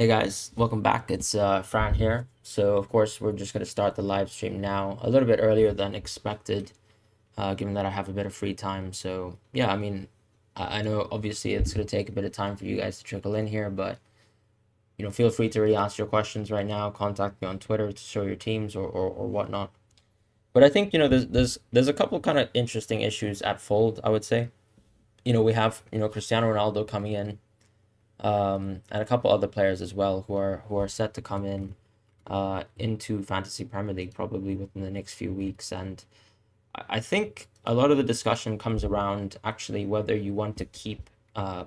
Hey guys, welcome back. It's Fran here. So of course we're just going to start the live stream now a little bit earlier than expected, given that I have a bit of free time. So yeah, I know obviously it's going to take a bit of time for you guys to trickle in here, but feel free to really ask your questions right now. Contact me on Twitter to show your teams or whatnot. But I think there's a couple kind of interesting issues at fold. I would say we have Cristiano Ronaldo coming in, and a couple other players as well who are set to come in into Fantasy Premier League probably within the next few weeks. And I think a lot of the discussion comes around actually whether you want to keep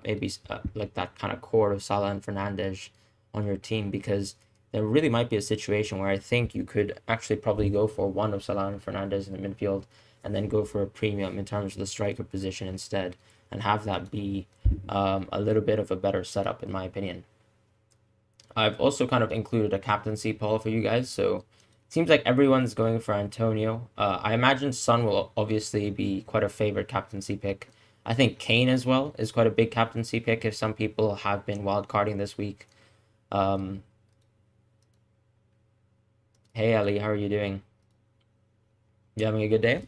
maybe like that kind of core of Salah and Fernandes on your team, because there really might be a situation where I think you could actually probably go for one of Salah and Fernandes in the midfield and then go for a premium in terms of the striker position instead, and have that be a little bit of a better setup in my opinion. I've also kind of included a captaincy poll for you guys, so it seems like everyone's going for Antonio. I imagine Son will obviously be quite a favorite captaincy pick. I think Kane as well is quite a big captaincy pick if some people have been wildcarding this week. Hey Ali, how are you doing? You having a good day?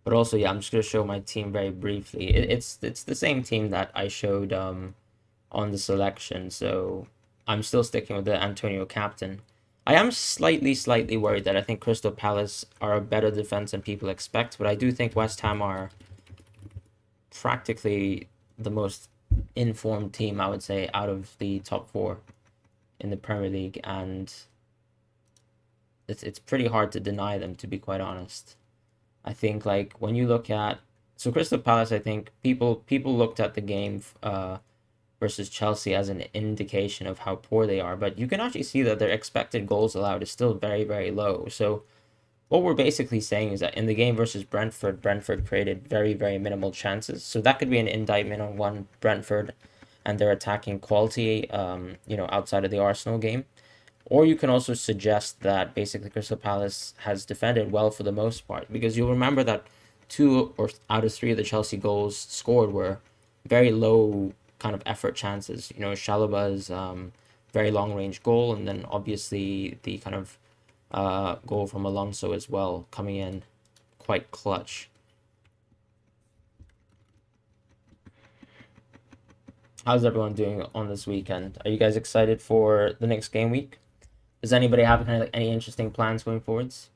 But also, yeah, I'm just gonna show my team very briefly. It's the same team that I showed on the selection, so I'm still sticking with the Antonio captain. I am slightly worried that I think Crystal Palace are a better defense than people expect, but I do think West Ham are practically the most informed team, I would say, out of the top four in the Premier League, and it's pretty hard to deny them, to be quite honest. I think like when you look at Crystal Palace, I think people looked at the game versus Chelsea as an indication of how poor they are, but you can actually see that their expected goals allowed is still very low. So what we're basically saying is that in the game versus Brentford, Brentford created very minimal chances. So that could be an indictment on one Brentford and their attacking quality, outside of the Arsenal game. Or you can also suggest that basically Crystal Palace has defended well for the most part, because you'll remember that two or out of three of the Chelsea goals scored were very low kind of effort chances. Shalaba's very long range goal, and then obviously the kind of goal from Alonso as well, coming in quite clutch. How's everyone doing on this weekend? Are you guys excited for the next game week? Does anybody have kind of like any interesting plans going forwards?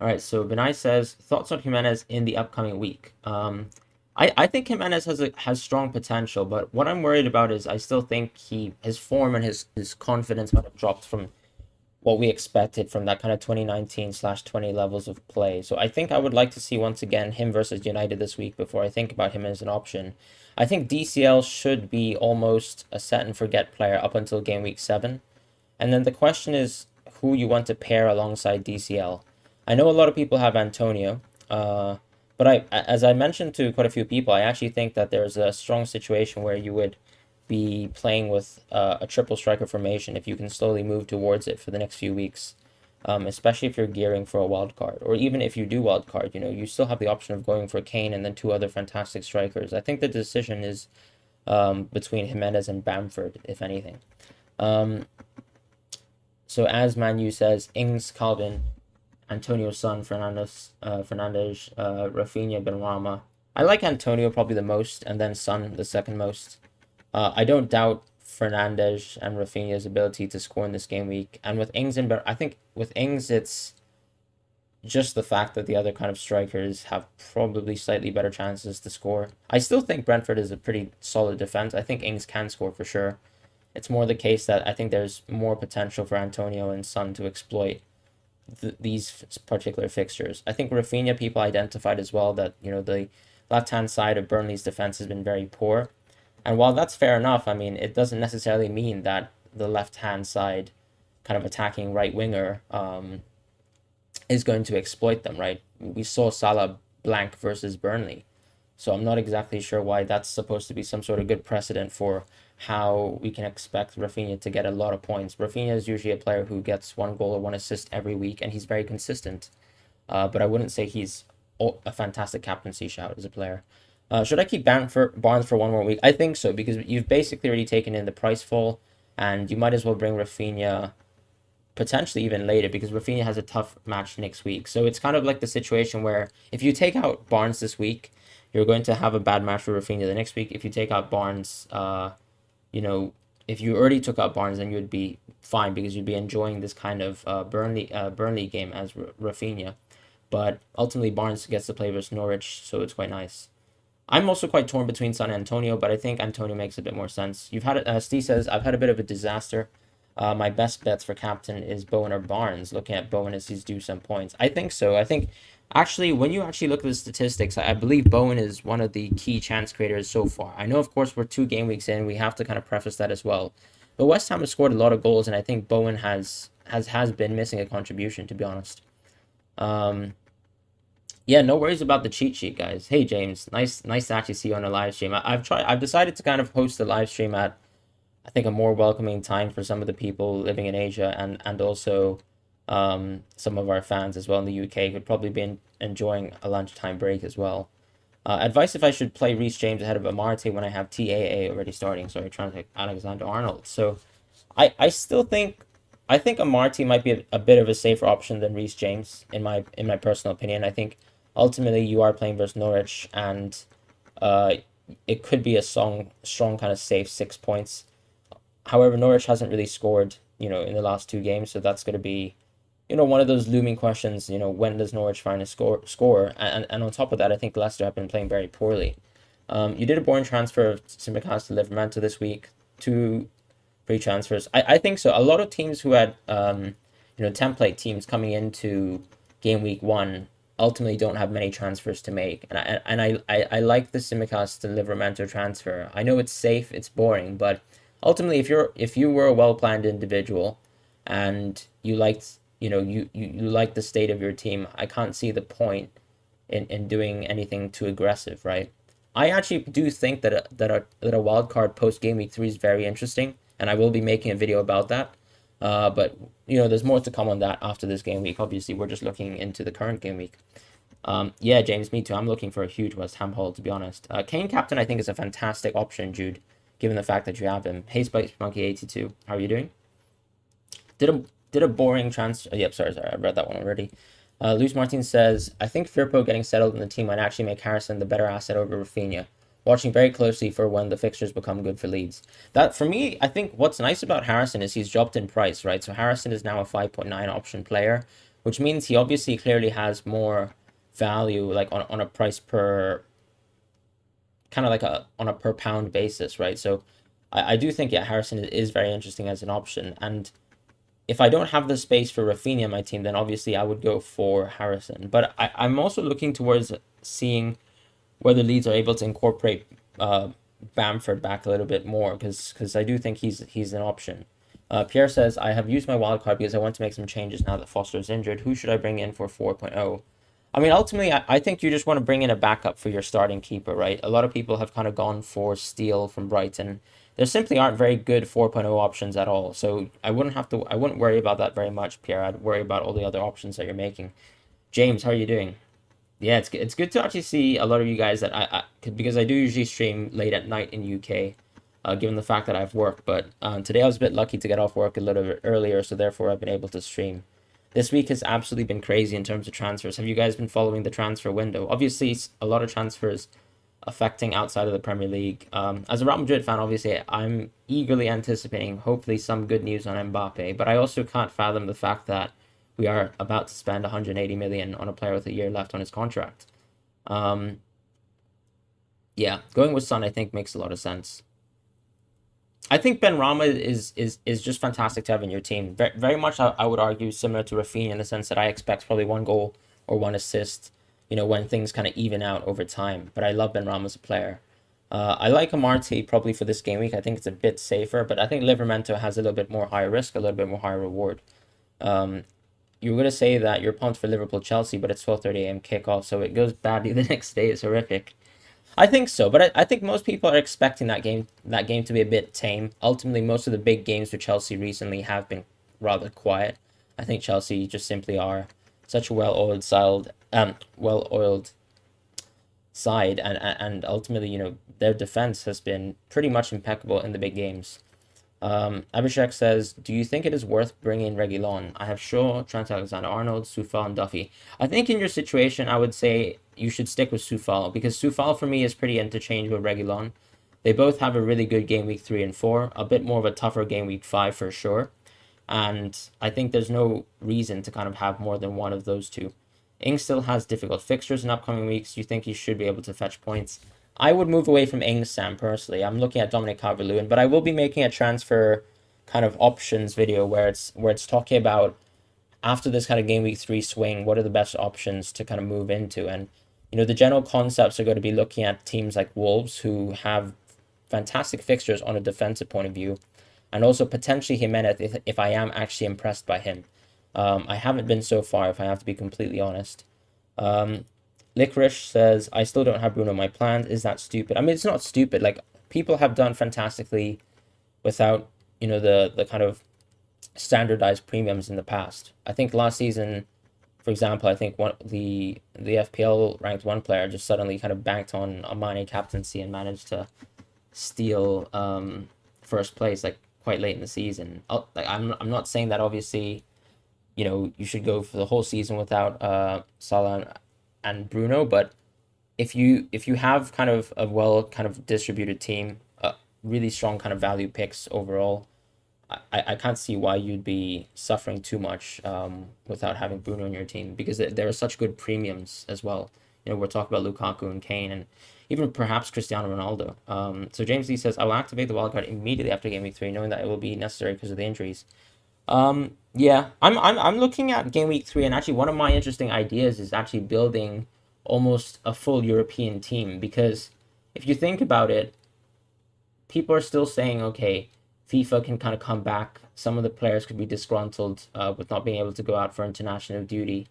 All right, so Benai says thoughts on Jimenez in the upcoming week. I think Jimenez has strong potential, but what I'm worried about is I still think his form and his confidence might have dropped from what we expected from that kind of 2019/20 levels of play. So I think I would like to see once again him versus United this week before I think about him as an option. I think DCL should be almost a set and forget player up until game week 7. And then the question is who you want to pair alongside DCL. I know a lot of people have Antonio, but as I mentioned to quite a few people, I actually think that there's a strong situation where you would be playing with a triple striker formation if you can slowly move towards it for the next few weeks, especially if you're gearing for a wild card, or even if you do wild card, you still have the option of going for Kane and then two other fantastic strikers. I think the decision is between Jimenez and Bamford, if anything. So as Manu says, Ings, Calvin, Antonio, Son, Fernandes, Rafinha, Benrahma. I like Antonio probably the most, and then Son the second most. I don't doubt Fernandes and Rafinha's ability to score in this game week. And with Ings and I think with Ings, it's just the fact that the other kind of strikers have probably slightly better chances to score. I still think Brentford is a pretty solid defense. I think Ings can score for sure. It's more the case that I think there's more potential for Antonio and Son to exploit these particular fixtures. I think Rafinha, people identified as well that the left-hand side of Burnley's defense has been very poor. And while that's fair enough, I mean, it doesn't necessarily mean that the left-hand side kind of attacking right winger is going to exploit them, right? We saw Salah blank versus Burnley. So I'm not exactly sure why that's supposed to be some sort of good precedent for how we can expect Rafinha to get a lot of points. Rafinha is usually a player who gets one goal or one assist every week, and he's very consistent. But I wouldn't say he's a fantastic captaincy shout as a player. Should I keep Barnes for one more week? I think so because you've basically already taken in the price fall, and you might as well bring Rafinha potentially even later because Rafinha has a tough match next week. So it's kind of like the situation where if you take out Barnes this week, you're going to have a bad match for Rafinha the next week. If you take out Barnes, you know, if you already took out Barnes, then you'd be fine because you'd be enjoying this kind of Burnley game as Rafinha. But ultimately, Barnes gets to play versus Norwich, so it's quite nice. I'm also quite torn between Son and Antonio, but I think Antonio makes a bit more sense. You've had Steve says I've had a bit of a disaster. My best bets for captain is Bowen or Barnes. Looking at Bowen as he's due some points. I think so. I think actually when you actually look at the statistics, I believe Bowen is one of the key chance creators so far. I know, of course, we're 2 game weeks in. We have to kind of preface that as well. But West Ham has scored a lot of goals, and I think Bowen has been missing a contribution, to be honest. Um, yeah, no worries about the cheat sheet, guys. Hey, James, nice to actually see you on a live stream. I've decided to kind of host the live stream at I think a more welcoming time for some of the people living in Asia and also some of our fans as well in the UK could probably be enjoying a lunchtime break as well. Advice if I should play Reece James ahead of Amarte when I have TAA already starting. Sorry, trying to take Alexander Arnold. So I still think I think Amarte might be a bit of a safer option than Reece James in my personal opinion. I think ultimately you are playing versus Norwich and uh, it could be a strong kind of safe 6 points. However, Norwich hasn't really scored, in the last 2 games, so that's going to be, one of those looming questions. When does Norwich finally score? And on top of that, I think Leicester have been playing very poorly. You did a boring transfer of Simicast to Livermore this week. Two free transfers. I think so. A lot of teams who had, template teams coming into game week 1 ultimately don't have many transfers to make. And I like the Simicast to Livermore transfer. I know it's safe, it's boring, but ultimately if you were a well planned individual and you liked you like the state of your team, I can't see the point in doing anything too aggressive, right? I actually do think that a wild card post game week 3 is very interesting, and I will be making a video about that. But there's more to come on that after this game week. Obviously, we're just looking into the current game week. Yeah, James, me too. I'm looking for a huge West Ham haul, to be honest. Kane captain, I think, is a fantastic option, Jude, given the fact that you have him. Hey, Spikes Monkey 82, how are you doing? Did a boring transfer. Yep, sorry, I read that one already. Luis Martin says, I think Firpo getting settled in the team might actually make Harrison the better asset over Rafinha. Watching very closely for when the fixtures become good for Leeds. That, for me, I think what's nice about Harrison is he's dropped in price, right? So Harrison is now a 5.9 option player, which means he obviously clearly has more value, like on a price per, kind of like on a per pound basis, right? So I do think, yeah, Harrison is very interesting as an option. And if I don't have the space for Rafinha in my team, then obviously I would go for Harrison. But I'm also looking towards seeing whether Leeds are able to incorporate Bamford back a little bit more because I do think he's an option. Pierre says, I have used my wildcard because I want to make some changes now that Foster is injured. Who should I bring in for 4.0? I mean, ultimately, I think you just want to bring in a backup for your starting keeper, right? A lot of people have kind of gone for Steele from Brighton. There simply aren't very good 4.0 options at all. So I wouldn't worry about that very much, Pierre. I'd worry about all the other options that you're making. James, how are you doing? Yeah, it's good to actually see a lot of you guys that because I do usually stream late at night in UK, given the fact that I've worked. But today I was a bit lucky to get off work a little bit earlier, so therefore I've been able to stream. This week has absolutely been crazy in terms of transfers. Have you guys been following the transfer window? Obviously, a lot of transfers affecting outside of the Premier League. As a Real Madrid fan, obviously, I'm eagerly anticipating hopefully some good news on Mbappe, but I also can't fathom the fact that we are about to spend 180 million on a player with a year left on his contract. Um, yeah, going with Son I think makes a lot of sense. I think Ben Rama is just fantastic to have in your team. Very much, I would argue, similar to Rafinha in the sense that I expect probably 1 goal or 1 assist, when things kind of even out over time. But I love Ben Rama as a player. I like Amarte probably for this game week. I think it's a bit safer, but I think Livramento has a little bit more high risk, a little bit more high reward. Um, you were going to say that you're pumped for Liverpool Chelsea, but it's 12:30 a.m. kickoff, so it goes badly the next day. It's horrific. I think so, but I think most people are expecting that game to be a bit tame. Ultimately, most of the big games for Chelsea recently have been rather quiet. I think Chelsea just simply are such a well-oiled side, and ultimately, their defense has been pretty much impeccable in the big games. Abhishek says, "Do you think it is worth bringing Reguilon? I have Shaw, Trent Alexander-Arnold, Soufal, and Duffy." I think in your situation, I would say you should stick with Soufal because Soufal for me is pretty interchangeable with Reguilon. They both have a really good game week 3 and 4, a bit more of a tougher game week 5 for sure. And I think there's no reason to kind of have more than one of those two. Ing still has difficult fixtures in upcoming weeks. You think he should be able to fetch points? I would move away from Ing Sam personally. I'm looking at Dominic Calvert-Lewin, but I will be making a transfer kind of options video where it's talking about after this kind of game week 3 swing, what are the best options to kind of move into? And the general concepts are going to be looking at teams like Wolves who have fantastic fixtures on a defensive point of view, and also potentially Jimenez if I am actually impressed by him. I haven't been so far, if I have to be completely honest. Licorice says, I still don't have Bruno on my plans. Is that stupid? I mean, it's not stupid. Like, people have done fantastically without, the kind of standardized premiums in the past. I think last season, for example, I think the FPL ranked one player just suddenly kind of banked on a Mane captaincy and managed to steal first place like quite late in the season. I'm not saying that obviously you should go for the whole season without Salah and Bruno, but if you have kind of a well kind of distributed team, really strong kind of value picks overall, I can't see why you'd be suffering too much without having Bruno in your team because there are such good premiums as well. We're talking about Lukaku and Kane and even perhaps Cristiano Ronaldo. So James Lee says, I will activate the wildcard immediately after Game Week 3, knowing that it will be necessary because of the injuries. Yeah, I'm looking at Game Week 3, and actually one of my interesting ideas is actually building almost a full European team because if you think about it, people are still saying, okay, FIFA can kind of come back. Some of the players could be disgruntled with not being able to go out for international duty.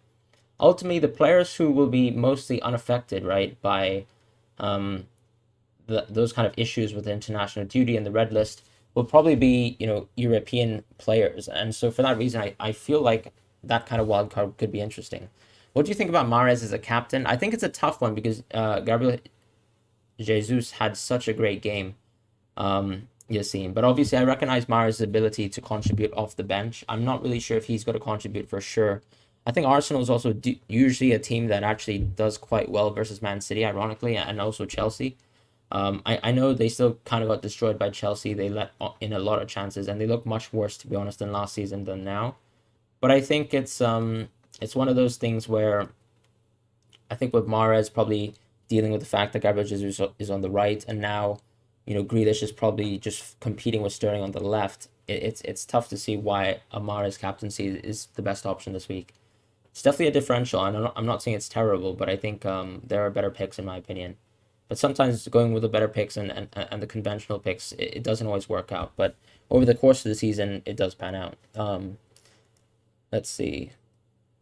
Ultimately, the players who will be mostly unaffected, right, by those kind of issues with the international duty and the red list will probably be, European players. And so for that reason, I feel like that kind of wild card could be interesting. What do you think about Mahrez as a captain? I think it's a tough one because Gabriel Jesus had such a great game. Yassine. But obviously, I recognize Mahrez's ability to contribute off the bench. I'm not really sure if he's going to contribute for sure. I think Arsenal is also usually a team that actually does quite well versus Man City, ironically, and also Chelsea. I know they still kind of got destroyed by Chelsea. They let in a lot of chances, and they look much worse, to be honest, than last season than now. But I think it's one of those things where I think with Mahrez probably dealing with the fact that Gabriel Jesus is on the right, and now Grealish is probably just competing with Sterling on the left. It's tough to see why Amara's captaincy is the best option this week. It's definitely a differential, and I'm not saying it's terrible, but I think there are better picks in my opinion. But sometimes going with the better picks and the conventional picks, it doesn't always work out. But over the course of the season, it does pan out. Let's see.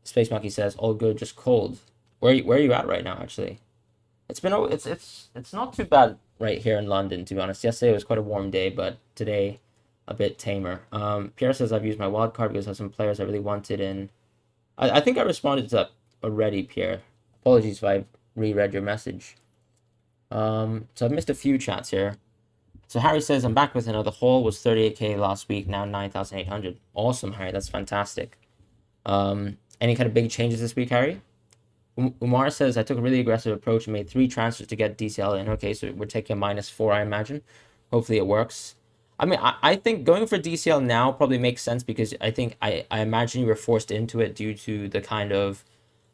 Space Monkey says, all good, just cold. Where are you at right now, actually? It's not too bad right here in London, to be honest. Yesterday was quite a warm day, but today a bit tamer. Pierre says I've used my wild card because I have some players I really wanted in. I think I responded to that already, Pierre. Apologies if I reread your message. So I've missed a few chats here. So Harry says I'm back with another haul. Was 38k last week, now 9,800. Awesome, Harry. That's fantastic. Any kind of big changes this week, Harry? Umar says, I took a really aggressive approach and made 3 transfers to get DCL in. Okay, so we're taking a -4, I imagine. Hopefully it works. I mean, I think going for DCL now probably makes sense because I think I imagine you were forced into it due to the kind of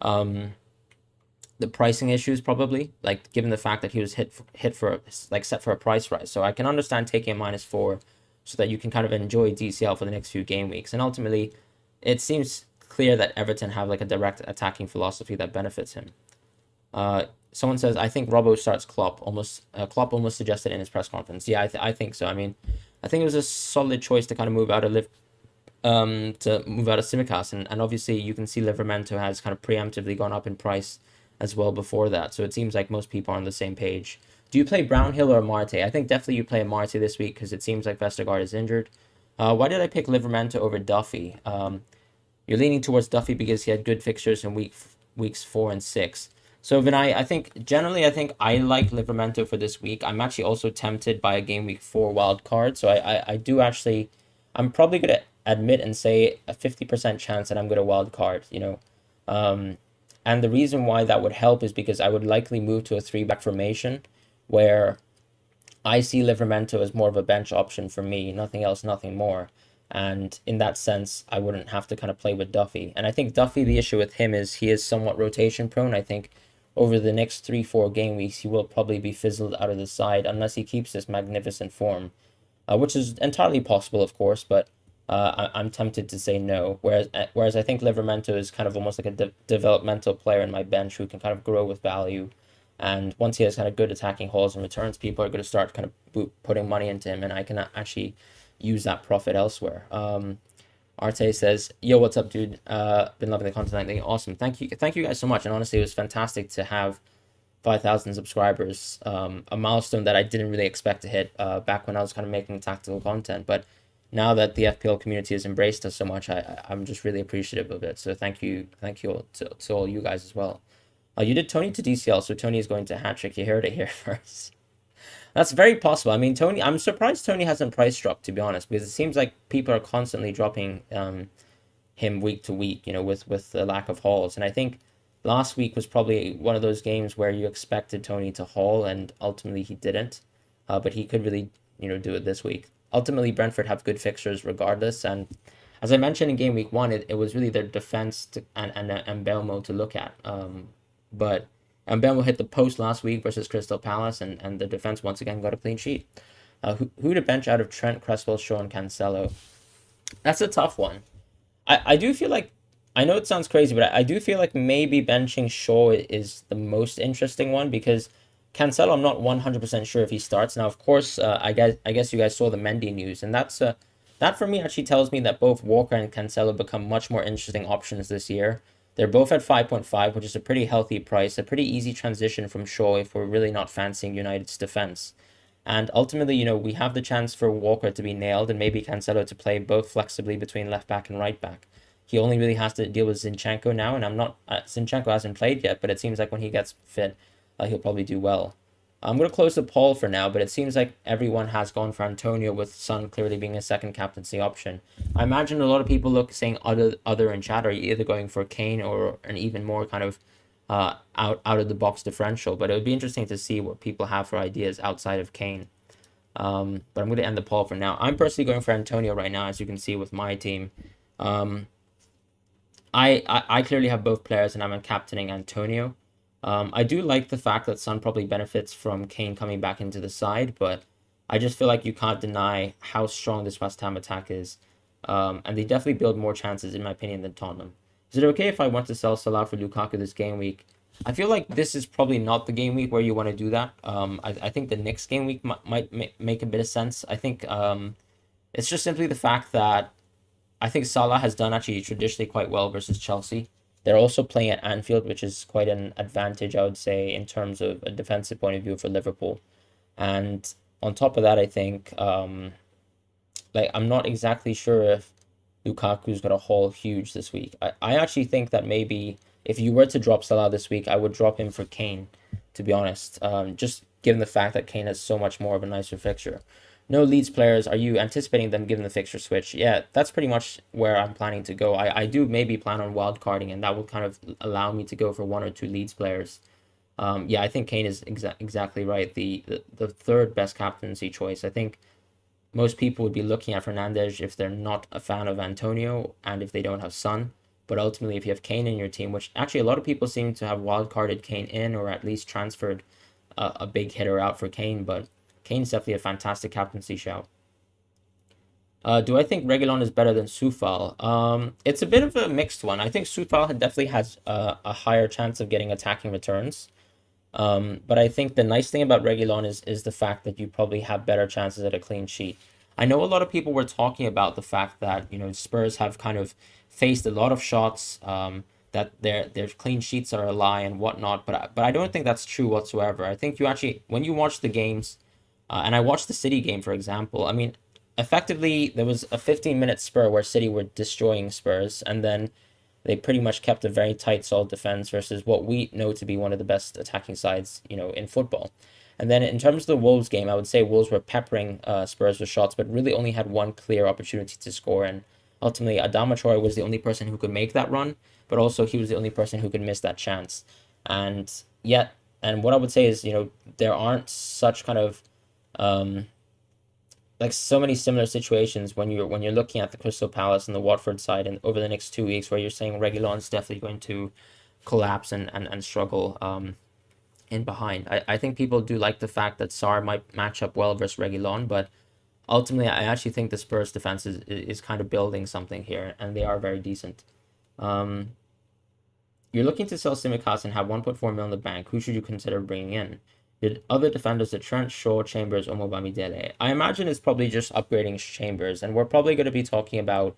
the pricing issues probably, like given the fact that he was hit for like set for a price rise. So I can understand taking a -4 so that you can kind of enjoy DCL for the next few game weeks. And ultimately, it seems clear that Everton have like a direct attacking philosophy that benefits him. Someone says, I think Robbo starts Klopp. Klopp almost suggested in his press conference. Yeah, I think so. I mean, I think it was a solid choice to kind of move out of Tsimikas, and obviously you can see Livramento has kind of preemptively gone up in price as well before that. So it seems like most people are on the same page. Do you play Brownhill or Marte? I think definitely you play Marte this week because it seems like Vestergaard is injured. Why did I pick Livramento over Duffy? You're leaning towards Duffy because he had good fixtures in weeks 4 and 6. So Vinay, I think I like Livramento for this week. I'm actually also tempted by a game week 4 wild card. So I do actually, I'm probably gonna admit and say a 50% chance that I'm gonna wild card, Um, and the reason why that would help is because I would likely move to a three back formation where I see Livramento as more of a bench option for me, nothing else, nothing more. And in that sense, I wouldn't have to kind of play with Duffy. And I think Duffy, the issue with him is he is somewhat rotation prone. I think over the next 3, 4 game weeks, he will probably be fizzled out of the side unless he keeps this magnificent form, which is entirely possible, of course, but I'm tempted to say no. Whereas I think Livramento is kind of almost like a developmental player in my bench who can kind of grow with value. And once he has kind of good attacking hauls and returns, people are going to start kind of putting money into him, and I can actually use that profit elsewhere. Arte says, "Yo, what's up, dude? Been loving the content lately. Awesome, thank you guys so much. And honestly, it was fantastic to have 5,000 subscribers. A milestone that I didn't really expect to hit back when I was kind of making tactical content. But now that the FPL community has embraced us so much, I'm just really appreciative of it. So thank you all to all you guys as well. You did Tony to DCL, so Tony is going to hat trick. You heard it here first. That's very possible. I mean, Tony, I'm surprised Tony hasn't price dropped, to be honest, because it seems like people are constantly dropping him week to week, with the lack of hauls. And I think last week was probably one of those games where you expected Tony to haul, and ultimately he didn't. But he could really, do it this week. Ultimately, Brentford have good fixtures regardless, and as I mentioned in game week 1, it was really their defense and Belmo to look at. But Mbemo hit the post last week versus Crystal Palace, and the defense once again got a clean sheet. Who to bench out of Trent, Cresswell, Shaw, and Cancelo? That's a tough one. I do feel like, I know it sounds crazy, but I do feel like maybe benching Shaw is the most interesting one because Cancelo, I'm not 100% sure if he starts. Now, of course, I guess you guys saw the Mendy news, and that for me actually tells me that both Walker and Cancelo become much more interesting options this year. They're both at 5.5, which is a pretty healthy price, a pretty easy transition from Shaw if we're really not fancying United's defense. And ultimately, we have the chance for Walker to be nailed and maybe Cancelo to play both flexibly between left back and right back. He only really has to deal with Zinchenko now, and I'm not Zinchenko hasn't played yet, but it seems like when he gets fit, he'll probably do well. I'm going to close the poll for now, but it seems like everyone has gone for Antonio, with Son clearly being a second captaincy option. I imagine a lot of people saying other in chat are either going for Kane or an even more kind of out of the box differential. But it would be interesting to see what people have for ideas outside of Kane. But I'm going to end the poll for now. I'm personally going for Antonio right now, as you can see with my team. I clearly have both players, and I'm captaining Antonio. I do like the fact that Son probably benefits from Kane coming back into the side, but I just feel like you can't deny how strong this West Ham attack is. And they definitely build more chances, in my opinion, than Tottenham. Is it okay if I want to sell Salah for Lukaku this game week? I feel like this is probably not the game week where you want to do that. I think the next game week might make a bit of sense. I think it's just simply the fact that I think Salah has done actually traditionally quite well versus Chelsea. They're also playing at Anfield, which is quite an advantage, I would say, in terms of a defensive point of view for Liverpool. And on top of that, I think, I'm not exactly sure if Lukaku's going to haul huge this week. I actually think that maybe if you were to drop Salah this week, I would drop him for Kane, to be honest. Just given the fact that Kane has so much more of a nicer fixture. No Leeds players. Are you anticipating them given the fixture switch? Yeah, that's pretty much where I'm planning to go. I do maybe plan on wild carding, and that will kind of allow me to go for 1 or 2 Leeds players. Yeah, I think Kane is exactly right. The third best captaincy choice. I think most people would be looking at Fernandes if they're not a fan of Antonio and if they don't have Son. But ultimately, if you have Kane in your team, which actually a lot of people seem to have wild carded Kane in or at least transferred a big hitter out for Kane, but Kane's definitely a fantastic captaincy shout. Do I think Reguilon is better than Soufal? It's a bit of a mixed one. I think Soufal definitely has a higher chance of getting attacking returns. But I think the nice thing about Reguilon is the fact that you probably have better chances at a clean sheet. I know a lot of people were talking about the fact that Spurs have kind of faced a lot of shots, that their clean sheets are a lie and whatnot, but I don't think that's true whatsoever. I think you actually, when you watch the games, and I watched the City game, for example, I mean, effectively there was a 15-minute spur where City were destroying Spurs, and then they pretty much kept a very tight, solid defense versus what we know to be one of the best attacking sides, in football. And then in terms of the Wolves game, I would say Wolves were peppering Spurs with shots, but really only had one clear opportunity to score. And ultimately, Adama Traore was the only person who could make that run, but also he was the only person who could miss that chance. And yet, and what I would say is, there aren't such kind of um, like so many similar situations when you're looking at the Crystal Palace and the Watford side and over the next 2 weeks where you're saying Reguilon's definitely going to collapse and struggle in behind. I think people do like the fact that Sarr might match up well versus Reguilon, but ultimately I actually think the Spurs defense is kind of building something here and they are very decent. Um, you're looking to sell Simicast and have 1.4 mil in the bank. Who should you consider bringing in? The other defenders are Trent, Shaw, Chambers, or Bamidele. I imagine it's probably just upgrading Chambers, and we're probably going to be talking about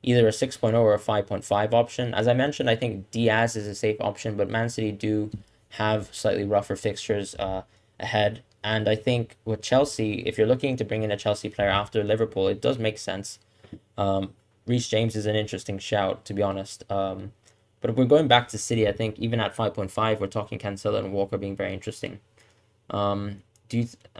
either a 6.0 or a 5.5 option. As I mentioned, I think Diaz is a safe option, but Man City do have slightly rougher fixtures ahead. And I think with Chelsea, if you're looking to bring in a Chelsea player after Liverpool, it does make sense. Reece James is an interesting shout, to be honest. But if we're going back to City, I think even at 5.5, we're talking Cancelo and Walker being very interesting. I'm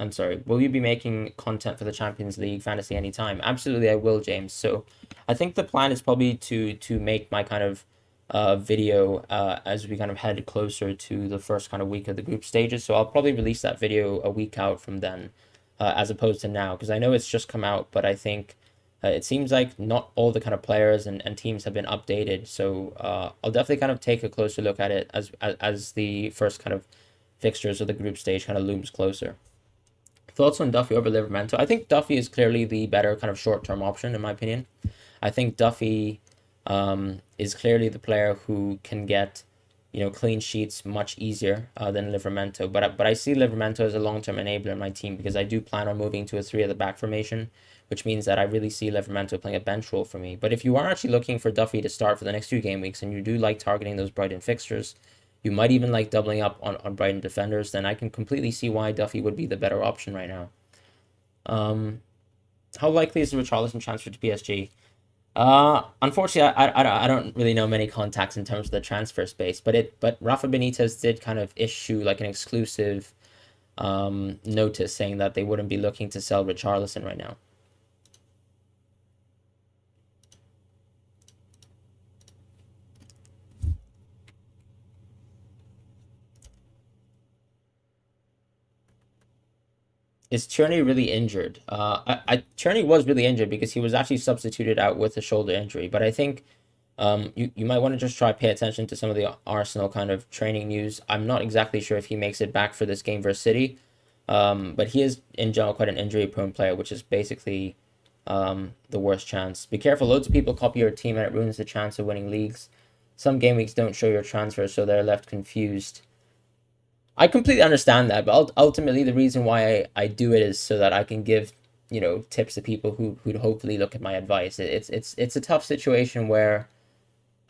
sorry, will you be making content for the Champions League fantasy anytime? Absolutely, I will, James. So I think the plan is probably to make my kind of video as we kind of head closer to the first kind of week of the group stages. So I'll probably release that video a week out from then, as opposed to now, because I know it's just come out, but I think it seems like not all the kind of players and teams have been updated. So I'll definitely kind of take a closer look at it as the first kind of fixtures of the group stage kind of looms closer. Thoughts on Duffy over Livermento? I think Duffy is clearly the better kind of short-term option in my opinion. I think Duffy is clearly the player who can get clean sheets much easier than Livermento. But I see Livermento as a long-term enabler in my team because I do plan on moving to a three at the back formation, which means that I really see Livermento playing a bench role for me. But if you are actually looking for Duffy to start for the next 2 game weeks and you do like targeting those Brighton fixtures, you might even like doubling up on Brighton defenders, then I can completely see why Duffy would be the better option right now. How likely is the Richarlison transfer to PSG? Unfortunately, I don't really know many contacts in terms of the transfer space, but Rafa Benitez did kind of issue like an exclusive notice saying that they wouldn't be looking to sell Richarlison right now. Is Tierney really injured? Tierney was really injured because he was actually substituted out with a shoulder injury. But I think you might want to just try pay attention to some of the Arsenal kind of training news. I'm not exactly sure if he makes it back for this game versus City, but he is in general quite an injury-prone player, which is basically the worst chance. Be careful, loads of people copy your team and it ruins the chance of winning leagues. Some game weeks don't show your transfers, so they're left confused. I completely understand that, but ultimately the reason why I do it is so that I can give tips to people who'd hopefully look at my advice. It's a tough situation where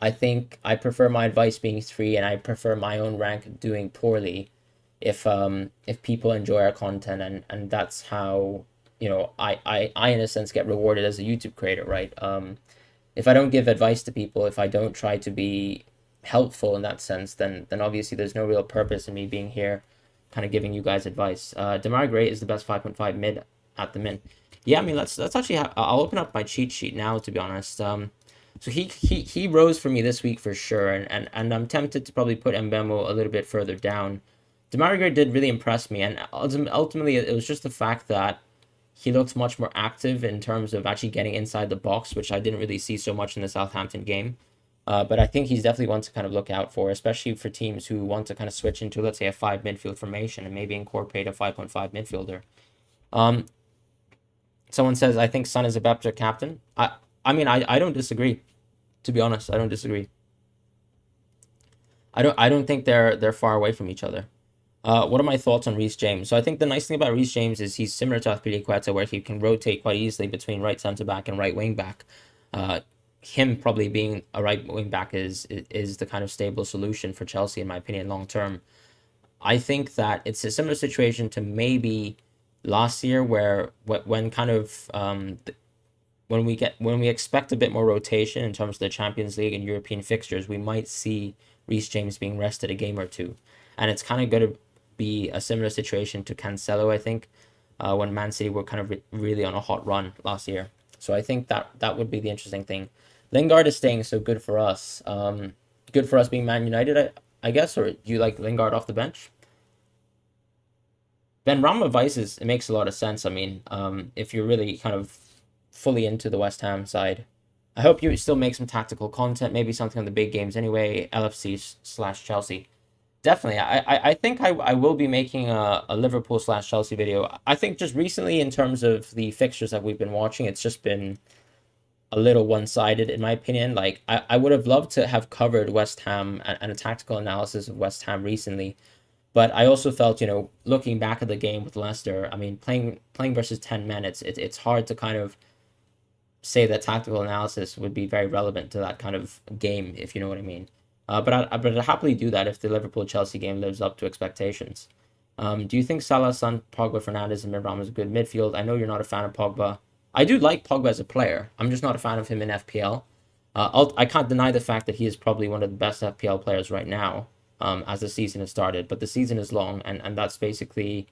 I think I prefer my advice being three and I prefer my own rank doing poorly if people enjoy our content and that's how I in a sense get rewarded as a YouTube creator, right? If I don't give advice to people, if I don't try to be helpful in that sense, then obviously there's no real purpose in me being here, kind of giving you guys advice. Demar Gray is the best 5.5 mid at the min. Yeah, I mean let's actually I'll open up my cheat sheet now to be honest. So he rose for me this week for sure, and I'm tempted to probably put Mbemo a little bit further down. Demar Gray did really impress me, and ultimately it was just the fact that he looked much more active in terms of actually getting inside the box, which I didn't really see so much in the Southampton game. But I think he's definitely one to kind of look out for, especially for teams who want to kind of switch into, let's say, a 5 midfield formation and maybe incorporate a 5.5 midfielder. Someone says, I think Son is a better captain. I don't disagree. To be honest, I don't disagree. I don't think they're far away from each other. What are my thoughts on Reece James? So I think the nice thing about Reece James is he's similar to Azpilicueta, where he can rotate quite easily between right centre back and right wing back. Him probably being a right wing back is the kind of stable solution for Chelsea, in my opinion, long term. I think that it's a similar situation to maybe last year, where when kind of when we expect a bit more rotation in terms of the Champions League and European fixtures, we might see Reece James being rested a game or two, and it's kind of going to be a similar situation to Cancelo, I think, when Man City were kind of really on a hot run last year. So I think that would be the interesting thing. Lingard is staying, so good for us. Good for us being Man United, I guess, or do you like Lingard off the bench? Ben Rama Vices, it makes a lot of sense. I mean, if you're really kind of fully into the West Ham side, I hope you still make some tactical content, maybe something on the big games anyway, LFC slash Chelsea. Definitely. I think I will be making a Liverpool slash Chelsea video. I think just recently, in terms of the fixtures that we've been watching, it's just been a little one sided, in my opinion. Like, I would have loved to have covered West Ham and a tactical analysis of West Ham recently. But I also felt, looking back at the game with Leicester, I mean, playing versus 10 men, it's hard to kind of say that tactical analysis would be very relevant to that kind of game, if you know what I mean. But I'd happily do that if the Liverpool Chelsea game lives up to expectations. Do you think Salah, Son, Pogba, Fernandes, and Midram is a good midfield? I know you're not a fan of Pogba. I do like Pogba as a player. I'm just not a fan of him in FPL. I can't deny the fact that he is probably one of the best FPL players right now, as the season has started. But the season is long, and that's basically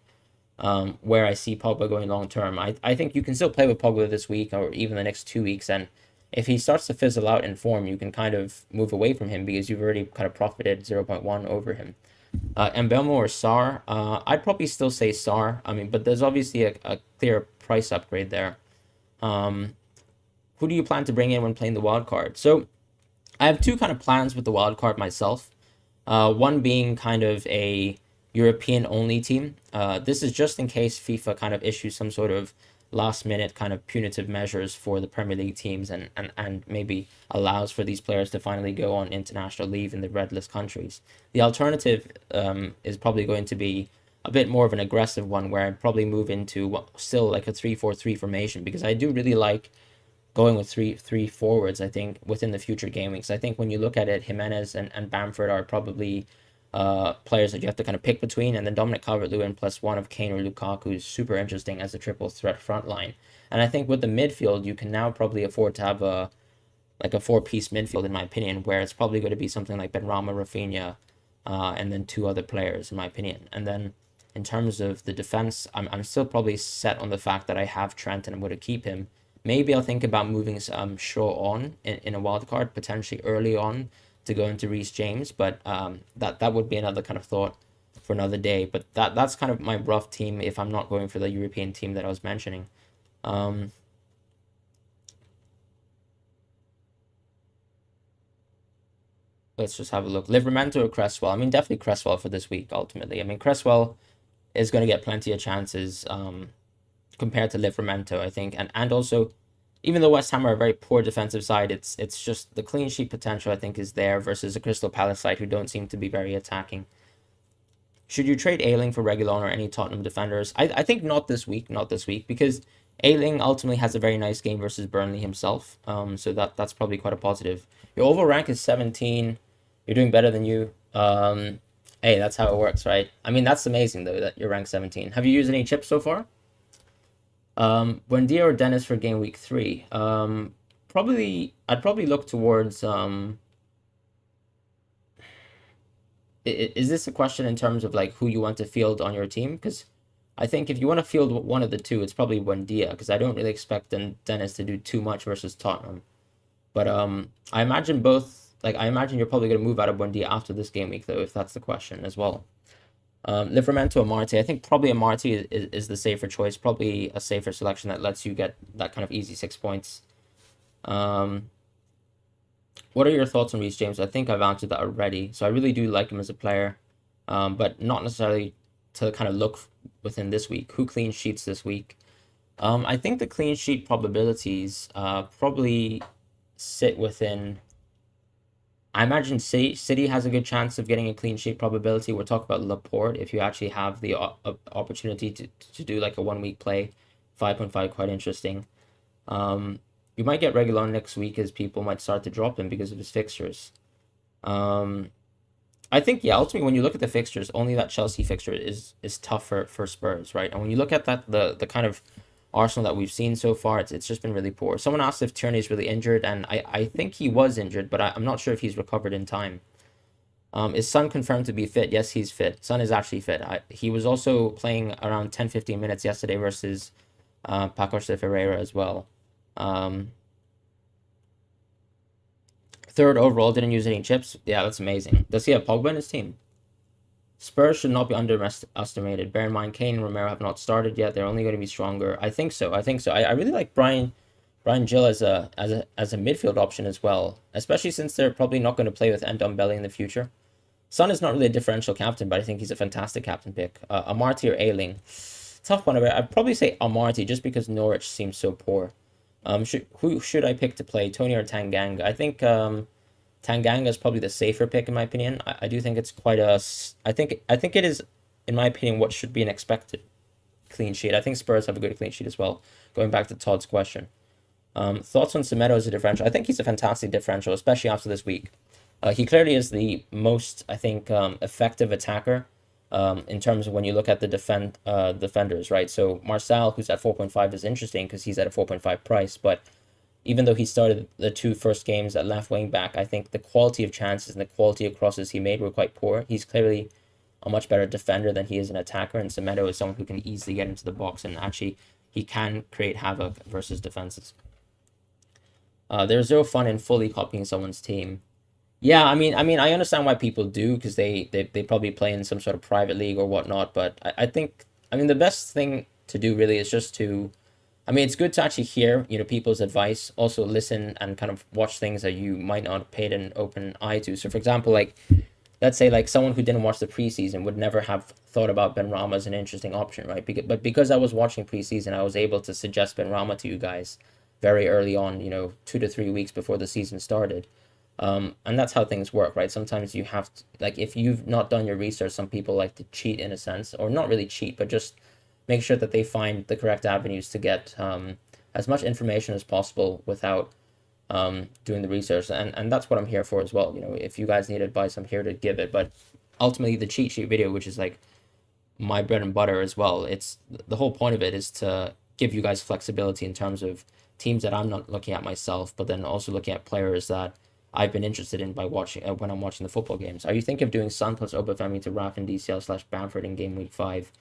where I see Pogba going long term. I think you can still play with Pogba this week or even the next 2 weeks, and if he starts to fizzle out in form, you can kind of move away from him because you've already kind of profited 0.1 over him. Mbemo or Sar? I'd probably still say Sar. I mean, but there's obviously a clear price upgrade there. Um, who do you plan to bring in when playing the wild card? So I have two kind of plans with the wild card myself. One being kind of a European only team. This is just in case FIFA kind of issues some sort of last minute kind of punitive measures for the Premier League teams and maybe allows for these players to finally go on international leave in the red list countries. The alternative is probably going to be a bit more of an aggressive one where I'd probably move into still like a 3-4-3 formation because I do really like going with three forwards, I think, within the future game weeks. I think when you look at it, Jimenez and Bamford are probably players that you have to kind of pick between, and then Dominic Calvert-Lewin plus one of Kane or Lukaku is super interesting as a triple threat front line. And I think with the midfield, you can now probably afford to have a four-piece midfield, in my opinion, where it's probably going to be something like Benrahma, Rafinha, and then two other players, in my opinion. And then in terms of the defense, I'm still probably set on the fact that I have Trent and I'm going to keep him. Maybe I'll think about moving Shaw on in a wild card, potentially early on to go into Reece James, but that would be another kind of thought for another day. But that's kind of my rough team if I'm not going for the European team that I was mentioning. Um, let's just have a look. Livramento or Cresswell? I mean, definitely Cresswell for this week, ultimately. I mean, Cresswell is going to get plenty of chances compared to Livramento, I think. And also, even though West Ham are a very poor defensive side, it's just the clean sheet potential, I think, is there versus a Crystal Palace side who don't seem to be very attacking. Should you trade Ayling for Reguilon or any Tottenham defenders? I think not this week, because Ayling ultimately has a very nice game versus Burnley himself. So that's probably quite a positive. Your overall rank is 17. You're doing better than you. Hey, that's how it works, right? I mean, that's amazing though that you're ranked 17. Have you used any chips so far? Buendia or Dennis for game week 3? I'd probably look towards is this a question in terms of like who you want to field on your team? Because I think if you want to field one of the two, it's probably Buendia because I don't really expect Dennis to do too much versus Tottenham. But I imagine both. Like I imagine you're probably going to move out of Buendia after this game week though, if that's the question as well. Livramento or Marty? I think probably a Marty is the safer choice. Probably a safer selection that lets you get that kind of easy 6 points. Um, what are your thoughts on Reece James? I think I've answered that already. So I really do like him as a player, but not necessarily to kind of look within this week. Who clean sheets this week? I think the clean sheet probabilities probably sit within. I imagine City has a good chance of getting a clean sheet probability. We're talking about Laporte. If you actually have the opportunity to do like a 1 week play, 5.5 quite interesting. You might get Reguilon next week as people might start to drop him because of his fixtures. Um, I think yeah, ultimately when you look at the fixtures, only that Chelsea fixture is tough for Spurs, right? And when you look at that the kind of Arsenal that we've seen so far. It's just been really poor. Someone asked if Tierney is really injured, and I think he was injured, but I'm not sure if he's recovered in time. Is Son confirmed to be fit? Yes, he's fit. Son is actually fit. He was also playing around 10-15 minutes yesterday versus Pacos de Ferreira as well. Third overall, didn't use any chips. Yeah, that's amazing. Does he have Pogba in his team? Spurs should not be underestimated. Bear in mind, Kane and Romero have not started yet. They're only going to be stronger. I think so. I really like Brian Gill as a midfield option as well, especially since they're probably not going to play with Ndombele in the future. Son is not really a differential captain, but I think he's a fantastic captain pick. Amarty or Ailing, tough one. I'd probably say Amarty just because Norwich seems so poor. Who should I pick to play, Tony or Tanganga? I think Tanganga is probably the safer pick in my opinion. I do think it's quite a. I think it is, in my opinion, what should be an expected clean sheet. I think Spurs have a good clean sheet as well. Going back to Todd's question, thoughts on Semedo as a differential? I think he's a fantastic differential, especially after this week. He clearly is the most, I think, effective attacker in terms of when you look at the defenders, right? So Marcel, who's at 4.5, is interesting because he's at a 4.5 price, but even though he started the two first games at left wing back, I think the quality of chances and the quality of crosses he made were quite poor. He's clearly a much better defender than he is an attacker, and Semedo is someone who can easily get into the box, and actually he can create havoc versus defenses. There's no fun in fully copying someone's team. Yeah, I understand why people do because they probably play in some sort of private league or whatnot. But I think the best thing to do really is just to, it's good to actually hear people's advice. Also listen and kind of watch things that you might not have paid an open eye to. So for example, like let's say like someone who didn't watch the preseason would never have thought about Benrahma as an interesting option, right? But because I was watching preseason, I was able to suggest Benrahma to you guys very early on. 2 to 3 weeks before the season started. And that's how things work, right? Sometimes you have to, like, if you've not done your research, some people like to cheat in a sense, or not really cheat, but just make sure that they find the correct avenues to get as much information as possible without doing the research. And that's what I'm here for as well. If you guys need advice, I'm here to give it. But ultimately, the cheat sheet video, which is like my bread and butter as well, it's the whole point of it is to give you guys flexibility in terms of teams that I'm not looking at myself, but then also looking at players that I've been interested in by watching when I'm watching the football games. Are you thinking of doing Son plus Obafemi to Raf and DCL/Bamford in Game Week 5?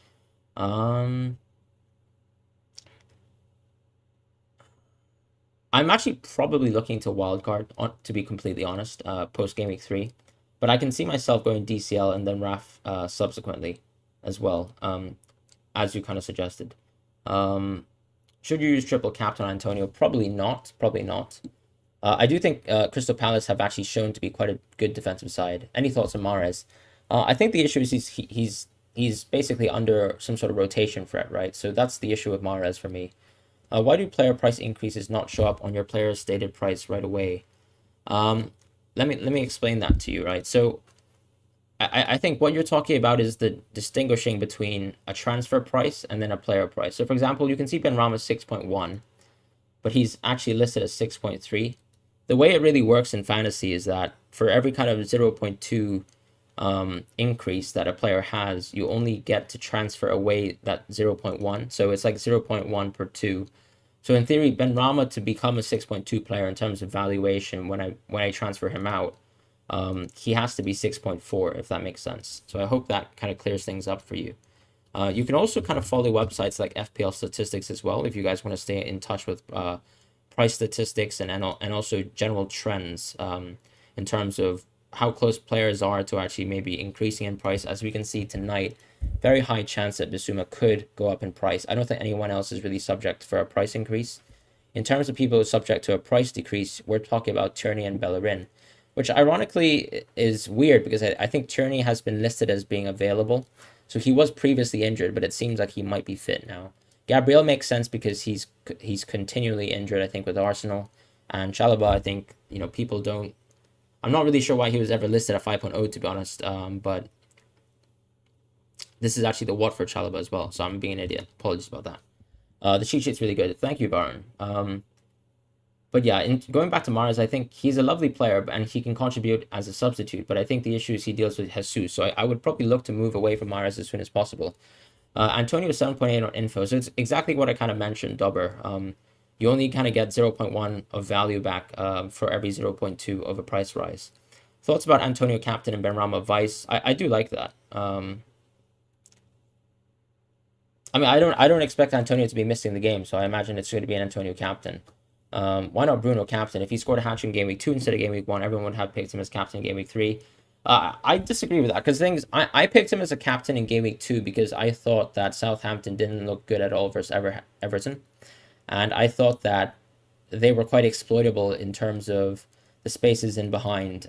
I'm actually probably looking to wildcard, to be completely honest, post Game Week 3. But I can see myself going DCL and then Raf subsequently as well, as you kind of suggested. Should you use triple captain on Antonio? Probably not. I do think Crystal Palace have actually shown to be quite a good defensive side. Any thoughts on Mahrez? I think the issue is he's basically under some sort of rotation threat, right? So that's the issue with Mahrez for me. Why do player price increases not show up on your player's stated price right away? Let me explain that to you, right? So I think what you're talking about is the distinguishing between a transfer price and then a player price. So for example, you can see Benrahma 6.1, but he's actually listed as 6.3. The way it really works in fantasy is that for every kind of 0.2 increase that a player has, you only get to transfer away that 0.1. So it's like 0.1 per 2. So in theory, Benrahma to become a 6.2 player in terms of valuation, when I transfer him out, he has to be 6.4, if that makes sense. So I hope that kind of clears things up for you. You can also kind of follow websites like FPL statistics as well if you guys want to stay in touch with price statistics and also general trends in terms of how close players are to actually maybe increasing in price. As we can see tonight, very high chance that Bissouma could go up in price. I don't think anyone else is really subject for a price increase. In terms of people who are subject to a price decrease, we're talking about Tierney and Bellerin, which ironically is weird because I think Tierney has been listed as being available. So he was previously injured, but it seems like he might be fit now. Gabriel makes sense because he's continually injured, I think, with Arsenal. And Chalobah, I think, people don't... I'm not really sure why he was ever listed at 5.0, to be honest. But this is actually the Watford Chalobah as well, so I'm being an idiot. Apologies about that. The cheat sheet's really good. Thank you, Baron. But yeah, going back to Mahrez, I think he's a lovely player and he can contribute as a substitute. But I think the issue is he deals with Jesus. So I would probably look to move away from Mahrez as soon as possible. Antonio is 7.8 on info, so it's exactly what I kind of mentioned, Dubber. You only kind of get 0.1 of value back for every 0.2 of a price rise. Thoughts about Antonio captain and Benrahma vice? I do like that. I mean, I don't expect Antonio to be missing the game, so I imagine it's going to be an Antonio captain. Why not Bruno captain? If he scored a hat trick in game week 2 instead of game week 1, everyone would have picked him as captain in game week 3. I disagree with that because things I picked him as a captain in game week 2 because I thought that Southampton didn't look good at all versus Everton, and I thought that they were quite exploitable in terms of the spaces in behind,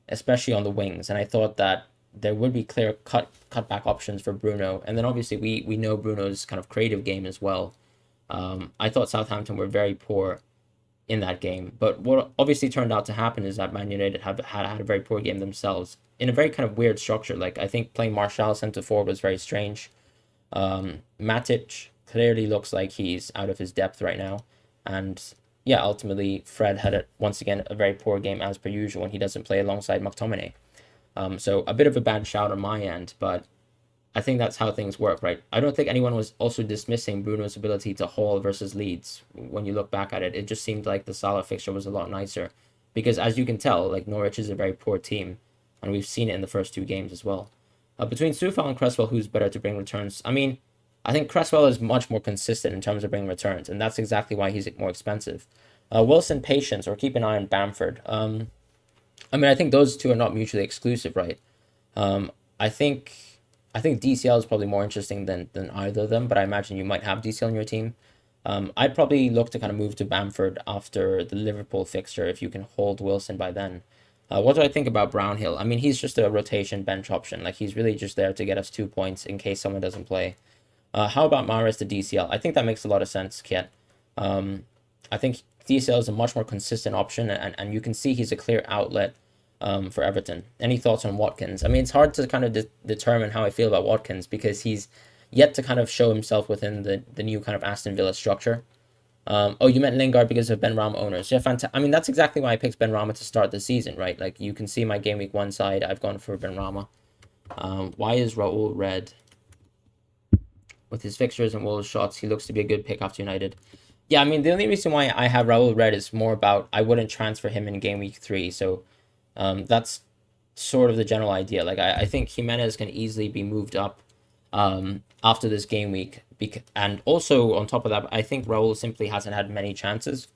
especially on the wings. And I thought that there would be clear cutback options for Bruno. And then obviously we know Bruno's kind of creative game as well. I thought Southampton were very poor in that game. But what obviously turned out to happen is that Man United had a very poor game themselves in a very kind of weird structure. Like I think playing Martial centre forward was very strange. Matic clearly looks like he's out of his depth right now. And yeah, ultimately Fred had once again a very poor game as per usual when he doesn't play alongside McTominay. So a bit of a bad shout on my end, but I think that's how things work, right? I don't think anyone was also dismissing Bruno's ability to haul versus Leeds. When you look back at it, it just seemed like the Salah fixture was a lot nicer. Because as you can tell, like Norwich is a very poor team, and we've seen it in the first 2 games as well. Between Soufal and Cresswell, who's better to bring returns? I mean, I think Cresswell is much more consistent in terms of bringing returns, and that's exactly why he's more expensive. Wilson, patience, or keep an eye on Bamford. I mean, I think those two are not mutually exclusive, right? Um, I think I think DCL is probably more interesting than either of them, but I imagine you might have DCL in your team. I'd probably look to kind of move to Bamford after the Liverpool fixture if you can hold Wilson by then. What do I think about Brownhill? I mean, he's just a rotation bench option. Like, he's really just there to get us 2 points in case someone doesn't play. How about Mahrez to DCL? I think that makes a lot of sense, Kiet. I think DCL is a much more consistent option, and you can see he's a clear outlet for Everton. Any thoughts on Watkins? I mean, it's hard to kind of determine how I feel about Watkins because he's yet to kind of show himself within the new kind of Aston Villa structure. Oh, you meant Lingard because of Benrahma owners. Yeah, fantastic. I mean, that's exactly why I picked Benrahma to start the season, right? Like, you can see my game week 1 side. I've gone for Benrahma. Why is Raul red? With his fixtures and Wolves shots, he looks to be a good pick after United. Yeah, I mean, the only reason why I have Raul red is more about I wouldn't transfer him in game week 3. So that's sort of the general idea. Like, I think Jimenez can easily be moved up after this game week. And also, on top of that, I think Raul simply hasn't had many chances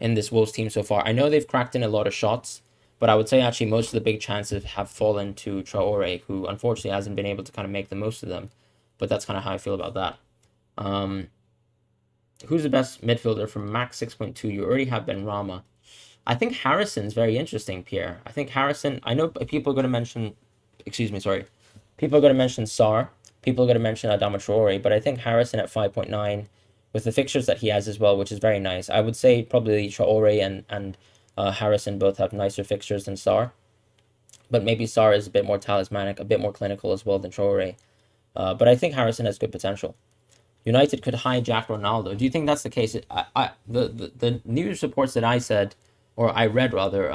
in this Wolves team so far. I know they've cracked in a lot of shots, but I would say actually most of the big chances have fallen to Traore, who unfortunately hasn't been able to kind of make the most of them. But that's kind of how I feel about that. Who's the best midfielder from Max 6.2? You already have Benrahma. I think Harrison's very interesting, Pierre. I think Harrison, I know people are going to mention, people are going to mention Sarr. People are going to mention Adama Traore, but I think Harrison at 5.9, with the fixtures that he has as well, which is very nice. I would say probably Traore and Harrison both have nicer fixtures than Sarr. But maybe Sarr is a bit more talismanic, a bit more clinical as well than Traore. But I think Harrison has good potential. United could hijack Ronaldo. Do you think that's the case? The news reports that I said, or I read rather,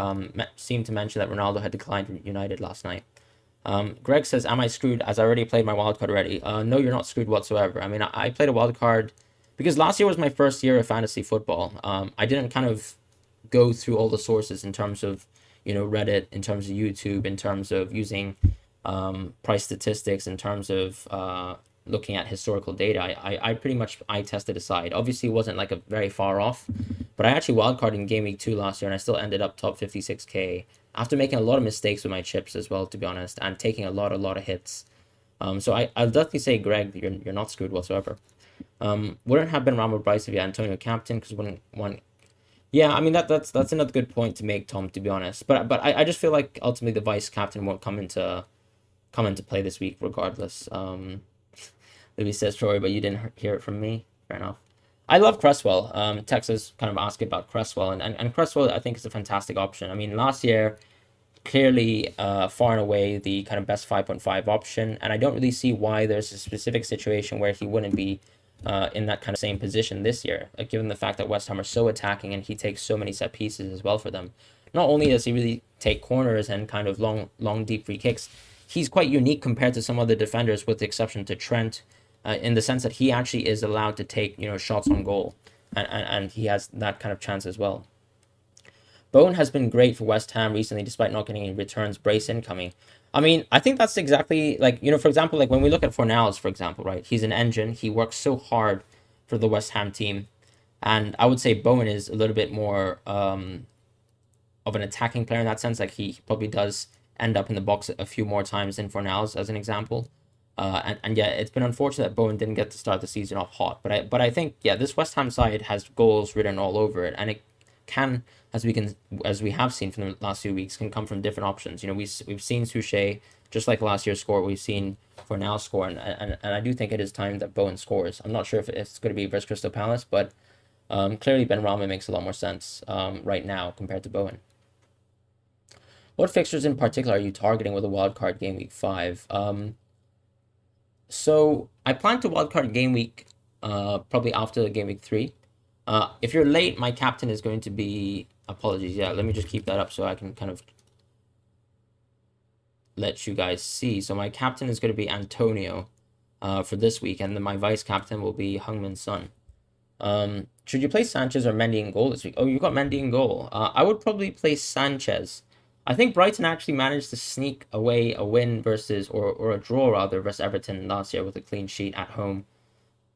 seemed to mention that Ronaldo had declined from United last night. Greg says, am I screwed as I already played my wildcard already? No, you're not screwed whatsoever. I mean, I played a wildcard because last year was my first year of fantasy football. I didn't kind of go through all the sources in terms of, Reddit, in terms of YouTube, in terms of using price statistics, in terms of looking at historical data. I pretty much I tested aside. Obviously, it wasn't like a very far off, but I actually wildcarded in game week 2 last year, and I still ended up top 56k after making a lot of mistakes with my chips as well, to be honest, and taking a lot of hits. So I'll definitely say, Greg, you're not screwed whatsoever. Wouldn't have been Ramo Bryce if you had Antonio captain, because wouldn't one. Yeah, I mean that's another good point to make, Tom. To be honest, but I just feel like ultimately the vice captain won't come into play this week regardless. Louis says Troy, but you didn't hear it from me. Fair enough. I love Cresswell. Texas kind of asked about Cresswell, and Cresswell I think is a fantastic option. I mean, last year, clearly far and away the kind of best 5.5 option, and I don't really see why there's a specific situation where he wouldn't be in that kind of same position this year, given the fact that West Ham are so attacking and he takes so many set pieces as well for them. Not only does he really take corners and kind of long deep free kicks, he's quite unique compared to some other defenders, with the exception to Trent, in the sense that he actually is allowed to take, shots on goal, and he has that kind of chance as well. Bowen has been great for West Ham recently, despite not getting any returns. Brace incoming. I mean, I think that's exactly like, for example, like when we look at Fornals, for example, right? He's an engine. He works so hard for the West Ham team. And I would say Bowen is a little bit more of an attacking player in that sense. Like he probably does end up in the box a few more times than Fornals, as an example. And yeah, it's been unfortunate that Bowen didn't get to start the season off hot. But I think, yeah, this West Ham side has goals written all over it, and it can, as we have seen from the last few weeks, can come from different options. We've seen Souchet, just like last year, score. We've seen Fornals score, and I do think it is time that Bowen scores. I'm not sure if it's going to be versus Crystal Palace, but clearly Ben Rama makes a lot more sense right now compared to Bowen. What fixtures in particular are you targeting with a wildcard game week 5? So I plan to wildcard game week probably after the game week 3. If you're late, my captain is going to be, apologies, yeah, let me just keep that up so I can kind of let you guys see. So my captain is going to be Antonio for this week, and then my vice captain will be Heung-min Son. Should you play Sanchez or Mendy in goal this week? Oh, you got Mendy in goal. I would probably play Sanchez. I think Brighton actually managed to sneak away a win versus, or a draw rather, versus Everton last year with a clean sheet at home.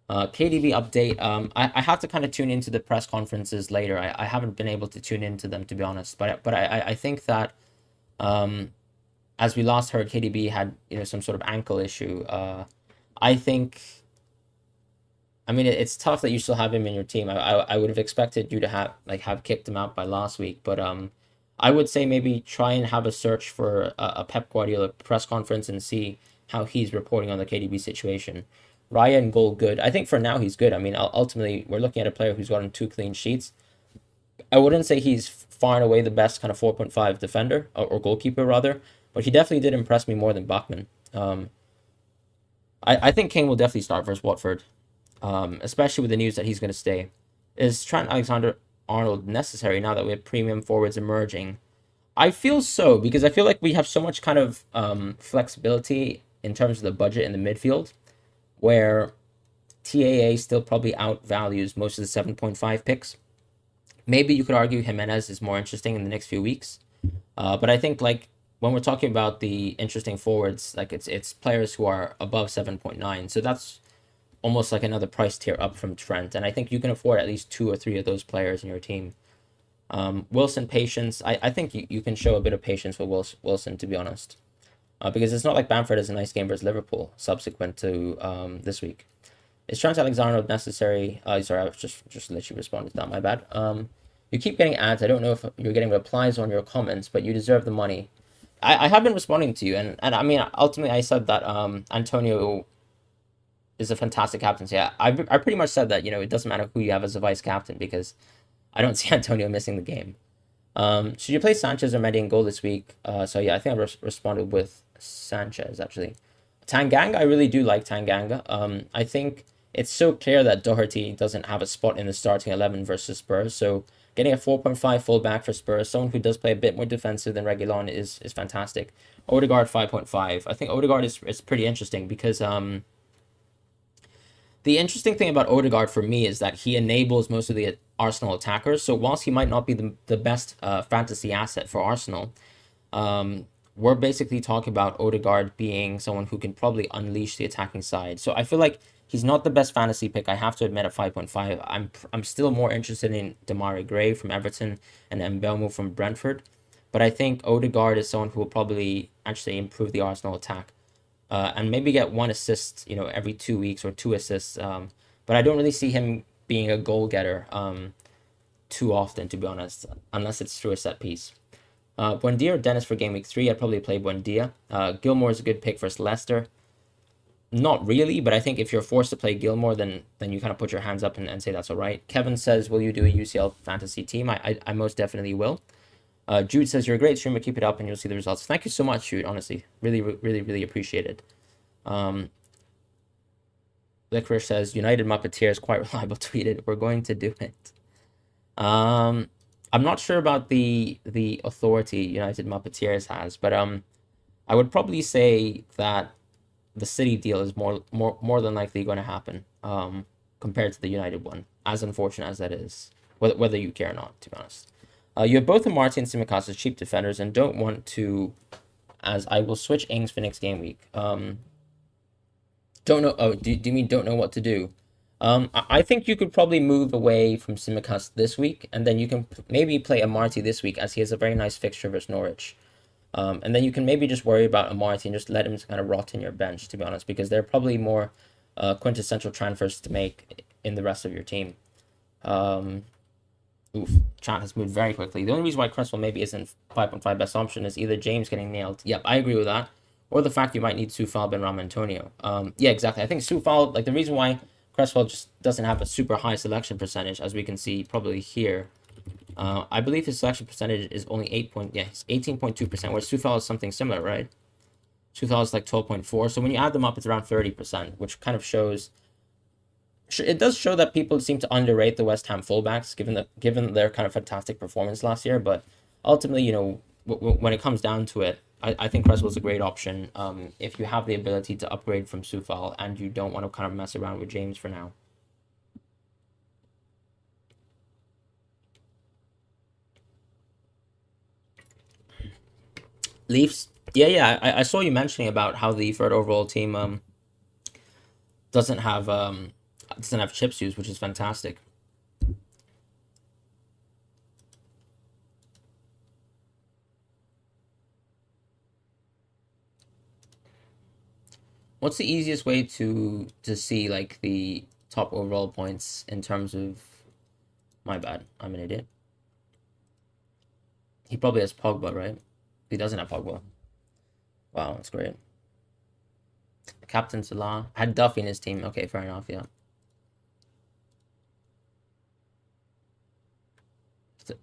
KDB update. I have to kind of tune into the press conferences later. I haven't been able to tune into them, to be honest. But I think that as we last heard, KDB had some sort of ankle issue. I think. I mean, it's tough that you still have him in your team. I would have expected you to have kicked him out by last week, but I would say maybe try and have a search for a Pep Guardiola press conference and see how he's reporting on the KDB situation. Raya and goal, good. I think for now he's good. I mean, ultimately we're looking at a player who's gotten 2 clean sheets. I wouldn't say he's far and away the best kind of 4.5 defender or goalkeeper rather, but he definitely did impress me more than Bachmann. I think Kane will definitely start versus Watford, especially with the news that he's going to stay. Is Trent Alexander-Arnold necessary now that we have premium forwards emerging? I feel so, because I feel like we have so much kind of flexibility in terms of the budget in the midfield, where TAA still probably outvalues most of the 7.5 picks. Maybe you could argue Jimenez is more interesting in the next few weeks. But I think like when we're talking about the interesting forwards, like it's players who are above 7.9. So that's almost like another price tier up from Trent. And I think you can afford at least 2 or 3 of those players in your team. Wilson, patience. I think you can show a bit of patience with Wilson, to be honest. Because it's not like Bamford has a nice game versus Liverpool subsequent to this week. Is Trent Alexander necessary? Sorry, I was just let you respond to that. My bad. You keep getting ads. I don't know if you're getting replies on your comments, but you deserve the money. I have been responding to you, and I mean, ultimately, I said that Antonio is a fantastic captaincy. I pretty much said that it doesn't matter who you have as a vice captain, because I don't see Antonio missing the game. Should you play Sanchez or Mendy in goal this week? So yeah, I think I responded with Sanchez actually. Tanganga, I really do like Tanganga. I think it's so clear that Doherty doesn't have a spot in the starting 11 versus Spurs. So getting a 4.5 fullback for Spurs, someone who does play a bit more defensive than Reguilon, is fantastic. Odegaard 5.5. I think Odegaard is pretty interesting because the interesting thing about Odegaard for me is that he enables most of the Arsenal attackers. So whilst he might not be the best fantasy asset for Arsenal, we're basically talking about Odegaard being someone who can probably unleash the attacking side. So I feel like he's not the best fantasy pick, I have to admit, at 5.5. I'm still more interested in Demarai Gray from Everton and Mbeumo from Brentford. But I think Odegaard is someone who will probably actually improve the Arsenal attack. And maybe get 1 assist, every 2 weeks, or 2 assists. But I don't really see him being a goal getter too often, to be honest, unless it's through a set piece. Buendia or Dennis for game week 3? I'd probably play Buendia. Gilmore is a good pick versus Leicester. Not really, but I think if you're forced to play Gilmore, then you kind of put your hands up and say that's all right. Kevin says, will you do a UCL fantasy team? I most definitely will. Jude says, you're a great streamer, keep it up and you'll see the results. Thank you so much, Jude, honestly. Really, really, really appreciate it. Licorice says, United Muppeteers, quite reliable, tweeted, we're going to do it. I'm not sure about the authority United Muppeteers has, but I would probably say that the City deal is more than likely going to happen, compared to the United one, as unfortunate as that is, whether you care or not, to be honest. You have both Amartey and Tsimikas as cheap defenders and don't want to, as I will switch Ings for next game week. Don't know. Oh, do you mean don't know what to do? I think you could probably move away from Tsimikas this week, and then you can maybe play Amartey this week, as he has a very nice fixture versus Norwich. And then you can maybe just worry about Amartey and just let him kind of rot in your bench, to be honest, because they're probably more quintessential transfers to make in the rest of your team. Oof, chat has moved very quickly. The only reason why Cresswell maybe isn't 5.5 best option is either James getting nailed. Yep, I agree with that. Or the fact you might need Soufal, Benrahma, Antonio. Yeah, exactly. I think Soufal, like the reason why Cresswell just doesn't have a super high selection percentage, as we can see probably here. I believe his selection percentage is only 18.2%, whereas Soufal is something similar, right? Soufal is like 12.4. So when you add them up, it's around 30%, which kind of shows. It does show that people seem to underrate the West Ham fullbacks, given their kind of fantastic performance last year. But ultimately, you know, when it comes down to it, I think Cresswell's a great option if you have the ability to upgrade from Soufal and you don't want to kind of mess around with James for now. Leafs, yeah. I saw you mentioning about how the third overall team doesn't have chip suits, which is fantastic. What's the easiest way to see like the top overall points in terms of? My bad, I'm an idiot. He probably has Pogba, right? He doesn't have Pogba. Wow, that's great. Captain Salah had Duffy in his team. Okay, fair enough. Yeah.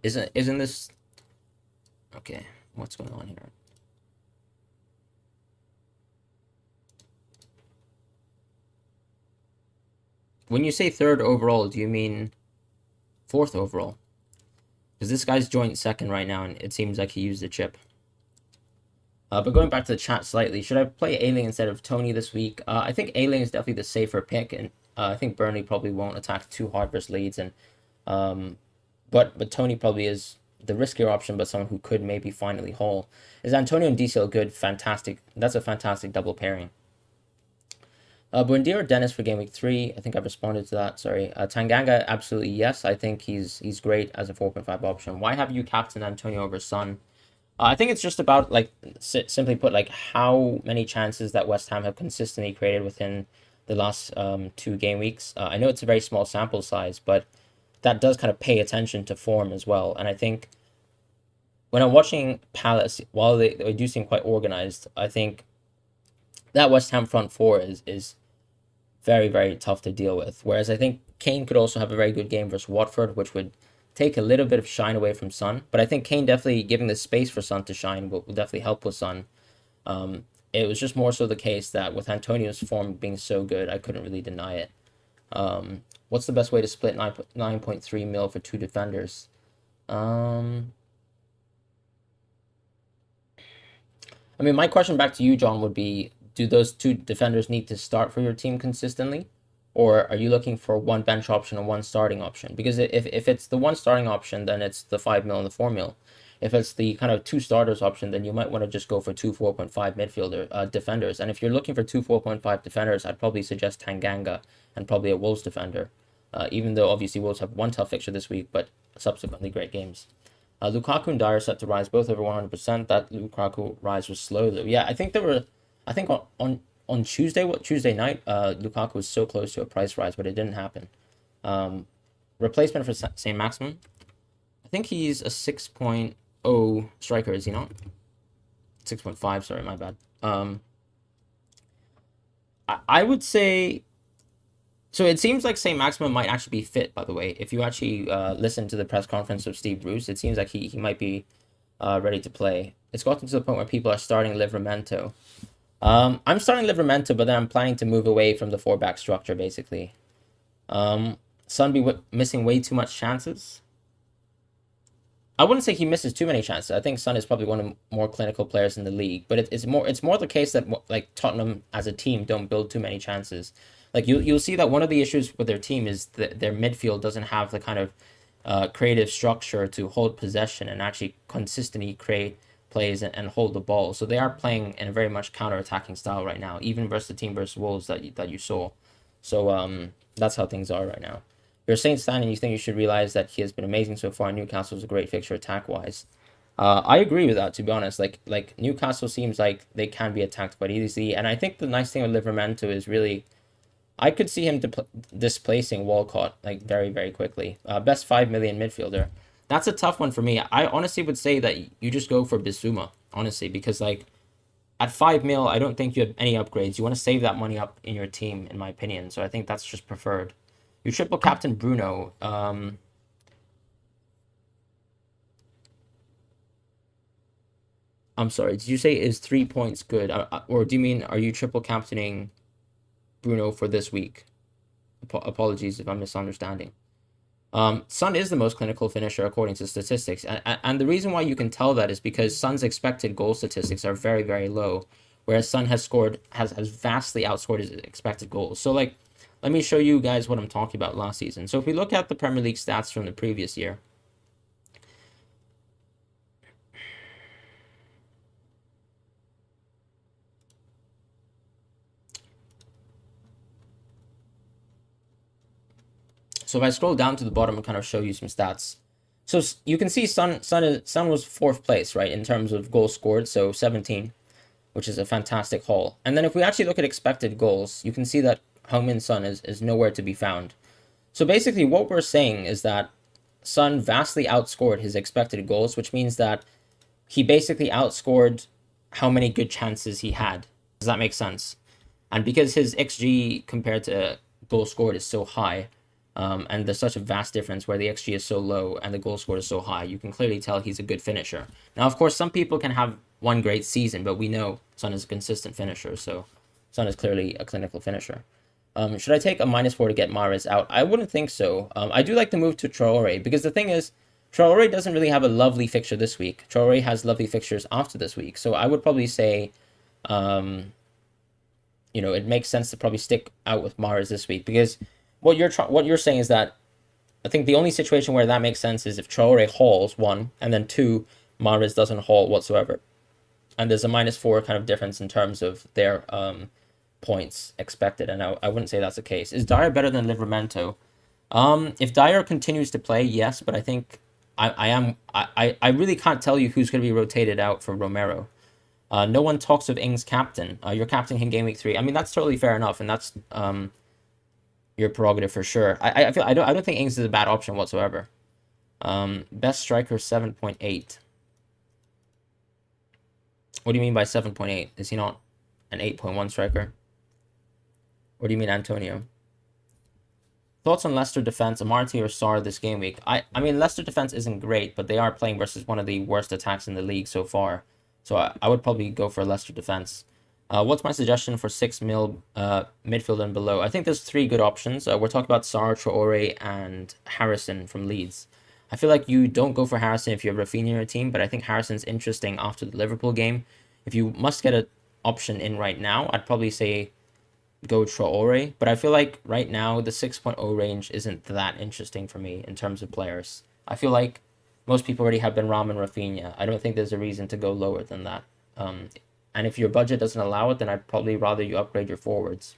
Isn't this okay? What's going on here? When you say third overall, do you mean fourth overall? Because this guy's joint second right now, and it seems like he used the chip. But going back to the chat slightly, should I play Ailing instead of Tony this week? I think Ailing is definitely the safer pick, and I think Burnley probably won't attack too hard versus Leeds, and but Tony probably is the riskier option, but someone who could maybe finally haul. Is Antonio and DCL good? Fantastic. That's a fantastic double pairing. Buendia or Dennis for game week 3? I think I've responded to that. Sorry. Tanganga, absolutely yes. I think he's great as a 4.5 option. Why have you captain Antonio over Son? I think it's just about, like, simply put, like, how many chances that West Ham have consistently created within the last 2 game weeks. I know it's a very small sample size, but that does kind of pay attention to form as well. And I think when I'm watching Palace, while they do seem quite organized, I think that West Ham front four is very, very tough to deal with. Whereas I think Kane could also have a very good game versus Watford, which would take a little bit of shine away from Son. But I think Kane definitely giving the space for Son to shine will definitely help with Son. It was just more so the case that with Antonio's form being so good, I couldn't really deny it. What's the best way to split 9.3 mil for 2 defenders? I mean, my question back to you, John, would be, do those 2 defenders need to start for your team consistently? Or are you looking for one bench option and one starting option? Because if it's the one starting option, then it's the 5 mil and the 4 mil. If it's the kind of 2 starters option, then you might want to just go for 2 4.5 midfielder defenders. And if you're looking for 2 4.5 defenders, I'd probably suggest Tanganga and probably a Wolves defender. Even though obviously Wolves have one tough fixture this week, but subsequently great games. Lukaku and Dyer set to rise both over 100%. That Lukaku rise was slow though. Yeah, I think on Tuesday night, Lukaku was so close to a price rise, but it didn't happen. Replacement for St. Maximin. I think he's a 6.0 striker, is he not? 6.5, sorry, my bad. I would say. So it seems like St. Maximin might actually be fit, by the way. If you actually listen to the press conference of Steve Bruce, it seems like he might be ready to play. It's gotten to the point where people are starting Livramento. I'm starting Livramento, but then I'm planning to move away from the 4-back structure, basically. Son be missing way too much chances. I wouldn't say he misses too many chances. I think Son is probably one of the more clinical players in the league, but it's more the case that like Tottenham as a team don't build too many chances. Like you'll see that one of the issues with their team is that their midfield doesn't have the kind of creative structure to hold possession and actually consistently create plays and hold the ball. So they are playing in a very much counter-attacking style right now, even versus the team versus Wolves that you saw. So that's how things are right now. You're a Saints fan and you think you should realize that he has been amazing so far. Newcastle's a great fixture attack wise. I agree with that, to be honest. Like Newcastle seems like they can be attacked quite easily, and I think the nice thing with Livermento is really I could see him displacing Walcott like very very quickly. Best 5 million midfielder. That's a tough one for me. I honestly would say that you just go for Bissouma, honestly, because like at 5 mil, I don't think you have any upgrades. You want to save that money up in your team, in my opinion. So I think that's just preferred. You triple captain Bruno. I'm sorry. Did you say is 3 points good, or do you mean are you triple captaining Bruno for this week? Apologies if I'm misunderstanding. Son is the most clinical finisher according to statistics, and the reason why you can tell that is because Son's expected goal statistics are very very low, whereas Son has vastly outscored his expected goals. So like, let me show you guys what I'm talking about last season. So if we look at the Premier League stats from the previous year. So if I scroll down to the bottom and kind of show you some stats. So you can see Son was fourth place, right, in terms of goals scored, so 17, which is a fantastic haul. And then if we actually look at expected goals, you can see that Heung-min Son is nowhere to be found. So basically what we're saying is that Son vastly outscored his expected goals, which means that he basically outscored how many good chances he had. Does that make sense? And because his XG compared to goal scored is so high, and there's such a vast difference where the XG is so low and the goal scored is so high, you can clearly tell he's a good finisher. Now, of course, some people can have one great season, but we know Son is a consistent finisher, so Son is clearly a clinical finisher. Should I take a -4 to get Mahrez out? I wouldn't think so. I do like the move to Traore, because the thing is, Traore doesn't really have a lovely fixture this week. Traore has lovely fixtures after this week, so I would probably say, it makes sense to probably stick out with Mahrez this week, because what you're saying is that I think the only situation where that makes sense is if Traore hauls, one, and then two, Mahrez doesn't haul whatsoever. And there's a -4 kind of difference in terms of their points expected, and I wouldn't say that's the case. Is Dyer better than Livramento? If Dyer continues to play, yes, but I think I really can't tell you who's going to be rotated out for Romero. No one talks of Ings captain. Your captain in game week 3. I mean, that's totally fair enough, and that's your prerogative for sure. I don't think Ings is a bad option whatsoever. Best striker 7.8. What do you mean by 7.8? Is he not an 8.1 striker? Or do you mean Antonio? Thoughts on Leicester defense, Amartey or Sarr this game week? I mean, Leicester defense isn't great, but they are playing versus one of the worst attacks in the league so far. So I would probably go for Leicester defense. What's my suggestion for 6 mil midfield and below? I think there's 3 good options. We're talking about Sarr, Traore, and Harrison from Leeds. I feel like you don't go for Harrison if you have Rafinha in your team, but I think Harrison's interesting after the Liverpool game. If you must get an option in right now, I'd probably say go Traore, but I feel like right now the 6.0 range isn't that interesting for me in terms of players. I feel like most people already have Benrahma and Rafinha. I don't think there's a reason to go lower than that. And if your budget doesn't allow it, then I'd probably rather you upgrade your forwards.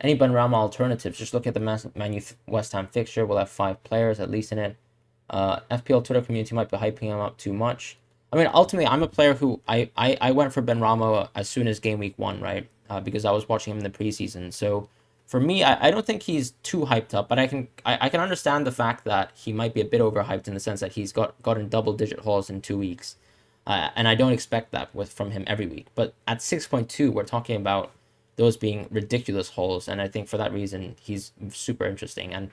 Any Benrahma alternatives? Just look at the Man U West Ham fixture. We'll have 5 players at least in it. FPL Twitter community might be hyping him up too much. I mean, ultimately, I'm a player who I went for Benrahma as soon as game week 1, right? Because I was watching him in the preseason. So for me, I don't think he's too hyped up, but I can understand the fact that he might be a bit overhyped in the sense that he's gotten double-digit hauls in 2 weeks. And I don't expect that from him every week. But at 6.2, we're talking about those being ridiculous hauls, and I think for that reason, he's super interesting. And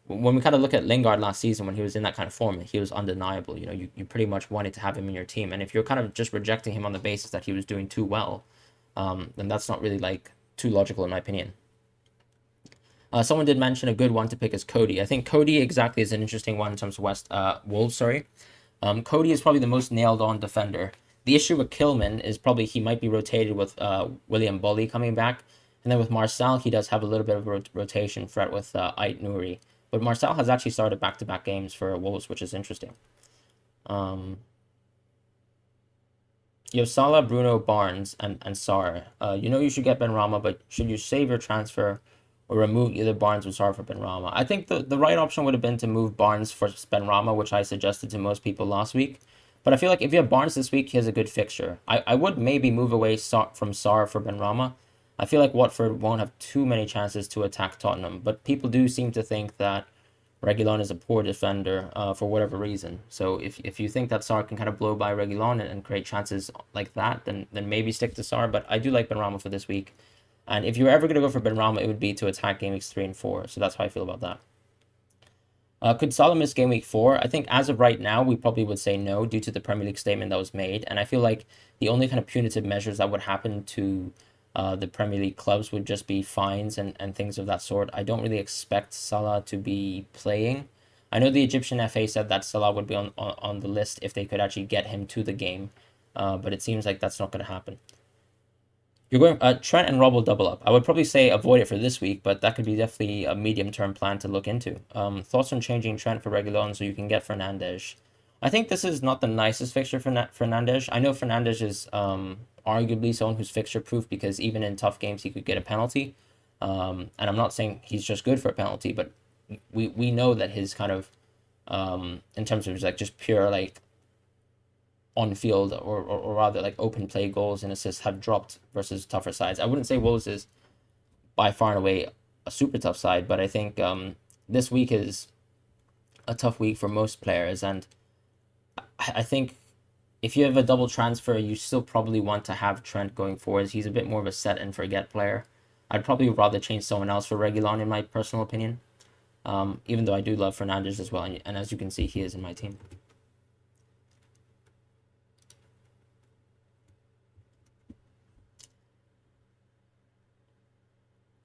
when we kind of look at Lingard last season, when he was in that kind of form, he was undeniable. You pretty much wanted to have him in your team. And if you're kind of just rejecting him on the basis that he was doing too well, then that's not really like too logical in my opinion. Someone did mention a good one to pick is Cody. I think Cody exactly is an interesting one in terms of Wolves. Sorry, Cody is probably the most nailed on defender. The issue with Kilman is probably he might be rotated with William Bully coming back. And then with Marcel, he does have a little bit of rotation threat with Ait Nouri. But Marcel has actually started back-to-back games for Wolves, which is interesting. Um, you have Salah, Bruno, Barnes, and Sarr. You know you should get Benrahma, but should you save your transfer or remove either Barnes or Sarr for Benrahma? I think the right option would have been to move Barnes for Benrahma, which I suggested to most people last week. But I feel like if you have Barnes this week, he has a good fixture. I would maybe move away from Sarr for Benrahma. I feel like Watford won't have too many chances to attack Tottenham, but people do seem to think that Reguilon is a poor defender for whatever reason. So if you think that Sarr can kind of blow by Reguilon and create chances like that, then maybe stick to Sarr. But I do like Benrahma for this week. And if you're ever going to go for Benrahma, it would be to attack game weeks 3 and 4. So that's how I feel about that. Could Salah miss game week 4? I think as of right now, we probably would say no due to the Premier League statement that was made. And I feel like the only kind of punitive measures that would happen to the Premier League clubs would just be fines and things of that sort. I don't really expect Salah to be playing. I know the Egyptian FA said that Salah would be on the list if they could actually get him to the game. But it seems like that's not going to happen. You're going Trent and Rob will double up. I would probably say avoid it for this week, but that could be definitely a medium-term plan to look into. Thoughts on changing Trent for Reguilon so you can get Fernandes? I think this is not the nicest fixture for Fernandes. I know Fernandes is arguably someone who's fixture-proof because even in tough games he could get a penalty. And I'm not saying he's just good for a penalty, but we know that his kind of in terms of like just pure like on field or rather like open play goals and assists have dropped versus tougher sides. I wouldn't say Wolves is by far and away a super tough side, but I think this week is a tough week for most players, and I think if you have a double transfer, you still probably want to have Trent going forwards. He's a bit more of a set and forget player. I'd probably rather change someone else for Reguilon in my personal opinion, even though I do love Fernandes as well, and as you can see, he is in my team.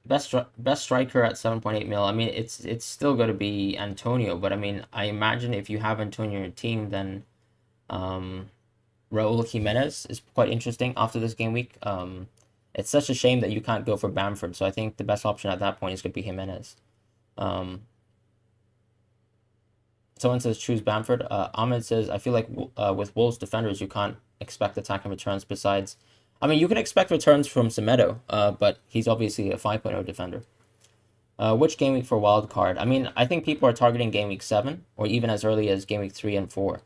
Best striker at 7.8 mil. I mean, it's still going to be Antonio, but I mean, I imagine if you have Antonio in your team, then Raul Jimenez is quite interesting after this game week. It's such a shame that you can't go for Bamford, so I think the best option at that point is going to be Jimenez. Someone says choose Bamford. Ahmed says, I feel like with Wolves defenders, you can't expect attacking returns besides I mean, you can expect returns from Semedo, but he's obviously a 5.0 defender. Which game week for wild card? I mean, I think people are targeting game week 7, or even as early as game week 3 and 4.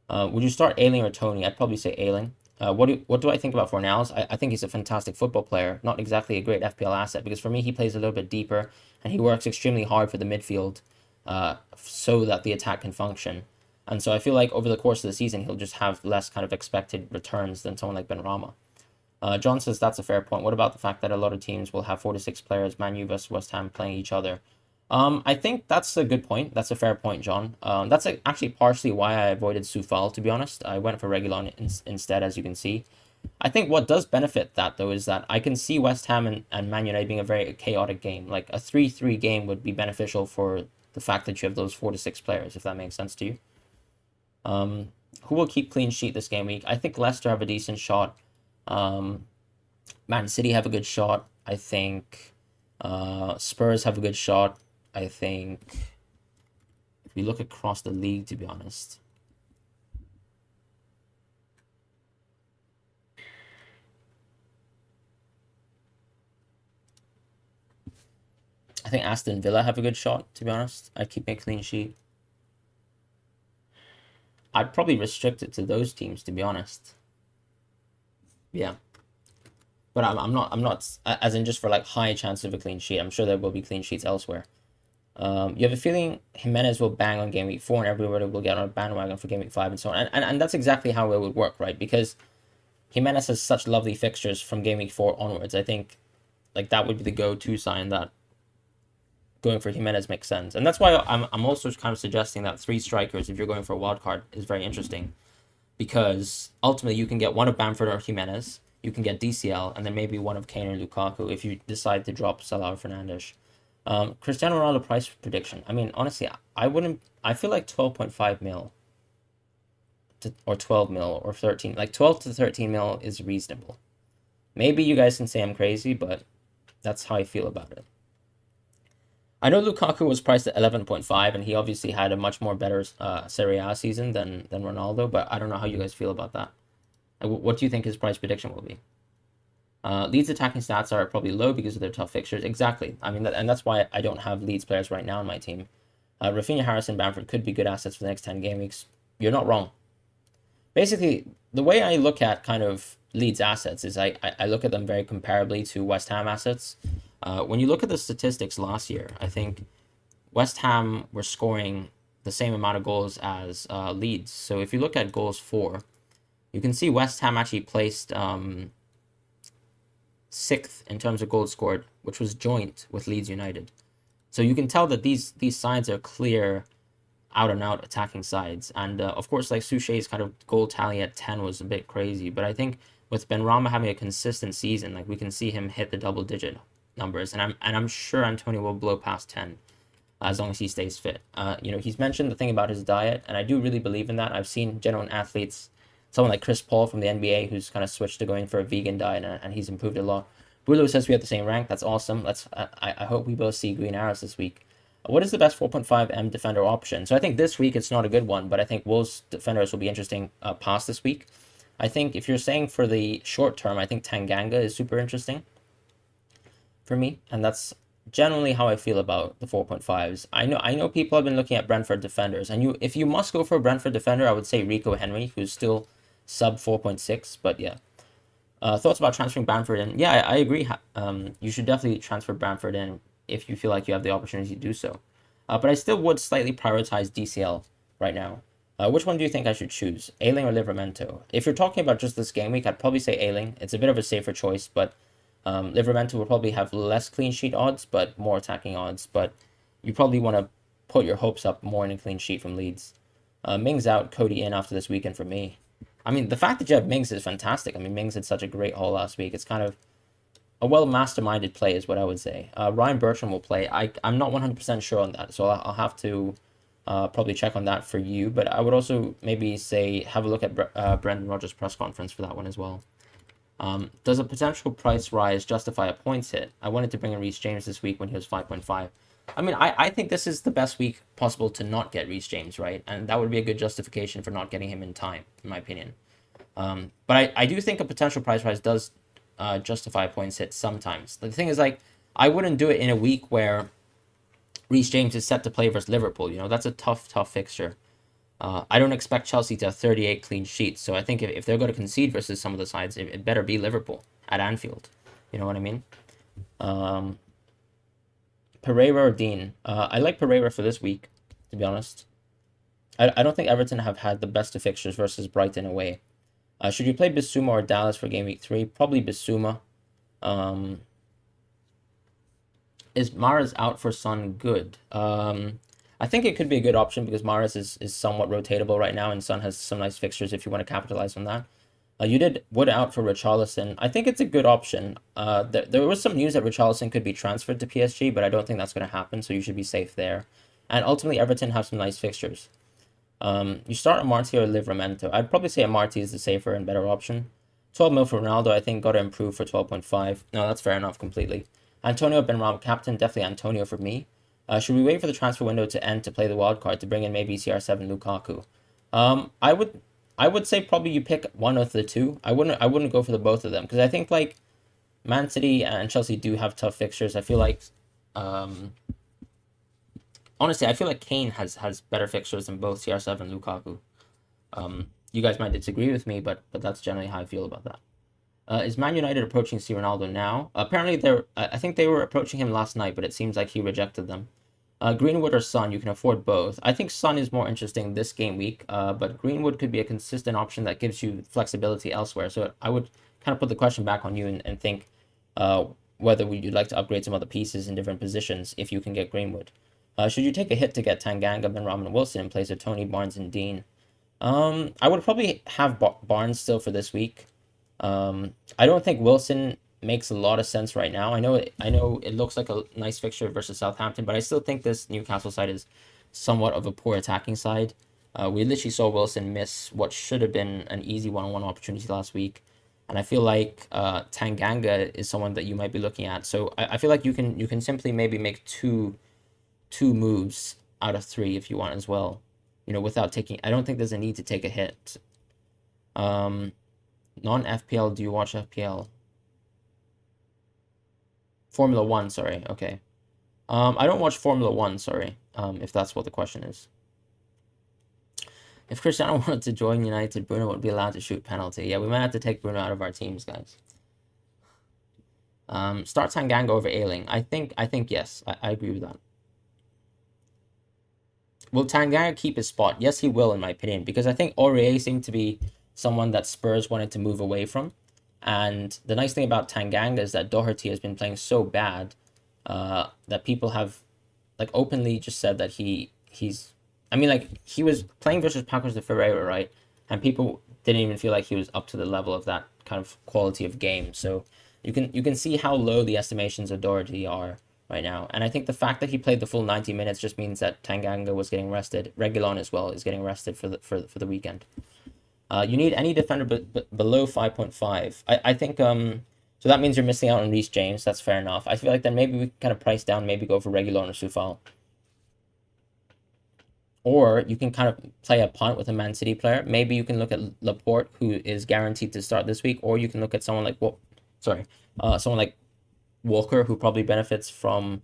Would you start Ayling or Tony? I'd probably say Ayling. What do I think about Fornals? I think he's a fantastic football player, not exactly a great FPL asset, because for me, he plays a little bit deeper, and he works extremely hard for the midfield so that the attack can function. And so I feel like over the course of the season, he'll just have less kind of expected returns than someone like Benrahma. John says that's a fair point. What about the fact that a lot of teams will have 4 to 6 players, Man U versus West Ham, playing each other? I think that's a good point. That's a fair point, John. That's actually partially why I avoided Soufal, to be honest. I went for Reguilon instead, as you can see. I think what does benefit that, though, is that I can see West Ham and Man United being a very chaotic game. Like, a 3-3 game would be beneficial for the fact that you have those 4 to 6 players, if that makes sense to you. Who will keep clean sheet this game week? I think Leicester have a decent shot. Man City have a good shot. I think Spurs have a good shot. I think if we look across the league, to be honest, I think Aston Villa have a good shot, to be honest. I'd keep a clean sheet. I'd probably restrict it to those teams, to be honest. Yeah. But I'm not, as in just for like high chance of a clean sheet. I'm sure there will be clean sheets elsewhere. You have a feeling Jimenez will bang on game week 4 and everybody will get on a bandwagon for game week 5 and so on. And that's exactly how it would work, right? Because Jimenez has such lovely fixtures from game week 4 onwards. I think like that would be the go-to sign that going for Jimenez makes sense. And that's why I'm also kind of suggesting that 3 strikers, if you're going for a wild card, is very interesting. Because ultimately you can get one of Bamford or Jimenez, you can get DCL, and then maybe one of Kane or Lukaku if you decide to drop Salah or Fernandes. Cristiano Ronaldo price prediction. I mean, honestly, I feel like 12.5 mil or 12 mil or 13. Like 12 to 13 mil is reasonable. Maybe you guys can say I'm crazy, but that's how I feel about it. I know Lukaku was priced at 11.5, and he obviously had a much more better Serie A season than Ronaldo, but I don't know how you guys feel about that. What do you think his price prediction will be? Leeds attacking stats are probably low because of their tough fixtures. Exactly. I mean, and that's why I don't have Leeds players right now in my team. Rafinha, Harrison, Bamford could be good assets for the next 10 game weeks. You're not wrong. Basically, the way I look at kind of Leeds assets is I look at them very comparably to West Ham assets. When you look at the statistics last year, I think West Ham were scoring the same amount of goals as Leeds. So if you look at goals for, you can see West Ham actually placed sixth in terms of goals scored, which was joint with Leeds United. So you can tell that these sides are clear, out and out attacking sides. And of course, like Souché's kind of goal tally at 10 was a bit crazy, but I think with Benrahma having a consistent season, like we can see him hit the double digit numbers, and I'm sure Antonio will blow past 10 as long as he stays fit. He's mentioned the thing about his diet, and I do really believe in that. I've seen genuine athletes, someone like Chris Paul from the NBA, who's kind of switched to going for a vegan diet, and he's improved a lot. Bruno says we have the same rank. That's awesome. I hope we both see green arrows this week. What is the best 4.5M defender option? So I think this week it's not a good one, but I think Wolves defenders will be interesting past this week. I think if you're saying for the short term, I think Tanganga is super interesting for me, and that's generally how I feel about the 4.5s. I know people have been looking at Brentford defenders, and if you must go for a Brentford defender, I would say Rico Henry, who's still sub 4.6, but yeah. Thoughts about transferring Bamford in? Yeah, I agree. You should definitely transfer Bamford in if you feel like you have the opportunity to do so. But I still would slightly prioritize DCL right now. Which one do you think I should choose, Ayling or Livramento? If you're talking about just this game week, I'd probably say Ayling. It's a bit of a safer choice, but Livramento will probably have less clean sheet odds, but more attacking odds. But you probably want to put your hopes up more in a clean sheet from Leeds. Mings out, Cody in after this weekend for me. I mean, the fact that you have Mings is fantastic. I mean, Mings had such a great haul last week. It's kind of a well masterminded play is what I would say. Ryan Bertrand will play. I'm not 100% sure on that, so I'll have to probably check on that for you. But I would also maybe say have a look at Brendan Rodgers' press conference for that one as well. Does a potential price rise justify a points hit? I wanted to bring in Reece James this week when he was 5.5. I mean, I think this is the best week possible to not get Reece James, right? And that would be a good justification for not getting him in time, in my opinion. But I do think a potential price rise does justify points hit sometimes. The thing is, like, I wouldn't do it in a week where Reece James is set to play versus Liverpool. That's a tough fixture. I don't expect Chelsea to have 38 clean sheets, so I think if they're going to concede versus some of the sides, it better be Liverpool at Anfield. You know what I mean? Pereira or Dean? I like Pereira for this week, to be honest. I don't think Everton have had the best of fixtures versus Brighton away. Should you play Bissouma or Dallas for game week 3? Probably Bissouma. Is Mahrez out for Son good? I think it could be a good option because Mahrez is somewhat rotatable right now, and Son has some nice fixtures if you want to capitalize on that. You did Wood out for Richarlison. I think it's a good option. There was some news that Richarlison could be transferred to PSG, but I don't think that's going to happen, so you should be safe there. And ultimately, Everton have some nice fixtures. You start Amartey or Livramento. I'd probably say Amartey is the safer and better option. 12 mil for Ronaldo, I think, got to improve for 12.5. No, that's fair enough completely. Antonio Benrahma, captain, definitely Antonio for me. Should we wait for the transfer window to end to play the wild card to bring in maybe CR7 Lukaku? I would say probably you pick one of the two. I wouldn't go for the both of them because I think like Man City and Chelsea do have tough fixtures. I feel like honestly, I feel like Kane has better fixtures than both CR7 and Lukaku. You guys might disagree with me, but that's generally how I feel about that. Is Man United approaching C Ronaldo now? Apparently I think they were approaching him last night, but it seems like he rejected them. Greenwood or Son, you can afford both. I think Son is more interesting this game week, but Greenwood could be a consistent option that gives you flexibility elsewhere. So I would kind of put the question back on you and think whether you'd like to upgrade some other pieces in different positions if you can get Greenwood. Should you take a hit to get Tanganga, Benrahma, and Wilson in place of Tony, Barnes, and Dean? I would probably have Barnes still for this week. I don't think Wilson makes a lot of sense right now. I know it looks like a nice fixture versus Southampton, but I still think this Newcastle side is somewhat of a poor attacking side. We literally saw Wilson miss what should have been an easy one-on-one opportunity last week. And I feel like Tanganga is someone that you might be looking at. So I feel like you can simply maybe make two moves out of three if you want as well. Without taking. I don't think there's a need to take a hit. Non-FPL, do you watch FPL? Formula One, sorry. Okay. I don't watch Formula One, sorry. If that's what the question is. If Cristiano wanted to join United, Bruno would be allowed to shoot penalty. Yeah, we might have to take Bruno out of our teams, guys. Start Tanganga over Ailing. I think yes. I agree with that. Will Tanganga keep his spot? Yes, he will, in my opinion, because I think Aurier seemed to be someone that Spurs wanted to move away from. And the nice thing about Tanganga is that Doherty has been playing so bad that people have openly just said that he's. I mean, he was playing versus Packers de Ferreira, right? And people didn't even feel like he was up to the level of that kind of quality of game. So you can see how low the estimations of Doherty are right now. And I think the fact that he played the full 90 minutes just means that Tanganga was getting rested. Reguilon as well is getting rested for the weekend. You need any defender below 5.5. I think so that means you're missing out on Reece James. That's fair enough. I feel like then maybe we can kind of price down, maybe go for Reguilon or Soufal. Or you can kind of play a punt with a Man City player. Maybe you can look at Laporte, who is guaranteed to start this week, or you can look at someone like someone like Walker, who probably benefits from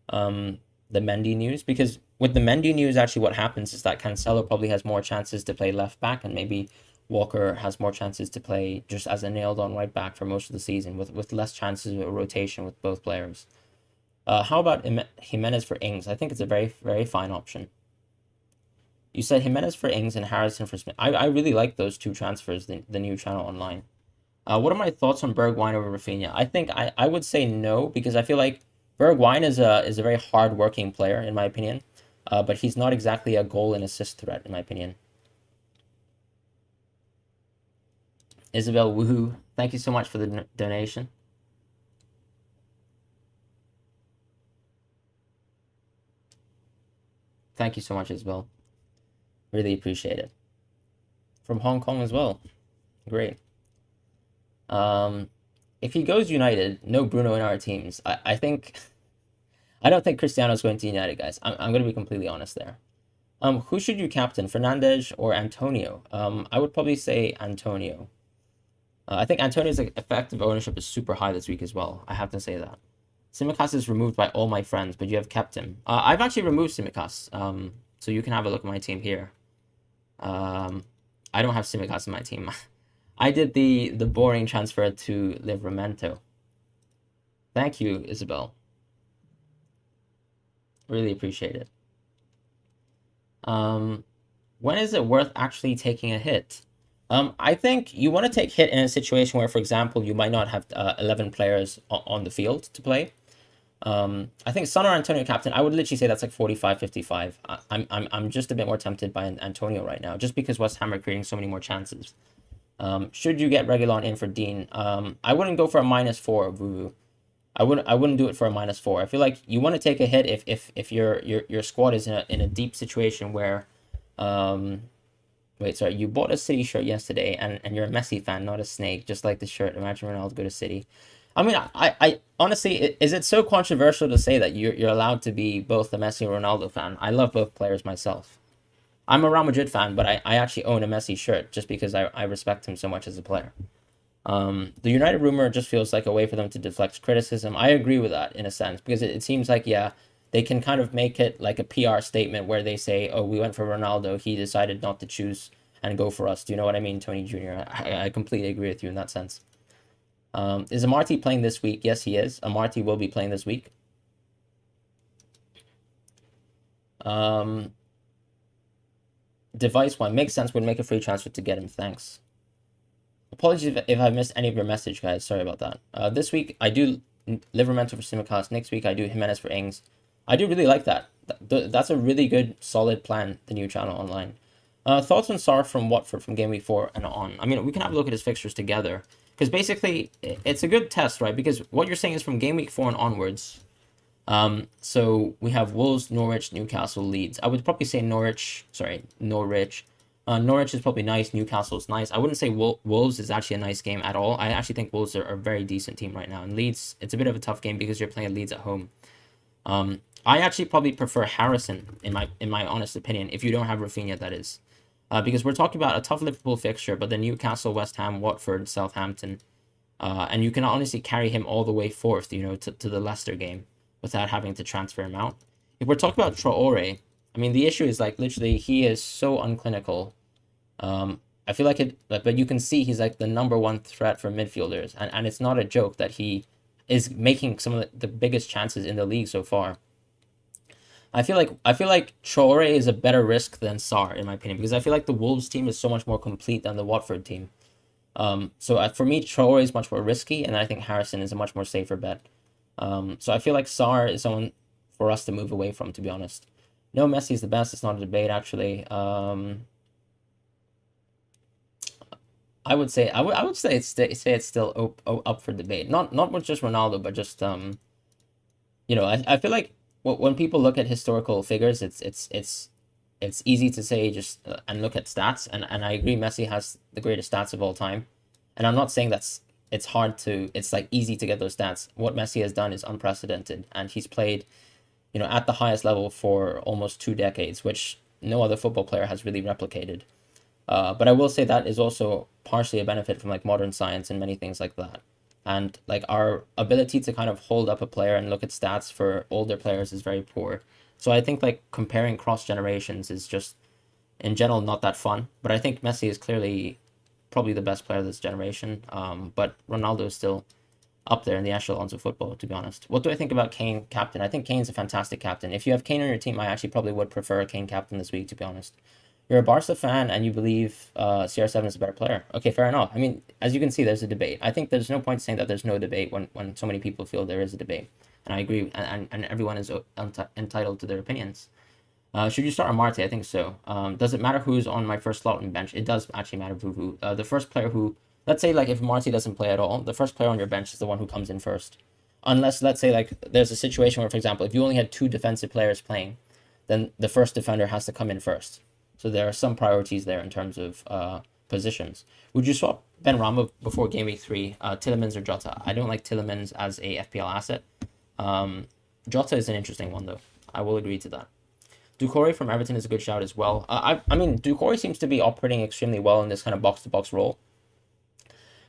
the Mendy news. Because with the Mendy news, actually what happens is that Cancelo probably has more chances to play left back, and maybe Walker has more chances to play just as a nailed-on right back for most of the season, with less chances of rotation with both players. How about Jimenez for Ings? I think it's a very, very fine option. You said Jimenez for Ings and Harrison for Smith. I really like those two transfers, the new channel online. What are my thoughts on Bergwijn over Rafinha? I think I would say no, because I feel like Bergwijn is a very hard-working player, in my opinion. But he's not exactly a goal and assist threat, in my opinion. Isabel, woohoo. Thank you so much for the donation. Thank you so much, Isabel. Really appreciate it. From Hong Kong as well. Great. If he goes United, no Bruno in our teams. I don't think Cristiano's going to United, guys. I'm going to be completely honest there. Who should you captain, Fernandes or Antonio? I would probably say Antonio. I think Antonio's effective ownership is super high this week as well. I have to say that. Tsimikas is removed by all my friends, but you have kept him. I've actually removed Tsimikas, so you can have a look at my team here. I don't have Tsimikas in my team. I did the boring transfer to Livramento. Thank you, Isabel. Really appreciate it. When is it worth actually taking a hit? I think you want to take hit in a situation where, for example, you might not have 11 players on the field to play. I think Son or Antonio captain, I would literally say that's like 45-55. I'm just a bit more tempted by Antonio right now, just because West Ham are creating so many more chances. Should you get Reguilon in for Dean? I wouldn't go for a -4, Vuvu. I wouldn't do it for a -4. I feel like you want to take a hit if your squad is in a deep situation where wait, sorry, you bought a City shirt yesterday and you're a Messi fan, not a snake, just like the shirt. Imagine Ronaldo go to City. I mean, I honestly, is it so controversial to say that you're allowed to be both a Messi and Ronaldo fan? I love both players myself. I'm a Real Madrid fan, but I actually own a Messi shirt just because I respect him so much as a player. The United rumor just feels like a way for them to deflect criticism. I agree with that in a sense, because it seems like, yeah, they can kind of make it like a PR statement where they say, oh, we went for Ronaldo, he decided not to choose and go for us. Do you know what I mean, Tony Jr.? I completely agree with you in that sense. Is Amarty playing this week? Yes, he is. Amarty will be playing this week. Device one makes sense. Would make a free transfer to get him. Thanks. Apologies if I missed any of your message, guys. Sorry about that. This week I do Livramento for Tsimikas. Next week I do Jimenez for Ings. I do really like that. That's a really good, solid plan. The new channel online. Thoughts on Sarr from Watford from Game Week 4 and on. I mean, we can have a look at his fixtures together. Because basically, it's a good test, right? Because what you're saying is from Game Week 4 and onwards, So we have Wolves, Norwich, Newcastle, Leeds. I would probably say Norwich. Sorry, Norwich. Norwich is probably nice. Newcastle's nice. I wouldn't say Wolves is actually a nice game at all. I actually think Wolves are a very decent team right now. And Leeds, it's a bit of a tough game because you're playing Leeds at home. I actually probably prefer Harrison in my honest opinion. If you don't have Rafinha, that is, because we're talking about a tough Liverpool fixture, but then Newcastle, West Ham, Watford, Southampton, and you can honestly carry him all the way forth, to the Leicester game without having to transfer him out. If we're talking about Traore, I mean the issue is like literally he is so unclinical. I feel like it, but you can see he's like the number one threat for midfielders, and it's not a joke that he is making some of the biggest chances in the league so far. I feel like Traore is a better risk than Sarr in my opinion because I feel like the Wolves team is so much more complete than the Watford team. So for me, Traore is much more risky, and I think Harrison is a much more safer bet. So I feel like Sarr is someone for us to move away from, to be honest. No, Messi is the best. It's not a debate, actually. I would say it's still up for debate. Not with just Ronaldo, but just I feel like when people look at historical figures, it's easy to say just and look at stats, and I agree Messi has the greatest stats of all time, and I'm not saying it's like easy to get those stats. What Messi has done is unprecedented, and he's played at the highest level for almost 2 decades, which no other football player has really replicated. But I will say that is also partially a benefit from like modern science and many things like that. And like our ability to kind of hold up a player and look at stats for older players is very poor. So I think like comparing cross generations is just in general not that fun. But I think Messi is clearly probably the best player of this generation. But Ronaldo is still up there in the echelons of football, to be honest. What do I think about Kane captain? I think Kane's a fantastic captain. If you have Kane on your team, I actually probably would prefer a Kane captain this week, to be honest. You're a Barca fan and you believe CR7 is a better player. Okay, fair enough. I mean, as you can see, there's a debate. I think there's no point saying that there's no debate when so many people feel there is a debate. And I agree, and everyone is entitled to their opinions. Should you start on Marte? I think so. Does it matter who's on my first slot on bench? It does actually matter who. The first player who, let's say, like if Marte doesn't play at all, the first player on your bench is the one who comes in first. Unless, let's say, like there's a situation where, for example, if you only had two defensive players playing, then the first defender has to come in first. So there are some priorities there in terms of positions. Would you swap Ben Rama before Game Week 3, Tielemans or Jota? I don't like Tielemans as a FPL asset. Jota is an interesting one, though. I will agree to that. Doucouré from Everton is a good shout as well. I mean, Doucouré seems to be operating extremely well in this kind of box-to-box role.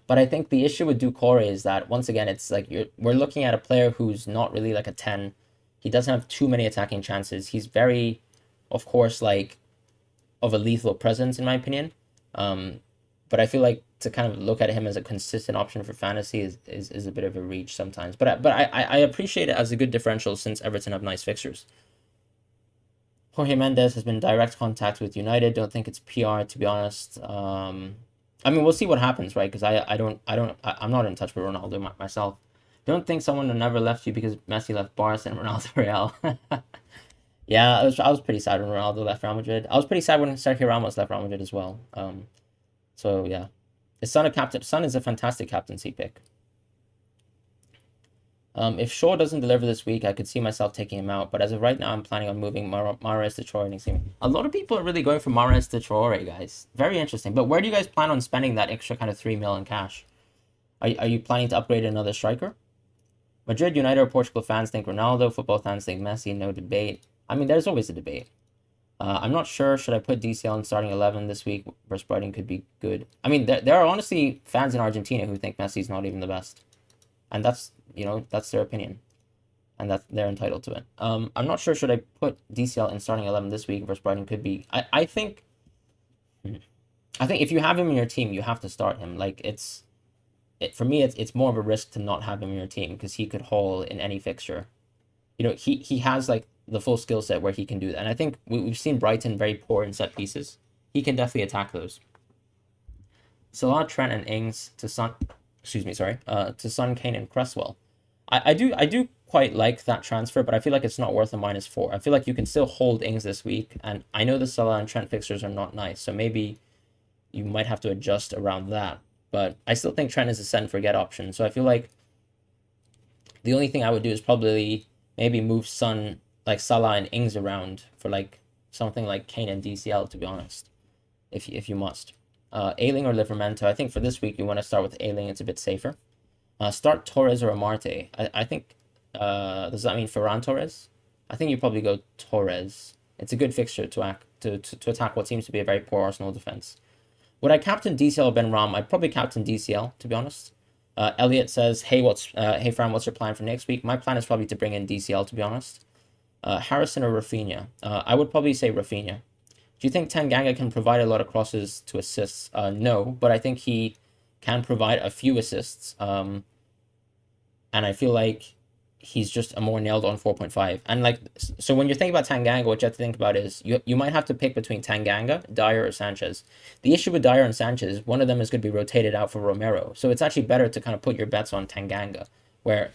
But I think the issue with Doucouré is that, once again, it's like we're looking at a player who's not really like a 10. He doesn't have too many attacking chances. He's very, of course, like of a lethal presence in my opinion. But I feel like to kind of look at him as a consistent option for fantasy is a bit of a reach sometimes. But I appreciate it as a good differential since Everton have nice fixtures. Jorge Mendes has been in direct contact with United. Don't think it's PR, to be honest. I mean, we'll see what happens, right? Because I'm not in touch with Ronaldo myself. Don't think someone never left you because Messi left Barca and Ronaldo Real. Yeah, I was pretty sad when Ronaldo left Real Madrid. I was pretty sad when Sergio Ramos left Real Madrid as well. So yeah, his son is a fantastic captaincy pick. If Shaw doesn't deliver this week, I could see myself taking him out. But as of right now, I'm planning on moving Mahrez to Traore next game. A lot of people are really going for Mahrez to Traore, guys. Very interesting. But where do you guys plan on spending that extra kind of 3 mil in cash? Are you planning to upgrade another striker? Madrid, United, or Portugal fans think Ronaldo. Football fans think Messi. No debate. I mean, there's always a debate. I'm not sure. Should I put DCL in starting 11 this week versus Brighton could be good. I mean, there are honestly fans in Argentina who think Messi's not even the best. And that's their opinion. And that they're entitled to it. I'm not sure. Should I put DCL in starting 11 this week versus Brighton could be. I think if you have him in your team, you have to start him. Like for me, it's more of a risk to not have him in your team because he could haul in any fixture. He has like the full skill set where he can do that. And I think we've seen Brighton very poor in set pieces. He can definitely attack those. Salah, Trent, and Ings to Son. Excuse me, sorry. To Son, Kane, and Cresswell. I do quite like that transfer, but I feel like it's not worth a -4. I feel like you can still hold Ings this week, and I know the Salah and Trent fixtures are not nice, so maybe you might have to adjust around that. But I still think Trent is a send forget option, so I feel like the only thing I would do is probably maybe move Salah and Ings around for like something like Kane and DCL, to be honest, if you must. Ailing or Livermento. I think for this week you want to start with Ailing. It's a bit safer. Start Torres or Amarte. I think. Does that mean Ferran Torres? I think you probably go Torres. It's a good fixture to attack what seems to be a very poor Arsenal defense. Would I captain DCL or Ben Ram? I'd probably captain DCL, to be honest. Elliot says, hey Fran, what's your plan for next week? My plan is probably to bring in DCL, to be honest. Harrison or Rafinha? I would probably say Rafinha. Do you think Tanganga can provide a lot of crosses to assists? No, but I think he can provide a few assists. And I feel like he's just a more nailed on 4.5. And like, so when you're thinking about Tanganga, what you have to think about is you might have to pick between Tanganga, Dyer, or Sanchez. The issue with Dyer and Sanchez, one of them is going to be rotated out for Romero. So it's actually better to kind of put your bets on Tanganga, where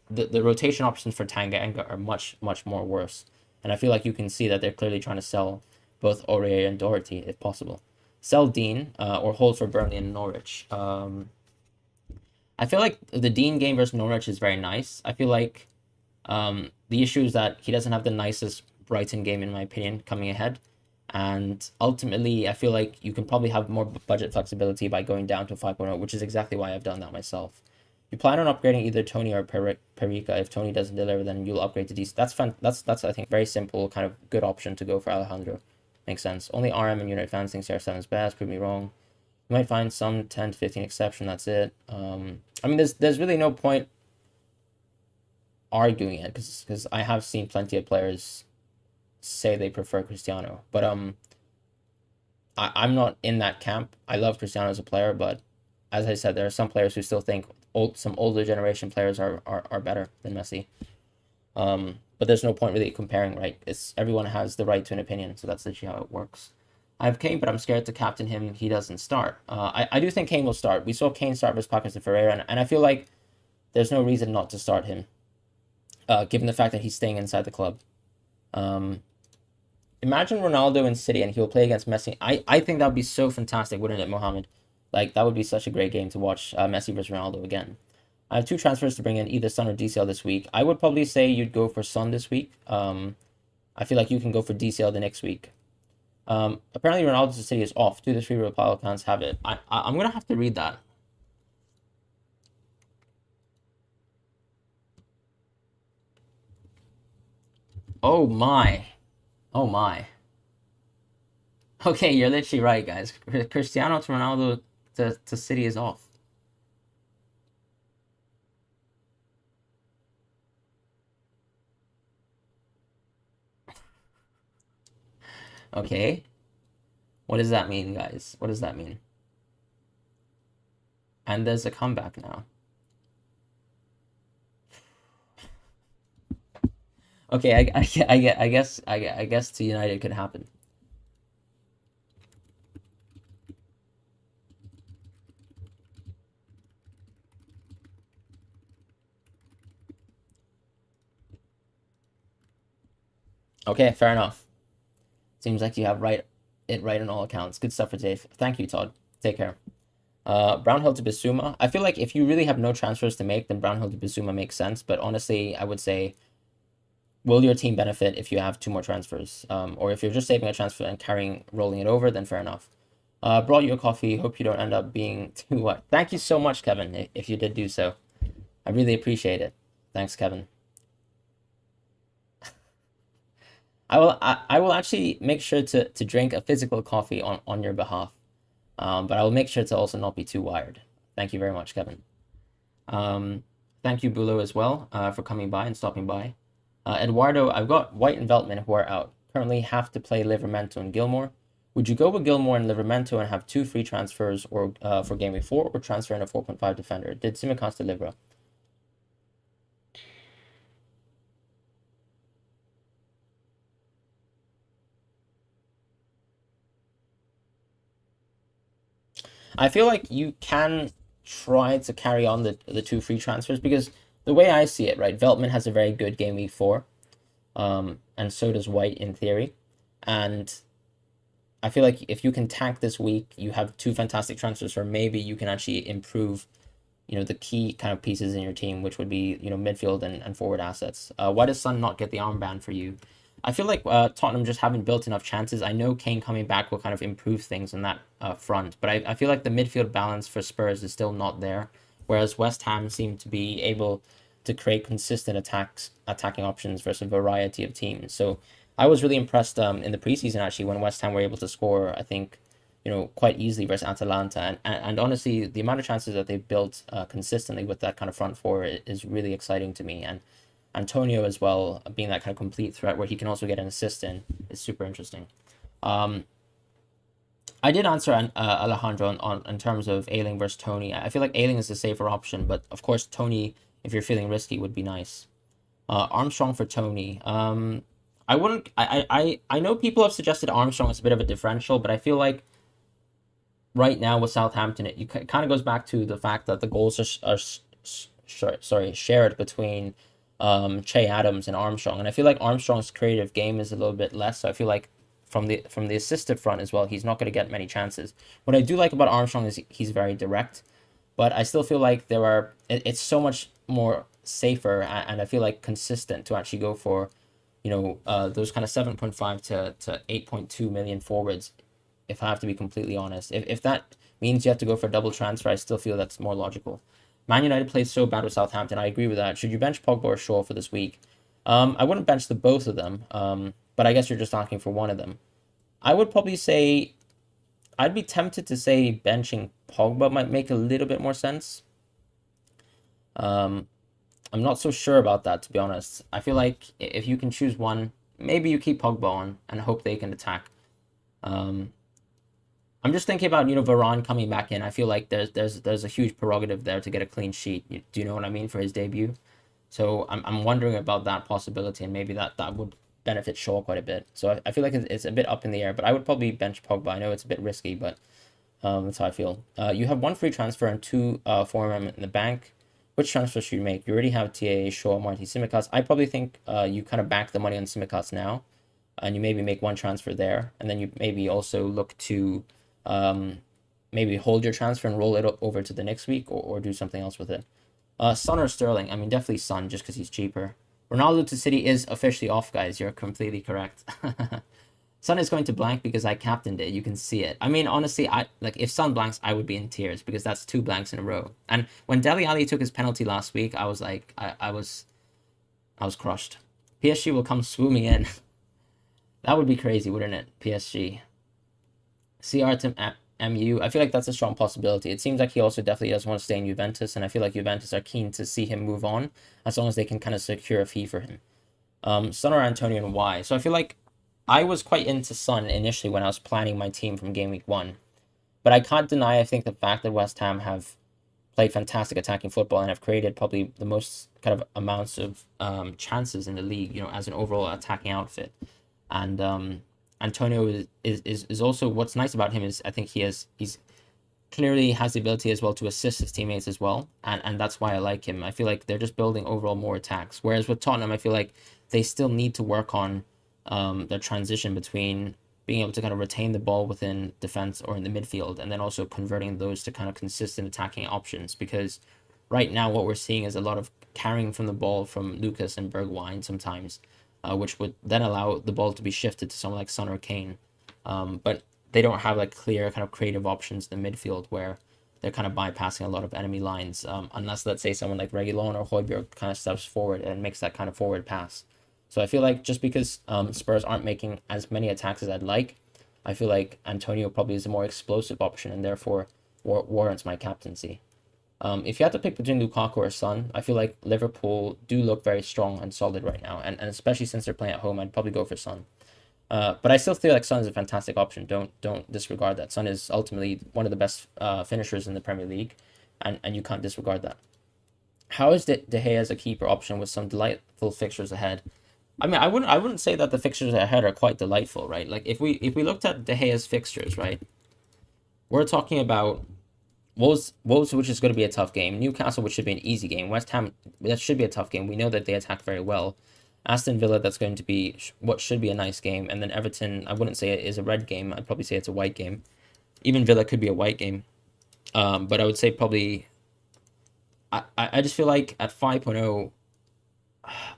the rotation options for Tanganga are much, much more worse. And I feel like you can see that they're clearly trying to sell both Aurier and Doherty, if possible. Sell Dean or hold for Burnley and Norwich. I feel like the Dean game versus Norwich is very nice. I feel like the issue is that he doesn't have the nicest Brighton game, in my opinion, coming ahead. And ultimately, I feel like you can probably have more budget flexibility by going down to 5.0, which is exactly why I've done that myself. You plan on upgrading either Tony or Perica. If Tony doesn't deliver, then you'll upgrade to DC. That's fun. That's I think very simple, kind of good option to go for Alejandro. Makes sense. Only RM and United fans think CR7 is best. Prove me wrong. You might find some 10 to 15 exception. That's it. I mean, there's really no point arguing it because I have seen plenty of players say they prefer Cristiano, but I'm not in that camp. I love Cristiano as a player, but as I said, there are some players who still think some older generation players are better than Messi. But there's no point really comparing, right? Everyone has the right to an opinion, so that's literally how it works. I have Kane, but I'm scared to captain him. He doesn't start. I do think Kane will start. We saw Kane start versus Packers and Ferreira, and I feel like there's no reason not to start him, given the fact that he's staying inside the club. Imagine Ronaldo in City and he'll play against Messi. I think that would be so fantastic, wouldn't it, Mohammed? Like, that would be such a great game to watch Messi versus Ronaldo again. I have 2 transfers to bring in, either Son or DCL this week. I would probably say you'd go for Son this week. I feel like you can go for DCL the next week. Apparently Ronaldo to City is off. 2 to 3 reply accounts have it. I'm going to have to read that. Oh my. Oh my. Okay, you're literally right, guys. Cristiano to Ronaldo to City is off. Okay. What does that mean, guys? What does that mean? And there's a comeback now. Okay, I guess to United could happen. Okay, fair enough. Seems like you have it right on all accounts. Good stuff for Dave. Thank you, Todd. Take care. Brownhill to Bissouma. I feel like if you really have no transfers to make, then Brownhill to Bissouma makes sense. But honestly, I would say, will your team benefit if you have 2 more transfers? Or if you're just saving a transfer and rolling it over, then fair enough. Brought you a coffee. Hope you don't end up being too what. Thank you so much, Kevin, if you did do so. I really appreciate it. Thanks, Kevin. I will actually make sure to drink a physical coffee on your behalf. But I will make sure to also not be too wired. Thank you very much, Kevin. Thank you, Bulo, as well, for coming by and stopping by. Eduardo, I've got White and Veltman who are out. Currently have to play Livermento and Gilmore. Would you go with Gilmore and Livermento and have 2 free transfers or for Game Week 4 or transfer in a 4.5 defender? Did Simicast deliver? I feel like you can try to carry on the 2 free transfers because the way I see it, right, Veltman has a very good Game Week 4, and so does White in theory. And I feel like if you can tank this week, you have 2 fantastic transfers, or maybe you can actually improve the key kind of pieces in your team, which would be, midfield and forward assets. Why does Son not get the armband for you? I feel like Tottenham just haven't built enough chances. I know Kane coming back will kind of improve things on that front, but I feel like the midfield balance for Spurs is still not there, whereas West Ham seem to be able to create consistent attacking options versus a variety of teams. So I was really impressed in the preseason actually when West Ham were able to score, I think, quite easily versus Atalanta. And honestly, the amount of chances that they've built consistently with that kind of front four is really exciting to me. And Antonio as well, being that kind of complete threat where he can also get an assist in, is super interesting. Um, I did answer Alejandro on in terms of Ayling versus Tony. I feel like Ayling is the safer option, but of course Tony, if you're feeling risky, would be nice. Armstrong for Tony. I wouldn't. I know people have suggested Armstrong as a bit of a differential, but I feel like right now with Southampton, it kind of goes back to the fact that the goals are shared between Che Adams and Armstrong, and I feel like Armstrong's creative game is a little bit less. So I feel like from the assisted front as well, he's not going to get many chances. What I do like about Armstrong is he's very direct, but I still feel like it's so much more safer and I feel like consistent to actually go for those kind of 7.5 to 8.2 million forwards, if I have to be completely honest. If that means you have to go for a double transfer, I still feel that's more logical. Man United plays so bad with Southampton. I agree with that. Should you bench Pogba or Shaw for this week? I wouldn't bench the both of them, but I guess you're just asking for one of them. I would probably say I'd be tempted to say benching Pogba might make a little bit more sense. Um, I'm not so sure about that, to be honest. I feel like if you can choose one, maybe you keep Pogba on and hope they can attack. Um, I'm just thinking about Varane coming back in. I feel like there's a huge prerogative there to get a clean sheet. Do you know what I mean for his debut? So I'm wondering about that possibility, and maybe that would benefit Shaw quite a bit. So I feel like it's a bit up in the air, but I would probably bench Pogba. I know it's a bit risky, but that's how I feel. You have one free transfer and two form in the bank. Which transfer should you make? You already have TA, Shaw, Marty, Simicast. I probably think you kind of back the money on Simicast now, and you maybe make one transfer there, and then you maybe also look to maybe hold your transfer and roll it over to the next week, or do something else with it. Son or Sterling? I mean, definitely Son, just because he's cheaper. Ronaldo to City is officially off, guys. You're completely correct. Son is going to blank because I captained it. You can see it. I mean, honestly, if Son blanks, I would be in tears because that's two blanks in a row. And when Dele Alli took his penalty last week, I was like, I was crushed. PSG will come swooming in. That would be crazy, wouldn't it? PSG. CR to MU. I feel like that's a strong possibility. It seems like he also definitely doesn't want to stay in Juventus, and I feel like Juventus are keen to see him move on as long as they can kind of secure a fee for him. Son or Antonio and why? So I feel like I was quite into Son initially when I was planning my team from game week 1. But I can't deny, I think, the fact that West Ham have played fantastic attacking football and have created probably the most kind of amounts of chances in the league, as an overall attacking outfit. And Antonio is also, what's nice about him is I think he's clearly has the ability as well to assist his teammates as well. And that's why I like him. I feel like they're just building overall more attacks. Whereas with Tottenham, I feel like they still need to work on their transition between being able to kind of retain the ball within defense or in the midfield, and then also converting those to kind of consistent attacking options. Because right now what we're seeing is a lot of carrying from the ball from Lucas and Bergwijn sometimes, which would then allow the ball to be shifted to someone like Son or Kane. But they don't have like clear kind of creative options in the midfield where they're kind of bypassing a lot of enemy lines, unless, let's say, someone like Reguilon or Højbjerg kind of steps forward and makes that kind of forward pass. So I feel like just because Spurs aren't making as many attacks as I'd like, I feel like Antonio probably is a more explosive option and therefore warrants my captaincy. If you had to pick between Lukaku or Son, I feel like Liverpool do look very strong and solid right now, and especially since they're playing at home, I'd probably go for Son. But I still feel like Son is a fantastic option. Don't disregard that. Son is ultimately one of the best finishers in the Premier League, and you can't disregard that. How is De Gea as a keeper option with some delightful fixtures ahead? I mean, I wouldn't say that the fixtures ahead are quite delightful, right? Like if we looked at De Gea's fixtures, right, we're talking about Wolves, which is going to be a tough game. Newcastle, which should be an easy game. West Ham, that should be a tough game. We know that they attack very well. Aston Villa, that's going to be what should be a nice game. And then Everton, I wouldn't say it is a red game. I'd probably say it's a white game. Even Villa could be a white game. But I would say probably I just feel like at 5.0,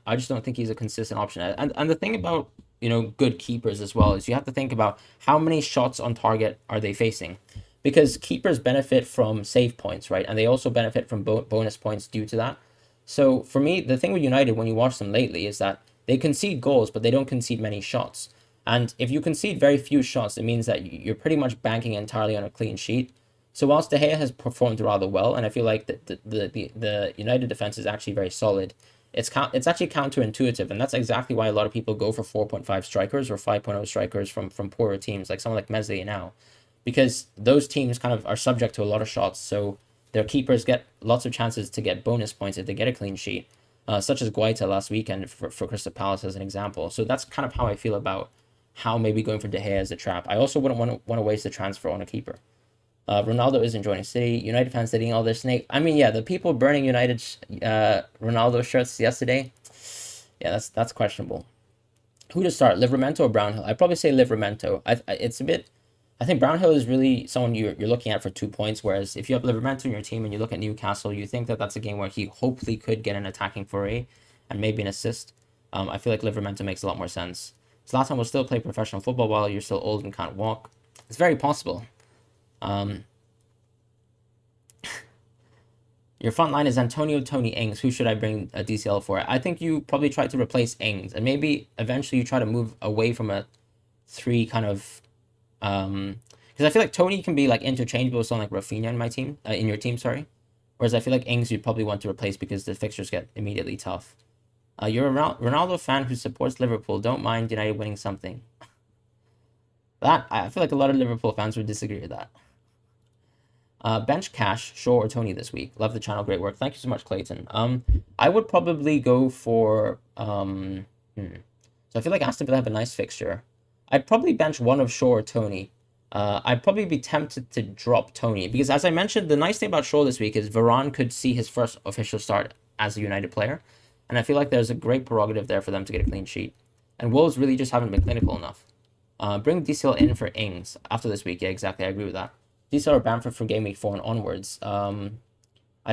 I just don't think he's a consistent option. And the thing about, good keepers as well is you have to think about how many shots on target are they facing, because keepers benefit from save points, right? And they also benefit from bonus points due to that. So for me, the thing with United when you watch them lately is that they concede goals, but they don't concede many shots. And if you concede very few shots, it means that you're pretty much banking entirely on a clean sheet. So whilst De Gea has performed rather well, and I feel like the United defense is actually very solid, it's actually counterintuitive, and that's exactly why a lot of people go for 4.5 strikers or 5.0 strikers from poorer teams like someone like Meslier now, because those teams kind of are subject to a lot of shots, so their keepers get lots of chances to get bonus points if they get a clean sheet, such as Guaita last weekend for Crystal Palace as an example. So that's kind of how I feel about how maybe going for De Gea as a trap. I also wouldn't want to waste a transfer on a keeper. Ronaldo isn't joining City. United fans deleting all their snake. I mean, yeah, the people burning United's Ronaldo shirts yesterday. Yeah, that's questionable. Who to start, Livramento or Brownhill? I'd probably say Livramento. It's a bit. I think Brownhill is really someone you're looking at for 2 points. Whereas if you have Livramento in your team and you look at Newcastle, you think that that's a game where he hopefully could get an attacking foray and maybe an assist. I feel like Livramento makes a lot more sense. Zlatan will still play professional football while you're still old and can't walk. It's very possible. Um, Your front line is Antonio, Tony, Ings. Who should I bring a DCL for? I think you probably try to replace Ings, and maybe eventually you try to move away from a three kind of because I feel like Tony can be like interchangeable with someone like Rafinha in my team, in your team, sorry. Whereas I feel like Ings you'd probably want to replace because the fixtures get immediately tough. You're a Ronaldo fan who supports Liverpool. Don't mind United winning something. That I feel like a lot of Liverpool fans would disagree with that. Bench Cash, Shaw or Tony this week. Love the channel, great work. Thank you so much, Clayton. I would probably go for So I feel like Aston Villa have a nice fixture. I'd probably bench one of Shaw or Tony. I'd probably be tempted to drop Tony because, as I mentioned, the nice thing about Shaw this week is Varane could see his first official start as a United player, and I feel like there's a great prerogative there for them to get a clean sheet. And Wolves really just haven't been clinical enough. Bring DCL in for Ings after this week. Yeah, exactly. I agree with that. DCL or Bamford from Gameweek 4 and onwards. I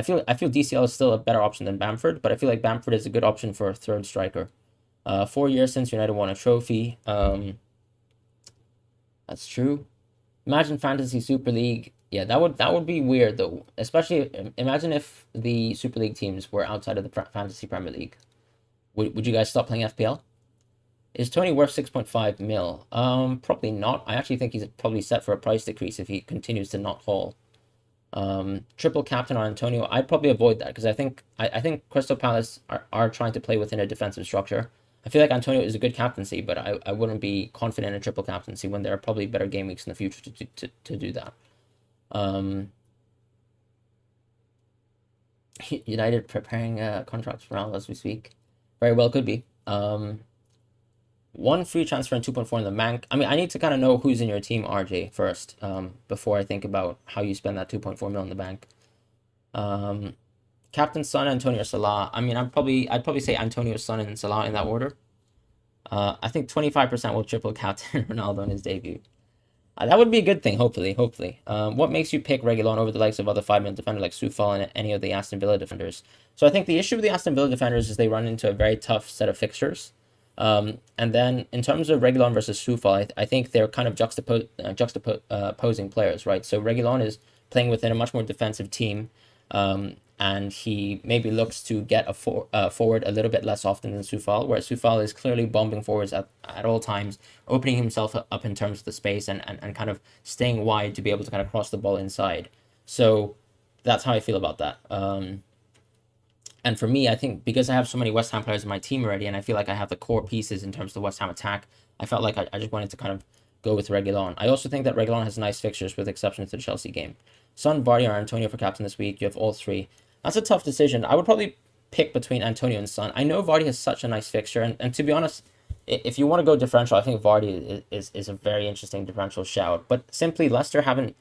feel DCL is still a better option than Bamford, but I feel like Bamford is a good option for a third striker. 4 years since United won a trophy. That's true. Imagine Fantasy Super League. Yeah, that would be weird though. Especially imagine if the Super League teams were outside of the Fantasy Premier League. Would you guys stop playing FPL? Is Tony worth 6.5 mil? Probably not. I actually think he's probably set for a price decrease if he continues to not haul. Triple captain on Antonio. I'd probably avoid that because I think Crystal Palace are trying to play within a defensive structure. I feel like Antonio is a good captaincy, but I wouldn't be confident in a triple captaincy when there are probably better game weeks in the future to do that. United preparing contracts for now as we speak. Very well could be. One free transfer and 2.4 in the bank. I mean, I need to kind of know who's in your team, RJ, first, before I think about how you spend that 2.4 mil in the bank. Captain Son, Antonio, Salah. I mean, I'd probably say Antonio, Son, and Salah in that order. I think 25% will triple captain Ronaldo in his debut. That would be a good thing, hopefully. What makes you pick Reguilon over the likes of other 5-minute defenders like Soufal and any of the Aston Villa defenders? So I think the issue with the Aston Villa defenders is they run into a very tough set of fixtures. And then in terms of Reguilon versus Soufal, I think they're kind of juxtaposing players, right? So Reguilon is playing within a much more defensive team, and he maybe looks to get a forward a little bit less often than Soufal, whereas Soufal is clearly bombing forwards at all times, opening himself up in terms of the space and kind of staying wide to be able to kind of cross the ball inside. So that's how I feel about that. And for me, I think because I have so many West Ham players in my team already, and I feel like I have the core pieces in terms of the West Ham attack, I felt like I just wanted to kind of go with Reguilon. I also think that Reguilon has nice fixtures with exception to the Chelsea game. Son, Vardy, or Antonio for captain this week. You have all three. That's a tough decision. I would probably pick between Antonio and Son. I know Vardy has such a nice fixture, and to be honest, if you want to go differential, I think Vardy is a very interesting differential shout. But simply, Leicester haven't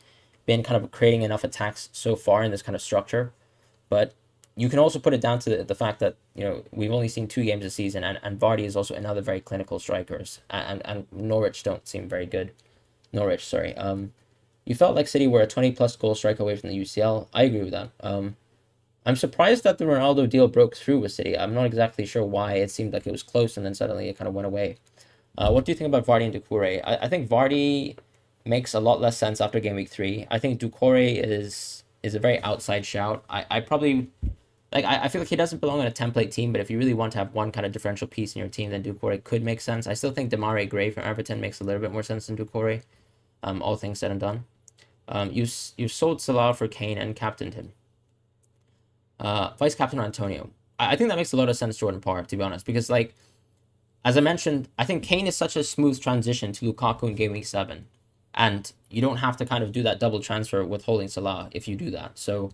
been kind of creating enough attacks so far in this kind of structure. But you can also put it down to the fact that, we've only seen 2 games this season, and Vardy is also another very clinical strikers, and Norwich don't seem very good. Norwich, sorry. You felt like City were a 20-plus goal strike away from the UCL. I agree with that. I'm surprised that the Ronaldo deal broke through with City. I'm not exactly sure why. It seemed like it was close and then suddenly it kind of went away. What do you think about Vardy and Doucouré? I think Vardy makes a lot less sense after game week 3. I think Doucouré is a very outside shout. I probably like I feel like he doesn't belong on a template team, but if you really want to have one kind of differential piece in your team, then Doucouré could make sense. I still think Demarai Gray from Everton makes a little bit more sense than Doucouré, all things said and done. You sold Salah for Kane and captained him. Vice captain Antonio. I think that makes a lot of sense, Jordan Parr, to be honest, because like as I mentioned, I think Kane is such a smooth transition to Lukaku in game week 7, and you don't have to kind of do that double transfer with holding Salah if you do that. So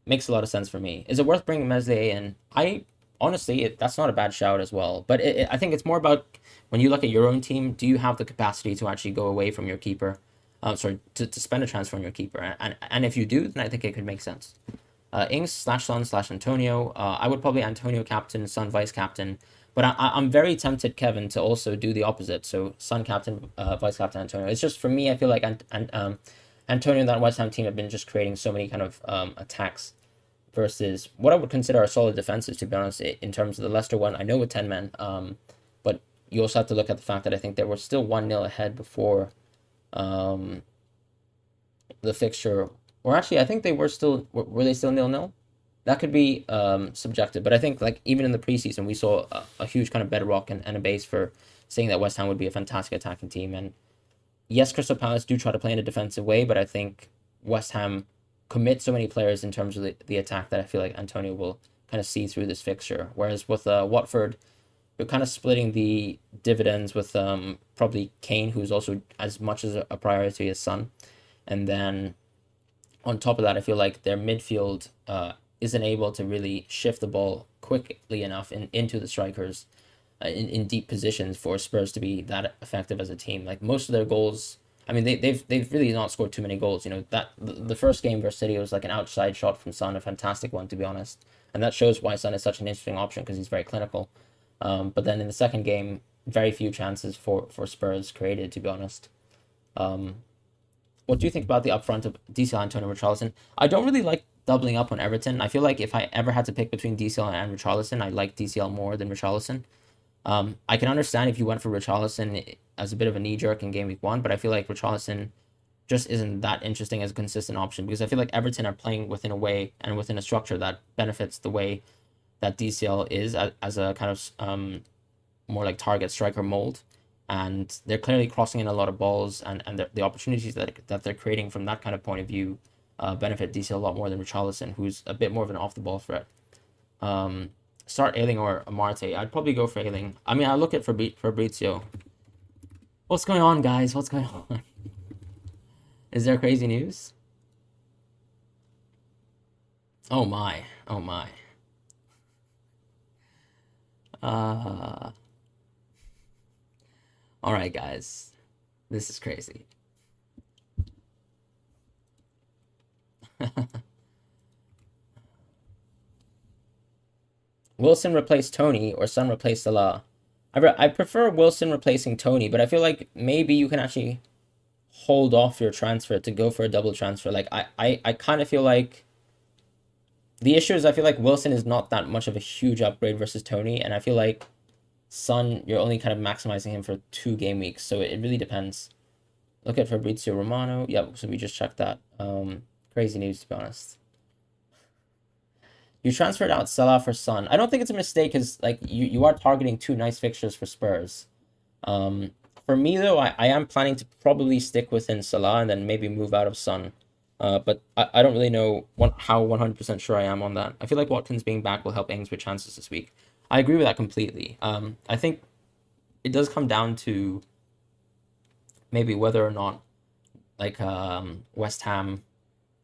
makes a lot of sense for me. Is it worth bringing Meslier in? I honestly, that's not a bad shout as well. But I think it's more about when you look at your own team, do you have the capacity to actually go away from your keeper? To spend a transfer on your keeper. And if you do, then I think it could make sense. Ings/Son/Antonio. I would probably Antonio captain, Son vice captain. But I'm very tempted, Kevin, to also do the opposite. So Son captain, vice captain Antonio. It's just for me, I feel like Antonio and that West Ham team have been just creating so many kind of attacks versus what I would consider a solid defenses, to be honest, in terms of the Leicester one. I know with 10 men, but you also have to look at the fact that I think they were still 1-0 ahead before the fixture. Or actually, I think they were still, were they still 0-0? That could be subjective, but I think like even in the preseason, we saw a huge kind of bedrock and a base for saying that West Ham would be a fantastic attacking team. And yes, Crystal Palace do try to play in a defensive way, but I think West Ham commit so many players in terms of the attack that I feel like Antonio will kind of see through this fixture. Whereas with Watford, you're kind of splitting the dividends with probably Kane, who's also as much as a priority as Son. And then on top of that, I feel like their midfield isn't able to really shift the ball quickly enough into the strikers in deep positions for Spurs to be that effective as a team. Like most of their goals, I mean, they've really not scored too many goals. You know, that the first game versus City was like an outside shot from Son, a fantastic one, to be honest. And that shows why Son is such an interesting option because he's very clinical. But then in the second game, very few chances for Spurs created, to be honest. What do you think about the upfront of DCL, Antonio, and Richarlison? I don't really like doubling up on Everton. I feel like if I ever had to pick between DCL and Richarlison, I like DCL more than Richarlison. I can understand if you went for Richarlison as a bit of a knee jerk in game week 1, but I feel like Richarlison just isn't that interesting as a consistent option because I feel like Everton are playing within a way and within a structure that benefits the way that DCL is as a kind of more like target striker mold. And they're clearly crossing in a lot of balls, and the opportunities that they're creating from that kind of point of view benefit DCL a lot more than Richarlison, who's a bit more of an off-the-ball threat. Start Ayling or Amarte. I'd probably go for Ayling. I mean, I look at Fabrizio. What's going on, guys? What's going on? Is there crazy news? Oh my. Oh my. All right, guys. This is crazy. Wilson replaced Tony or Son replaced Salah. I prefer Wilson replacing Tony, but I feel like maybe you can actually hold off your transfer to go for a double transfer. Like I kind of feel like the issue is I feel like Wilson is not that much of a huge upgrade versus Tony, and I feel like Son, you're only kind of maximizing him for 2 game weeks, so it really depends. Look at Fabrizio Romano. Yep, so we just checked that. Crazy news, to be honest. You transferred out Salah for Son. I don't think it's a mistake because like you are targeting 2 nice fixtures for Spurs. For me though, I am planning to probably stick within Salah and then maybe move out of Son. But I don't really know how 100% sure I am on that. I feel like Watkins being back will help Ings with chances this week. I agree with that completely. I think it does come down to maybe whether or not like West Ham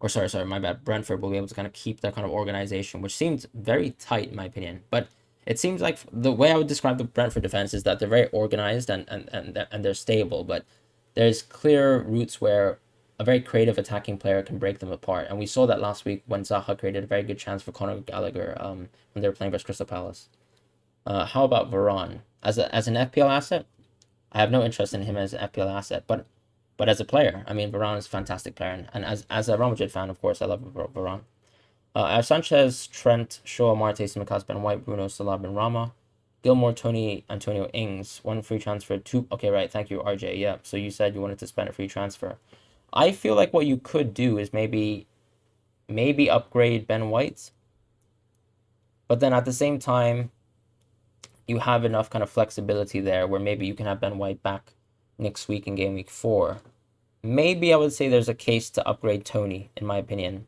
or sorry, my bad, Brentford will be able to kind of keep that kind of organization, which seems very tight in my opinion. But it seems like the way I would describe the Brentford defense is that they're very organized and they're stable, but there's clear routes where a very creative attacking player can break them apart. And we saw that last week when Zaha created a very good chance for Conor Gallagher when they were playing versus Crystal Palace. How about Varane? As an FPL asset, I have no interest in him as an FPL asset, but as a player, I mean, Varane is a fantastic player, and as a Real Madrid fan, of course, I love Varane. I have Sanchez, Trent, Shaw, Marte, Simicast, Ben White, Bruno, Salah, Ben Rama, Gilmore, Tony, Antonio, Ings. One free transfer, two. Okay, right. Thank you, RJ. Yeah. So you said you wanted to spend a free transfer. I feel like what you could do is maybe upgrade Ben White, but then at the same time you have enough kind of flexibility there where maybe you can have Ben White back next week in game week 4. Maybe I would say there's a case to upgrade Tony, in my opinion.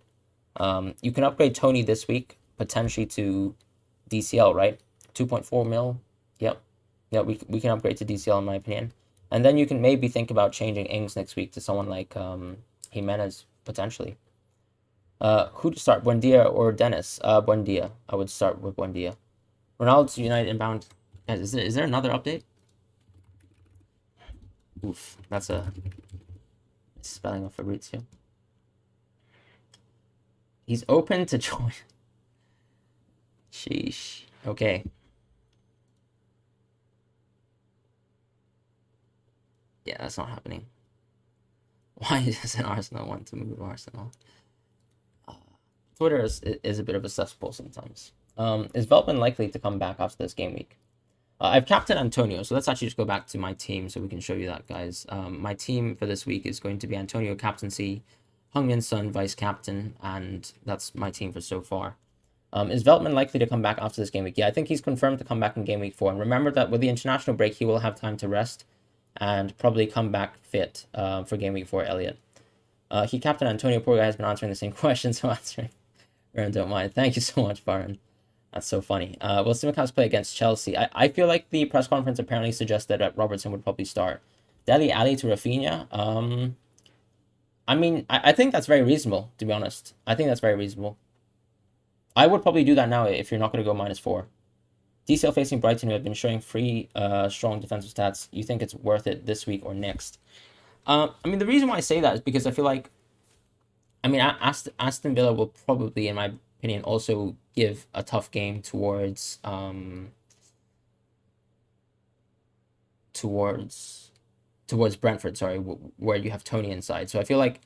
You can upgrade Tony this week, potentially to DCL, right? 2.4 mil. Yep. Yeah, we can upgrade to DCL, in my opinion. And then you can maybe think about changing Ings next week to someone like Jimenez, potentially. Who to start, Buendia or Dennis? Buendia. I would start with Buendia. Ronaldo to United inbound. Guys, is there another update? Oof, that's a spelling of Fabrizio. He's open to join. Sheesh. Okay. Yeah, that's not happening. Why doesn't Arsenal want to move Arsenal? Twitter is a bit of a cesspool sometimes. Is Veltman likely to come back after this game week? I've captained Antonio, so let's actually just go back to my team so we can show you that, guys. My team for this week is going to be Antonio captaincy, Heung-min Son vice captain, and that's my team for so far. Is Veltman likely to come back after this game week? Yeah, I think he's confirmed to come back in game week 4. And remember that with the international break, he will have time to rest and probably come back fit for game week 4, Elliot. He captained Antonio. Poor guy has been answering the same question, so answering. Aaron, don't mind. Thank you so much, Fran. That's so funny. Will Simicast play against Chelsea? I feel like the press conference apparently suggested that Robertson would probably start. Dele Alli to Rafinha? I mean, I think that's very reasonable, to be honest. I think that's very reasonable. I would probably do that now if you're not going to go -4. DCL facing Brighton, who have been showing strong defensive stats. You think it's worth it this week or next? I mean, the reason why I say that is because I feel like, I mean, Aston Villa will probably, in my opinion, also give a tough game towards Brentford. Sorry, where you have Tony inside. So I feel like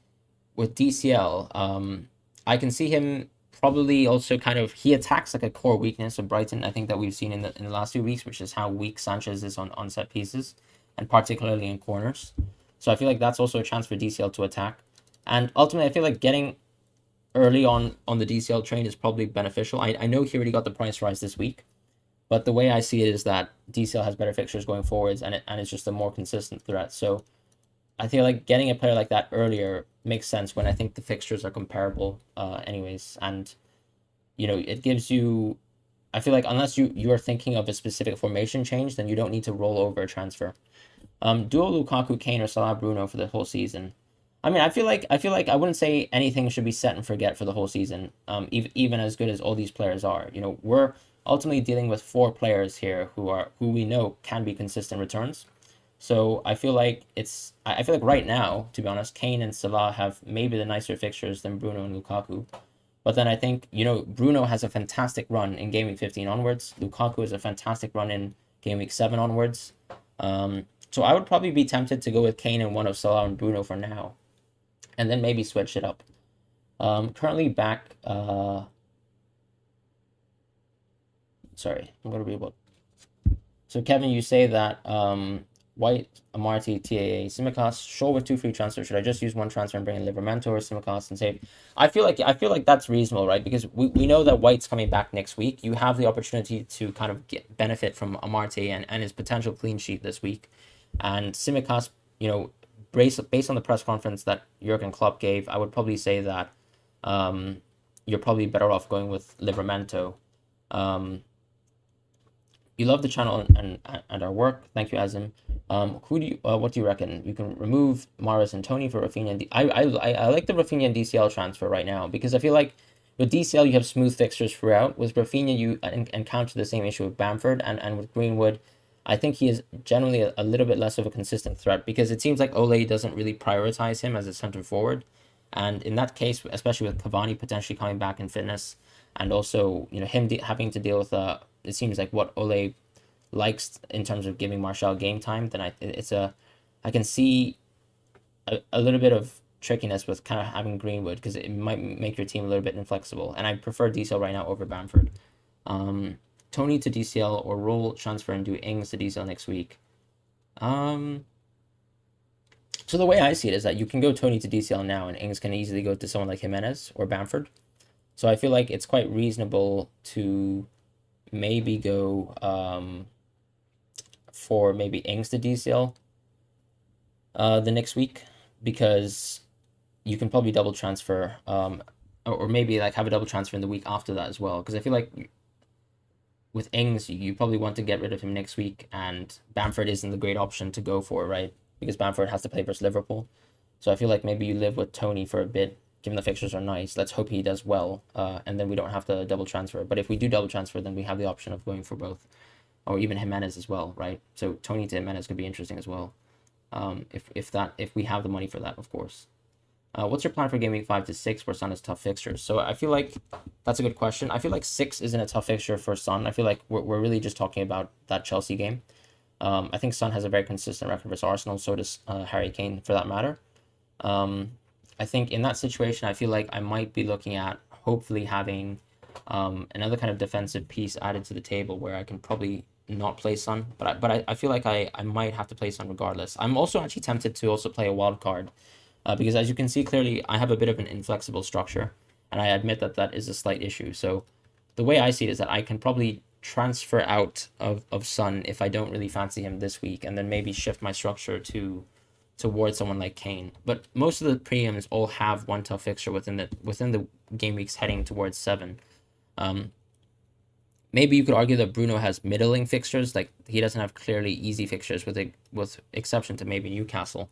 with DCL, I can see him probably also kind of, he attacks like a core weakness of Brighton. I think that we've seen in the last few weeks, which is how weak Sanchez is on set pieces, and particularly in corners. So I feel like that's also a chance for DCL to attack. And ultimately, I feel like getting early on the DCL train is probably beneficial. I know he already got the price rise this week, but the way I see it is that DCL has better fixtures going forwards, and it's just a more consistent threat. So I feel like getting a player like that earlier makes sense when I think the fixtures are comparable, anyways. And it gives you. I feel like unless you are thinking of a specific formation change, then you don't need to roll over a transfer. Duo Lukaku, Kane, or Salah, Bruno for the whole season. I mean, I feel like I wouldn't say anything should be set and forget for the whole season. Even as good as all these players are, we're ultimately dealing with 4 players here who we know can be consistent returns. So I feel like right now, to be honest, Kane and Salah have maybe the nicer fixtures than Bruno and Lukaku. But then I think, Bruno has a fantastic run in game week 15 onwards. Lukaku has a fantastic run in game week 7 onwards. So I would probably be tempted to go with Kane and one of Salah and Bruno for now, and then maybe switch it up. Currently back. Sorry, I'm going to read what. So Kevin, you say that White, Amarty, TAA, Simicast, Shaw with 2 free transfers. Should I just use one transfer and bring in Livramento or Simicast and save? I feel like that's reasonable, right? Because we know that White's coming back next week. You have the opportunity to kind of benefit from Amarty and his potential clean sheet this week. And Simicast, based on the press conference that Jurgen Klopp gave, I would probably say that you're probably better off going with Livramento. You love the channel and our work. Thank you, Azim. What do you reckon? You can remove Maris and Tony for Rafinha. And I like the Rafinha and DCL transfer right now because I feel like with DCL you have smooth fixtures throughout. With Rafinha you encounter the same issue with Bamford, and with Greenwood, I think he is generally a little bit less of a consistent threat because it seems like Ole doesn't really prioritize him as a center forward. And in that case, especially with Cavani potentially coming back in fitness, and also him having to deal with it seems like what Ole likes in terms of giving Martial game time, then I can see a little bit of trickiness with kind of having Greenwood because it might make your team a little bit inflexible. And I prefer DCL right now over Bamford. Tony to DCL or roll transfer and do Ings to DCL next week. So the way I see it is that you can go Tony to DCL now, and Ings can easily go to someone like Jimenez or Bamford. So I feel like it's quite reasonable to maybe go for maybe Ings to DCL the next week, because you can probably double transfer, or maybe like have a double transfer in the week after that as well. Because I feel like with Ings, you probably want to get rid of him next week, and Bamford isn't the great option to go for, right? Because Bamford has to play versus Liverpool. So I feel like maybe you live with Tony for a bit, given the fixtures are nice. Let's hope he does well, and then we don't have to double transfer. But if we do double transfer, then we have the option of going for both, or even Jimenez as well, right? So Tony to Jimenez could be interesting as well, if we have the money for that, of course. What's your plan for game week 5 to 6 where Son has tough fixtures? So I feel like that's a good question. I feel like 6 isn't a tough fixture for Son. I feel like we're really just talking about that Chelsea game. I think Son has a very consistent record versus Arsenal, so does Harry Kane for that matter. I think in that situation, I feel like I might be looking at hopefully having another kind of defensive piece added to the table where I can probably not play Son, but I feel like I might have to play Son regardless. I'm also actually tempted to also play a wild card. Because as you can see clearly, I have a bit of an inflexible structure, and I admit that that is a slight issue. So the way I see it is that I can probably transfer out of Son if I don't really fancy him this week, and then maybe shift my structure towards someone like Kane. But most of the premiums all have one tough fixture within the game weeks heading towards 7. Maybe you could argue that Bruno has middling fixtures, like he doesn't have clearly easy fixtures with exception to maybe Newcastle.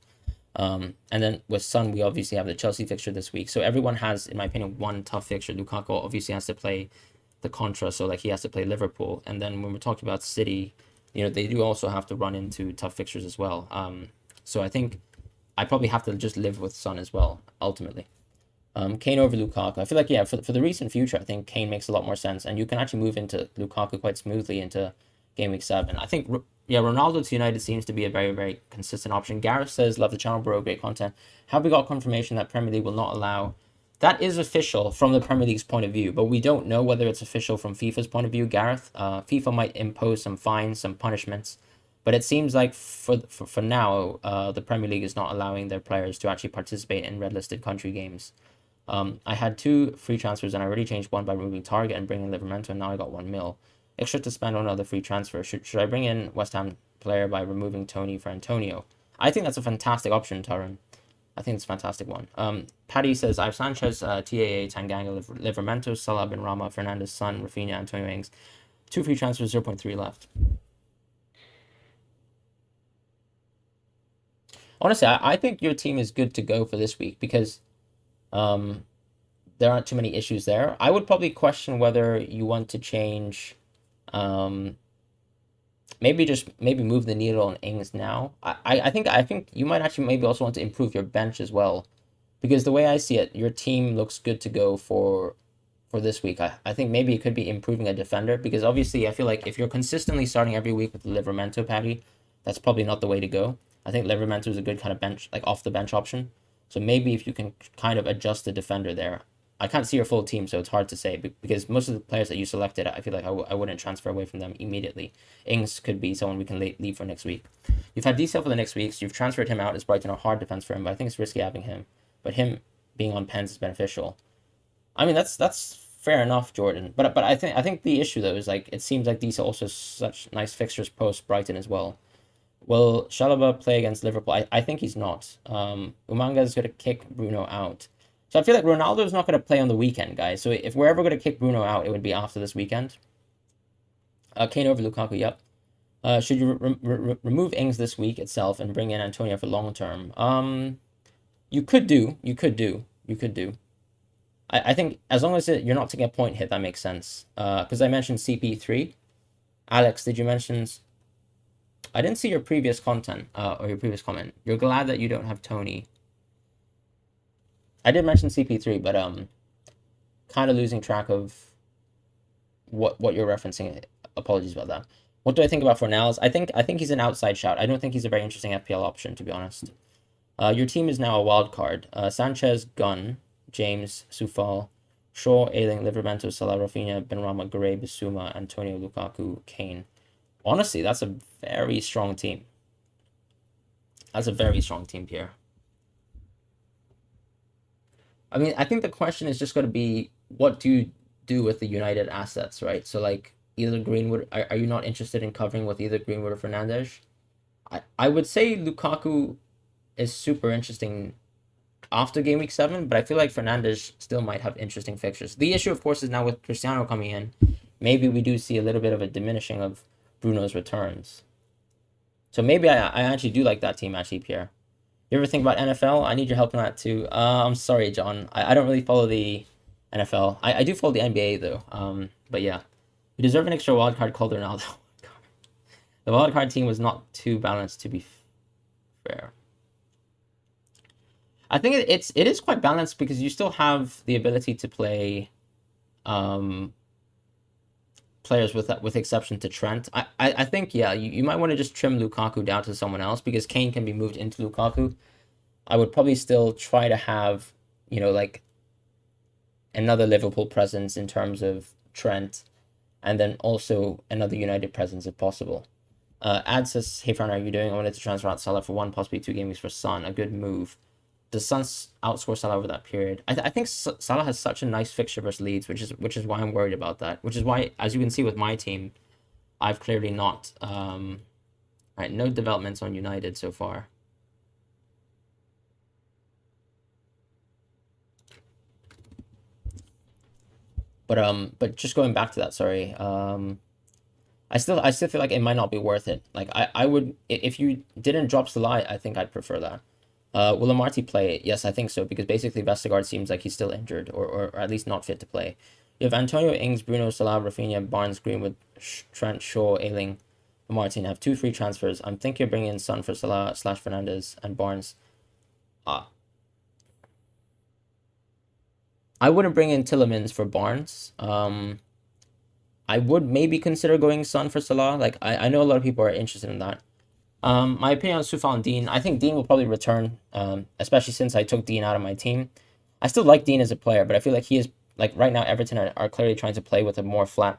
And then with Son, we obviously have the Chelsea fixture this week. So everyone has, in my opinion, one tough fixture. Lukaku obviously has to play the contra, so like he has to play Liverpool. And then when we're talking about City, they do also have to run into tough fixtures as well. So I think I probably have to just live with Son as well, ultimately. Kane over Lukaku. I feel like, yeah, for the recent future, I think Kane makes a lot more sense. And you can actually move into Lukaku quite smoothly into game week 7. I think, yeah, Ronaldo to United seems to be a very, very consistent option. Gareth says, love the channel, bro, great content. Have we got confirmation that Premier League will not allow... That is official from the Premier League's point of view, but we don't know whether it's official from FIFA's point of view, Gareth. FIFA might impose some fines, some punishments, but it seems like for now, the Premier League is not allowing their players to actually participate in red-listed country games. I had 2 free transfers, and I already changed one by removing Target and bringing Livermento, and now I got 1 mil. Extra to spend on another free transfer. Should I bring in West Ham player by removing Tony for Antonio? I think that's a fantastic option, Taran. I think it's a fantastic one. Paddy says, I have Sanchez, TAA, Tanganga, Livermento, Salah, Benrahma, Fernandez, Son, Rafinha, Antonio Ings. 2 free transfers, 0.3 left. Honestly, I think your team is good to go for this week because there aren't too many issues there. I would probably question whether you want to change... maybe move the needle on Ings now. I think you might actually maybe also want to improve your bench as well, because the way I see it, your team looks good to go for this week. I think maybe it could be improving a defender, because obviously I feel like if you're consistently starting every week with the Livermento Paddy, that's probably not the way to go. I think Livermento is a good kind of bench, like off the bench option. So maybe if you can kind of adjust the defender there. I can't see your full team, so it's hard to say, because most of the players that you selected, I feel like I wouldn't transfer away from them immediately. Ings could be someone we can leave for next week. You've had DCL for the next week, so you've transferred him out as Brighton a hard defense for him, but I think it's risky having him. But him being on pens is beneficial. I mean, that's fair enough, Jordan. But I think the issue though is like it seems like DCL also has such nice fixtures post Brighton as well. Will Chalobah play against Liverpool? I think he's not. Umanga is going to kick Bruno out. So I feel like Ronaldo is not going to play on the weekend, guys. So if we're ever going to kick Bruno out, it would be after this weekend. Kane over Lukaku, yep. Should you remove Ings this week itself and bring in Antonio for long term? You could do. I think as long as you're not taking a point hit, that makes sense. Because I mentioned CP3. Alex, did you mention... I didn't see your previous content, or your previous comment. You're glad that you don't have Tony. I did mention CP3, but kind of losing track of what you're referencing. Apologies about that. What do I think about Fornals? I think he's an outside shout. I don't think he's a very interesting FPL option, to be honest. Your team is now a wild card. Sanchez, Gunn, James, Sufal, Shaw, Ailing, Livramento, Salah, Rafinha, Benrahma, Gray, Bissouma, Antonio, Lukaku, Kane. Honestly, that's a very strong team. That's a very strong team, Pierre. I mean, I think the question is just going to be, what do you do with the United assets, right? So, like, either Greenwood, are you not interested in covering with either Greenwood or Fernandes? I would say Lukaku is super interesting after game week 7, but I feel like Fernandes still might have interesting fixtures. The issue, of course, is now with Cristiano coming in, maybe we do see a little bit of a diminishing of Bruno's returns. So maybe I actually do like that team, actually, Pierre. You ever think about NFL? I need your help on that too. I'm sorry, John. I don't really follow the NFL. I do follow the NBA though. But yeah, we deserve an extra wild card called Ronaldo. The wild card team was not too balanced, to be fair. I think it is quite balanced because you still have the ability to play players with exception to Trent. I think yeah, you might want to just trim Lukaku down to someone else because Kane can be moved into Lukaku. I would probably still try to have, like another Liverpool presence in terms of Trent, and then also another United presence if possible. Ad says, "Hey Fran, how are you doing? I wanted to transfer out Salah for 1, possibly 2 game weeks for Son. A good move. Does Son outscore Salah over that period? I think Salah has such a nice fixture versus Leeds, which is why I'm worried about that. Which is why, as you can see with my team, I've clearly not. Right, no developments on United so far. But just going back to that, sorry. I still feel like it might not be worth it. Like I would, if you didn't drop Salah, I think I'd prefer that. Will Amarty play? Yes, I think so, because basically Vestergaard seems like he's still injured or at least not fit to play. You have Antonio, Ings, Bruno, Salah, Rafinha, Barnes, Greenwood, Trent, Shaw, Ailing, Martin have 2 free transfers. I'm thinking of bringing in Son for Salah / Fernandes and Barnes. Uh, I wouldn't bring in Tillemans for Barnes. I would maybe consider going Son for Salah. Like I know a lot of people are interested in that. My opinion on Sufal and Dean, I think Dean will probably return, especially since I took Dean out of my team. I still like Dean as a player, but I feel like he is, like right now, Everton are clearly trying to play with a more flat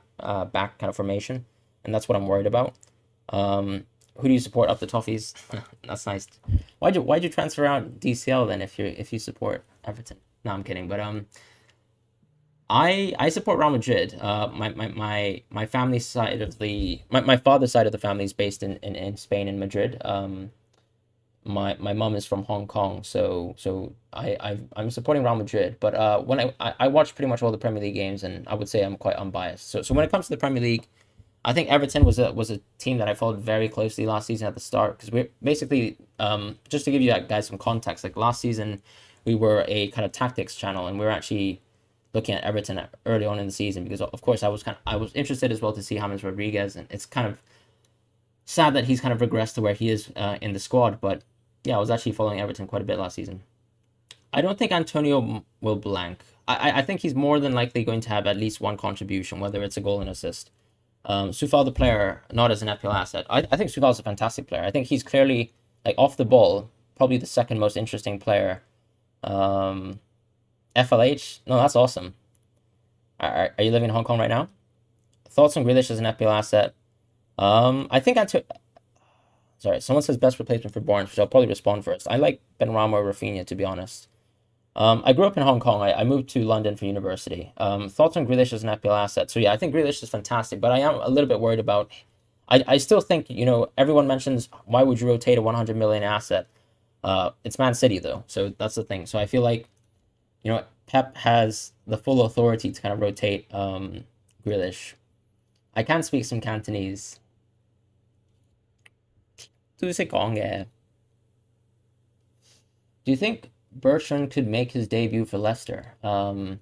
back kind of formation, and that's what I'm worried about. Who do you support up the Toffees? That's nice. Why'd you transfer out DCL then if you support Everton? No, I'm kidding, but I support Real Madrid. My family side of my father's side of the family is based in Spain, in Madrid. My mom is from Hong Kong, so I'm supporting Real Madrid. But when I watch pretty much all the Premier League games, and I would say I'm quite unbiased. So when it comes to the Premier League, I think Everton was a team that I followed very closely last season at the start, because we're basically, just to give you guys some context, like last season we were a kind of tactics channel, and we were actually looking at Everton early on in the season, because of course I was interested as well to see James Rodriguez, and it's kind of sad that he's kind of regressed to where he is in the squad. But yeah, I was actually following Everton quite a bit last season. I don't think Antonio will blank. I think he's more than likely going to have at least one contribution, whether it's a goal and assist. Sufal the player, not as an FPL asset. I think Sufal is a fantastic player. I think he's clearly, like, off the ball, probably the second most interesting player. FLH? No, that's awesome. Are you living in Hong Kong right now? Thoughts on Grealish as an FPL asset? I think sorry, someone says best replacement for Barnes, which I'll probably respond first. I like Benrahma or Rafinha, to be honest. I grew up in Hong Kong. I moved to London for university. Thoughts on Grealish as an FPL asset? So yeah, I think Grealish is fantastic, but I am a little bit worried about. I still think, everyone mentions, why would you rotate a 100 million asset? It's Man City though, so that's the thing. So I feel like, Pep has the full authority to kind of rotate Grealish. I can speak some Cantonese. 都識講嘅. Do you think Bertrand could make his debut for Leicester? Do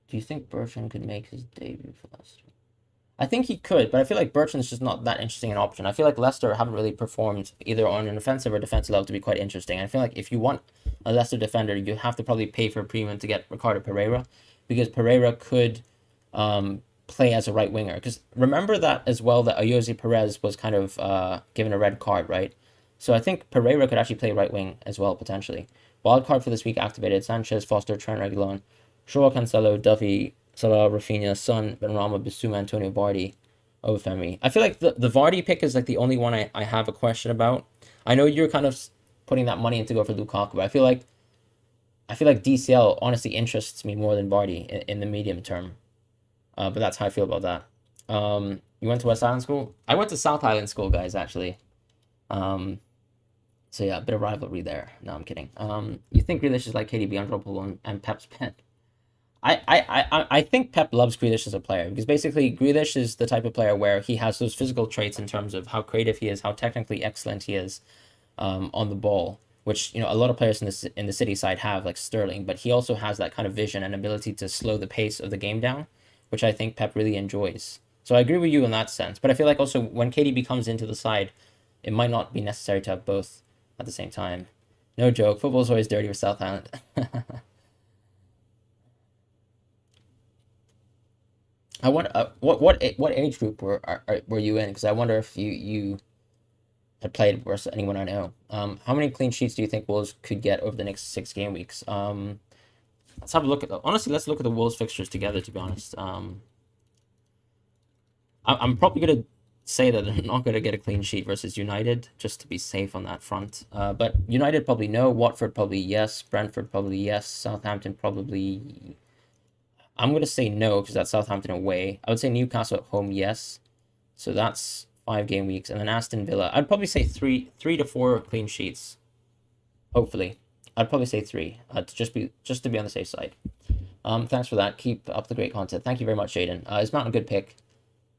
you think Bertrand could make his debut for Leicester? I think he could, but I feel like Bertrand's just not that interesting an option. I feel like Leicester haven't really performed either on an offensive or defensive level to be quite interesting. I feel like if you want a Leicester defender, you have to probably pay for a premium to get Ricardo Pereira, because Pereira could play as a right winger. Because remember that as well that Ayoze Perez was kind of given a red card, right? So I think Pereira could actually play right wing as well potentially. Wild card for this week activated: Sanchez, Foster, Trent, Reguilon, Joao Cancelo, Duffy, Salah, Rafinha, Son, Benrahma, Bissouma, Antonio Vardy, Obafemi. I feel like the Vardy pick is like the only one I have a question about. I know you're kind of putting that money in to go for Lukaku, but I feel like DCL honestly interests me more than Vardy in the medium term. But that's how I feel about that. You went to West Island School? I went to South Island School, guys, actually. Um, so yeah, a bit of rivalry there. No, I'm kidding. You think Grealish is like KDB, Andropolo, and Pep's pen? I think Pep loves Grealish as a player because basically Grealish is the type of player where he has those physical traits in terms of how creative he is, how technically excellent he is on the ball, which a lot of players in the City side have, like Sterling, but he also has that kind of vision and ability to slow the pace of the game down, which I think Pep really enjoys. So I agree with you in that sense, but I feel like also when KDB comes into the side, it might not be necessary to have both at the same time. No joke, football's always dirty with South Island. I wonder what age group were you in? Because I wonder if you had played versus anyone I know. How many clean sheets do you think Wolves could get over the next 6 game weeks? Let's have a look at honestly. Let's look at the Wolves fixtures together. To be honest, I'm probably gonna say that they're not gonna get a clean sheet versus United just to be safe on that front. But United probably no. Watford probably yes. Brentford probably yes. Southampton probably. I'm gonna say no because that's Southampton away. I would say Newcastle at home yes. So that's 5 game weeks, and then Aston Villa. I'd probably say three to four clean sheets. Hopefully, I'd probably say three. Just to be on the safe side. Thanks for that. Keep up the great content. Thank you very much, Jaden. Is Mount a good pick?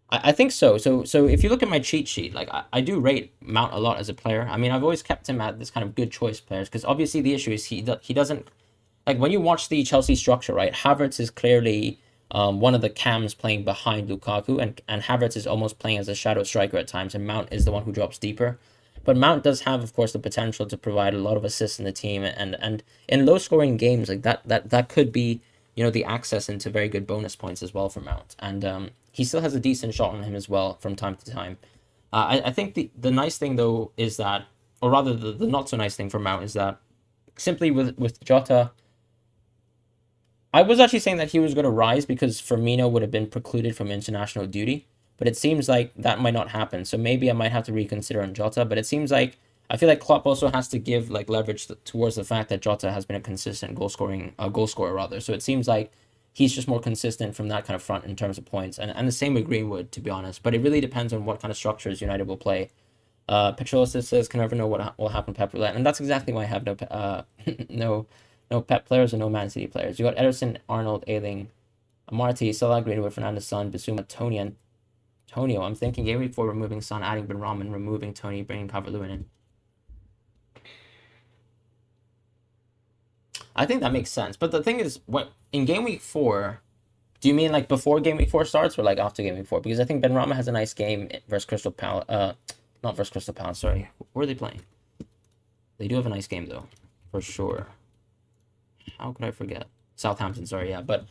I think so. So if you look at my cheat sheet, like I do rate Mount a lot as a player. I mean, I've always kept him at this kind of good choice players because obviously the issue is he doesn't like when you watch the Chelsea structure, right? Havertz is clearly one of the cams playing behind Lukaku, and Havertz is almost playing as a shadow striker at times, and Mount is the one who drops deeper. But Mount does have, of course, the potential to provide a lot of assists in the team, and in low scoring games like that could be the access into very good bonus points as well for Mount, and he still has a decent shot on him as well from time to time. I think the nice thing though is that, or rather the not so nice thing for Mount is that simply with Jota. I was actually saying that he was going to rise because Firmino would have been precluded from international duty, but it seems like that might not happen. So maybe I might have to reconsider on Jota. But it seems like I feel like Klopp also has to give like leverage towards the fact that Jota has been a consistent goal scorer rather. So it seems like he's just more consistent from that kind of front in terms of points, and the same with Greenwood to be honest. But it really depends on what kind of structures United will play. Petrolis says, "Can never know what will happen to Pep Roulette," and that's exactly why I have no Pep players and no Man City players. You got Ederson, Arnold, Ayling, Amarty, Salah, Greenwood, Fernandez, Son, Bissouma, Tony, and Antonio. I'm thinking game week 4 removing Son, adding Benrahma, and removing Tony, bringing Calvert-Lewin in. I think that makes sense. But the thing is, what in game week 4, do you mean like before game week 4 starts or like after game week 4? Because I think Benrahma has a nice game versus Crystal Palace. Not versus Crystal Palace. Sorry, where are they playing? They do have a nice game though, for sure. How could I forget? Southampton, sorry, yeah. But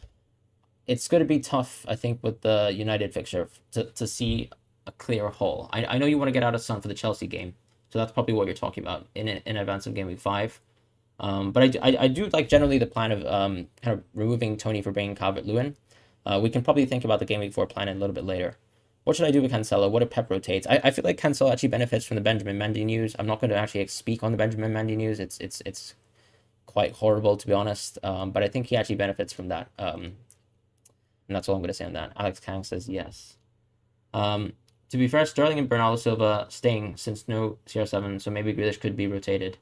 it's going to be tough, I think, with the United fixture to see a clear hole. I know you want to get out of Sun for the Chelsea game, so that's probably what you're talking about in advance of game week 5. But I do like generally the plan of kind of removing Tony for bringing Calvert-Lewin. We can probably think about the game week 4 plan a little bit later. What should I do with Cancelo? What if Pep rotates? I feel like Cancelo actually benefits from the Benjamin Mendy news. I'm not going to actually speak on the Benjamin Mendy news. It's quite horrible to be honest. But I think he actually benefits from that. And that's all I'm going to say on that. Alex Kang says yes. To be fair, Sterling and Bernardo Silva staying since no CR7, so maybe Grealish could be rotated.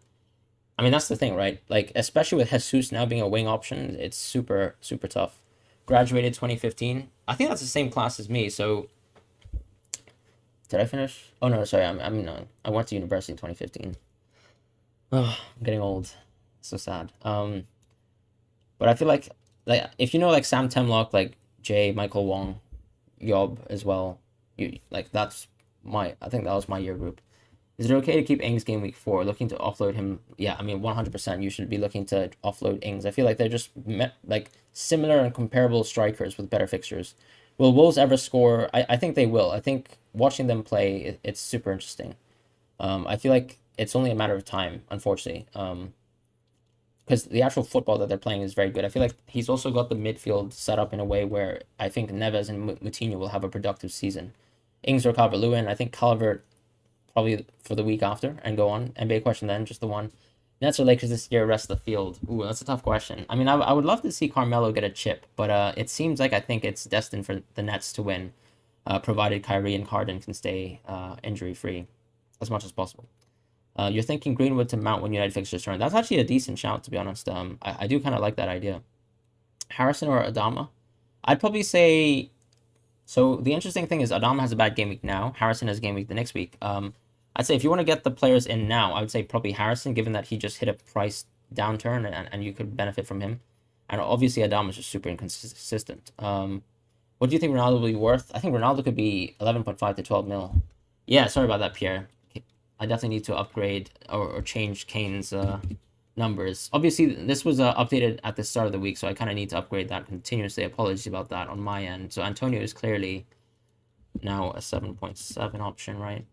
I mean, that's the thing, right? Like, especially with Jesus now being a wing option, it's super, super tough. Graduated 2015. I think that's the same class as me, so... Did I finish? Oh, no, sorry, I went to university in 2015. Oh, I'm getting old. So sad. But I feel like if you know like Sam Temlock, like Jay, Michael Wong, Yob as well, I think that was my year group. Is it okay to keep Ings game week 4? Looking to offload him? Yeah, I mean 100%. You should be looking to offload Ings. I feel like they're just like similar and comparable strikers with better fixtures. Will Wolves ever score? I think they will. I think watching them play, it's super interesting. I feel like it's only a matter of time, unfortunately. Because the actual football that they're playing is very good. I feel like he's also got the midfield set up in a way where I think Neves and Moutinho will have a productive season. Ings or Calvert-Lewin. I think Calvert probably for the week after and go on. NBA question then, just the one. Nets or Lakers this year, rest of the field. Ooh, that's a tough question. I mean, I would love to see Carmelo get a chip, but it seems like I think it's destined for the Nets to win, provided Kyrie and Harden can stay injury free as much as possible. You're thinking Greenwood to mount when United fixtures turn. That's actually a decent shout, to be honest. I do kind of like that idea. Harrison or Adama? I'd probably say. So the interesting thing is Adama has a bad game week now. Harrison has a game week the next week. I'd say if you want to get the players in now, I would say probably Harrison, given that he just hit a price downturn and you could benefit from him. And obviously Adama is just super inconsistent. What do you think Ronaldo will be worth? I think Ronaldo could be 11.5 to 12 mil. Yeah, sorry about that, Pierre. I definitely need to upgrade or change Kane's numbers. Obviously, this was updated at the start of the week, so I kind of need to upgrade that continuously. Apologies about that on my end. So Antonio is clearly now a 7.7 option, right?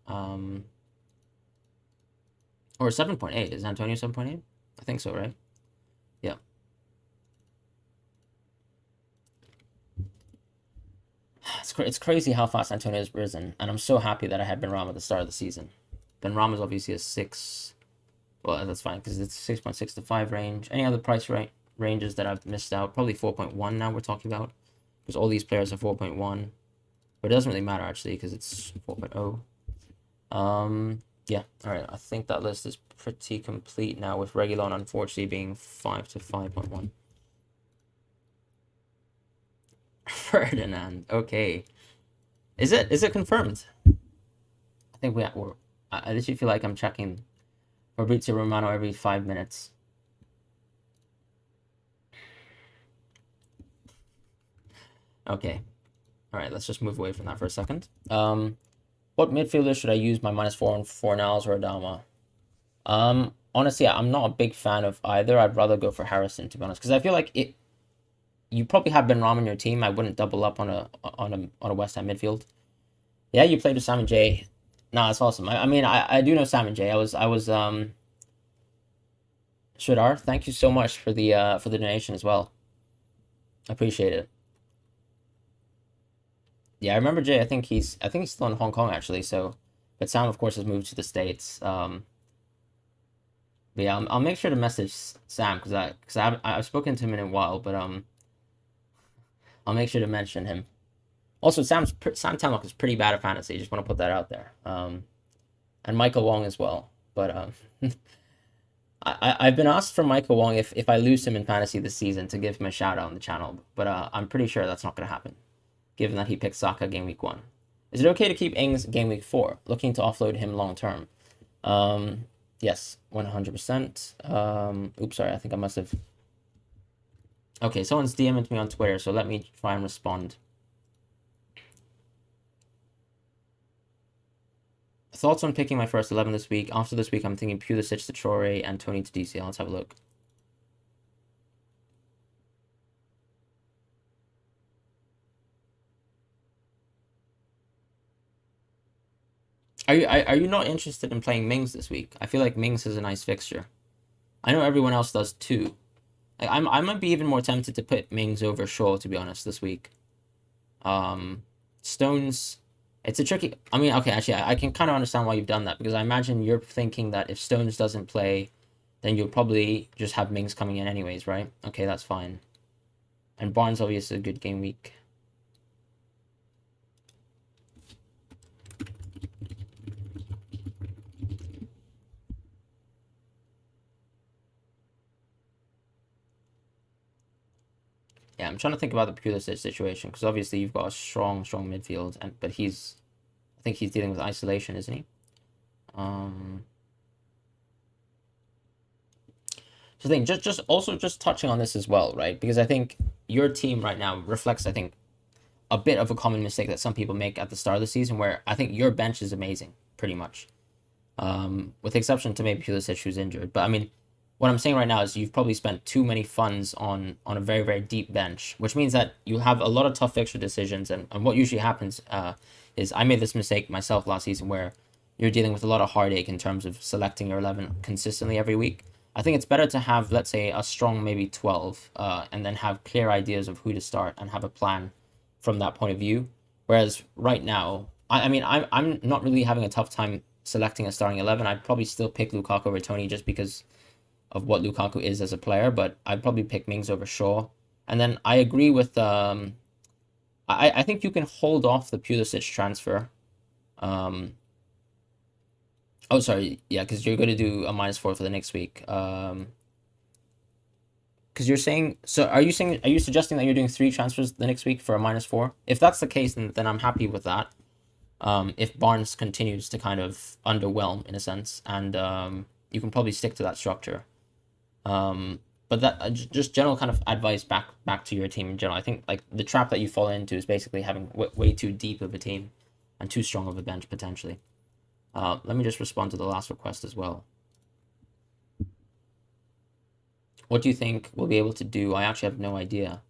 Or 7.8. Is Antonio 7.8? I think so, right? Yeah. It's crazy how fast Antonio has risen, and I'm so happy that I had Benrahma at the start of the season. Benrahma is obviously a 6. Well, that's fine because it's 6.6 to 5 range. Any other price ranges that I've missed out? Probably 4.1 now we're talking about because all these players are 4.1. But it doesn't really matter actually because it's 4.0. Yeah, all right. I think that list is pretty complete now with Reguilon unfortunately being 5 to 5.1. Ferdinand, okay. Is it confirmed? I think we're. I literally feel like I'm checking Fabrizio Romano every 5 minutes. Okay. All right, let's just move away from that for a second. What midfielder should I use my -4 on Fornals or Adama? Honestly, I'm not a big fan of either. I'd rather go for Harrison, to be honest, because I feel like it. You probably have Benrahma in your team. I wouldn't double up on a West Ham midfield. Yeah, you played with Sam and Jay. Nah, it's awesome. I mean, I do know Sam and Jay. I was Shadar, thank you so much for the donation as well. I appreciate it. Yeah, I remember Jay. I think he's still in Hong Kong actually. So, but Sam of course has moved to the States. But yeah, I'll make sure to message Sam because I've spoken to him in a while, but I'll make sure to mention him. Also, Sam Tamlock is pretty bad at fantasy. Just want to put that out there. And Michael Wong as well. But I've been asked from Michael Wong if I lose him in fantasy this season to give him a shout out on the channel, but I'm pretty sure that's not going to happen, given that he picked Saka game week 1. Is it okay to keep Ings game week 4? Looking to offload him long term. Yes, 100%. Oops, sorry, I think I must have. Okay, someone's DMing me on Twitter, so let me try and respond. Thoughts on picking my first 11 this week? After this week, I'm thinking Pulisic to Traore and Tony to DCL. Let's have a look. Are you not interested in playing Mings this week? I feel like Mings is a nice fixture. I know everyone else does too. Like I might be even more tempted to put Mings over Shaw, to be honest, this week. Stones, it's a tricky. I mean, okay, actually, I can kind of understand why you've done that because I imagine you're thinking that if Stones doesn't play, then you'll probably just have Mings coming in anyways, right? Okay, that's fine. And Barnes obviously a good game week. Yeah, I'm trying to think about the Pulisic situation because obviously you've got a strong midfield, but I think he's dealing with isolation, isn't he? So I think just touching on this as well, right? Because I think your team right now reflects, I think, a bit of a common mistake that some people make at the start of the season, where I think your bench is amazing, pretty much, with the exception to maybe Pulisic who's injured. But I mean, what I'm saying right now is you've probably spent too many funds on a very, very deep bench, which means that you have a lot of tough fixture decisions. And what usually happens is I made this mistake myself last season where you're dealing with a lot of heartache in terms of selecting your 11 consistently every week. I think it's better to have, let's say, a strong maybe 12 and then have clear ideas of who to start and have a plan from that point of view. Whereas right now, I mean, I'm not really having a tough time selecting a starting 11. I'd probably still pick Lukaku over Tony just because of what Lukaku is as a player, but I'd probably pick Mings over Shaw. And then I agree with I think you can hold off the Pulisic transfer. Oh, sorry, yeah, because you're going to do a -4 for the next week. Because you're saying, so are you suggesting that you're doing 3 transfers the next week for a -4? If that's the case, then I'm happy with that. If Barnes continues to kind of underwhelm in a sense, and you can probably stick to that structure. But that just general kind of advice back to your team in general. I think like the trap that you fall into is basically having way too deep of a team and too strong of a bench potentially. Let me just respond to the last request as well. What do you think we'll be able to do? I actually have no idea.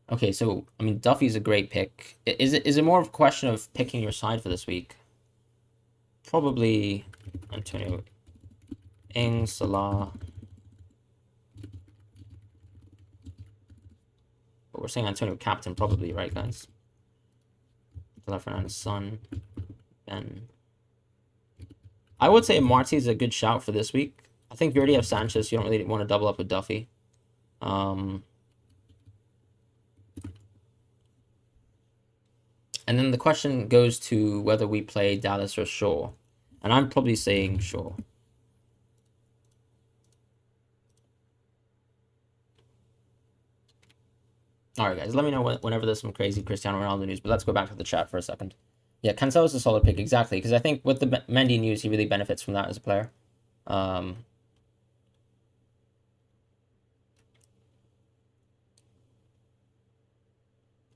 Okay, so I mean Duffy's a great pick. Is it more of a question of picking your side for this week? Probably Antonio, Ings, Salah. But we're saying Antonio captain probably, right, guys? Salah, Fernandez, Son, Ben. I would say Marty is a good shout for this week. I think you already have Sanchez. You don't really want to double up with Duffy. And then the question goes to whether we play Dallas or Shaw. And I'm probably saying Shaw. All right, guys, let me know whenever there's some crazy Cristiano Ronaldo news. But let's go back to the chat for a second. Yeah, Cancelo's a solid pick, exactly. Because I think with the Mendy news, he really benefits from that as a player.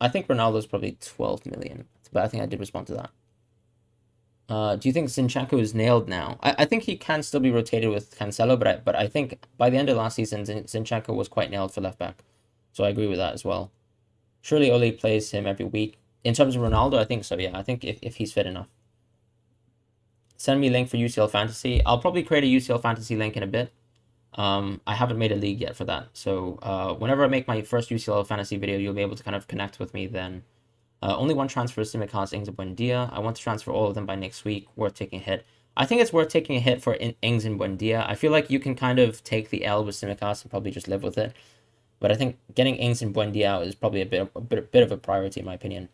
I think Ronaldo's probably 12 million. But I think I did respond to that. Do you think Zinchenko is nailed now? I think he can still be rotated with Cancelo, but I think by the end of last season, Zinchenko was quite nailed for left back. So I agree with that as well. Surely Ole plays him every week. In terms of Ronaldo, I think so, yeah. I think if he's fit enough. Send me a link for UCL Fantasy. I'll probably create a UCL Fantasy link in a bit. I haven't made a league yet for that. So whenever I make my first UCL Fantasy video, you'll be able to kind of connect with me then. Only one transfer is Tsimikas, Ings, and Buendia. I want to transfer all of them by next week. Worth taking a hit. I think it's worth taking a hit for Ings and Buendia. I feel like you can kind of take the L with Tsimikas and probably just live with it. But I think getting Ings and Buendia out is probably a bit of a priority in my opinion.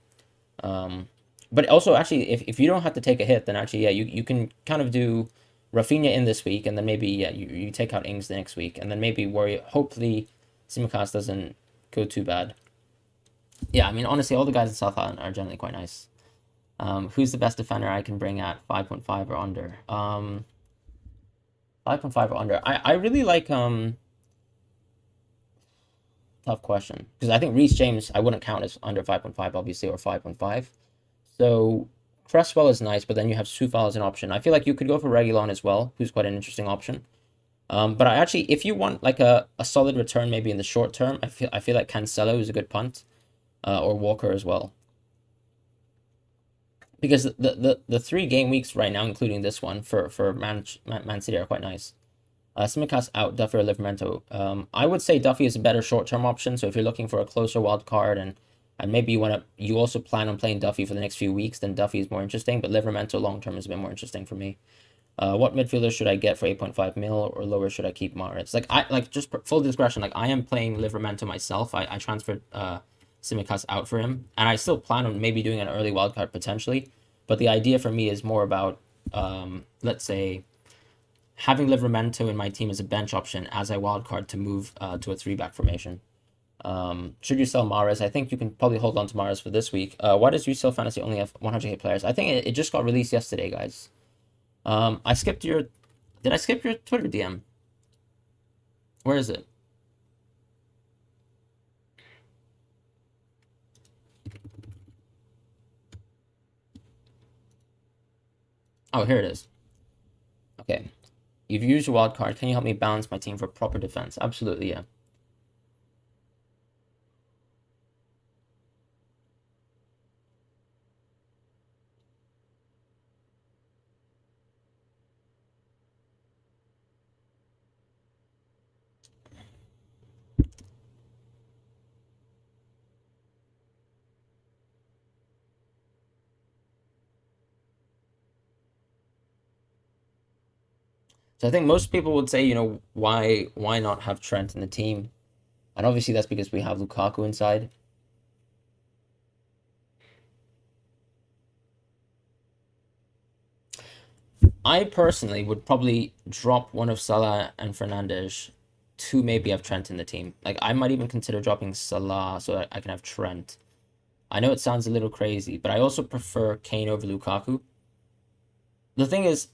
But also, actually, if you don't have to take a hit, then actually, yeah, you can kind of do Rafinha in this week, and then maybe, yeah, you take out Ings the next week, and then maybe worry, hopefully, Tsimikas doesn't go too bad. Yeah, I mean, honestly, all the guys in Southampton are generally quite nice. Who's the best defender I can bring at 5.5 or under? 5.5 or under. I really like tough question because I think Reece James I wouldn't count as under 5.5 obviously or 5.5. So Cresswell is nice, but then you have Soufal as an option. I feel like you could go for Reguilon as well, who's quite an interesting option. But I actually, if you want like a solid return maybe in the short term, I feel like Cancelo is a good punt. Or Walker as well. Because the 3 game weeks right now, including this one for Man City, are quite nice. Tsimikas out, Duffy or Livramento. I would say Duffy is a better short term option. So if you're looking for a closer wild card and maybe you also plan on playing Duffy for the next few weeks, then Duffy is more interesting. But Livramento long term is a bit more interesting for me. What midfielder should I get for 8.5 mil or lower? Should I keep Mahrez? Just full discretion. Like I am playing Livramento myself. I transferred Tsimikas out for him, and I still plan on maybe doing an early wildcard potentially. But the idea for me is more about, let's say, having Livramento in my team as a bench option as a wildcard to move to a 3-back formation. Should you sell Mahrez? I think you can probably hold on to Mahrez for this week. Why does UCL Fantasy only have 100k players? I think it just got released yesterday, guys. I skipped your... Did I skip your Twitter DM? Where is it? Oh, here it is. Okay. you've used your wild card. Can you help me balance my team for proper defense? Absolutely, yeah. So I think most people would say, why not have Trent in the team? And obviously that's because we have Lukaku inside. I personally would probably drop one of Salah and Fernandes to maybe have Trent in the team. Like I might even consider dropping Salah so that I can have Trent. I know it sounds a little crazy, but I also prefer Kane over Lukaku. The thing is,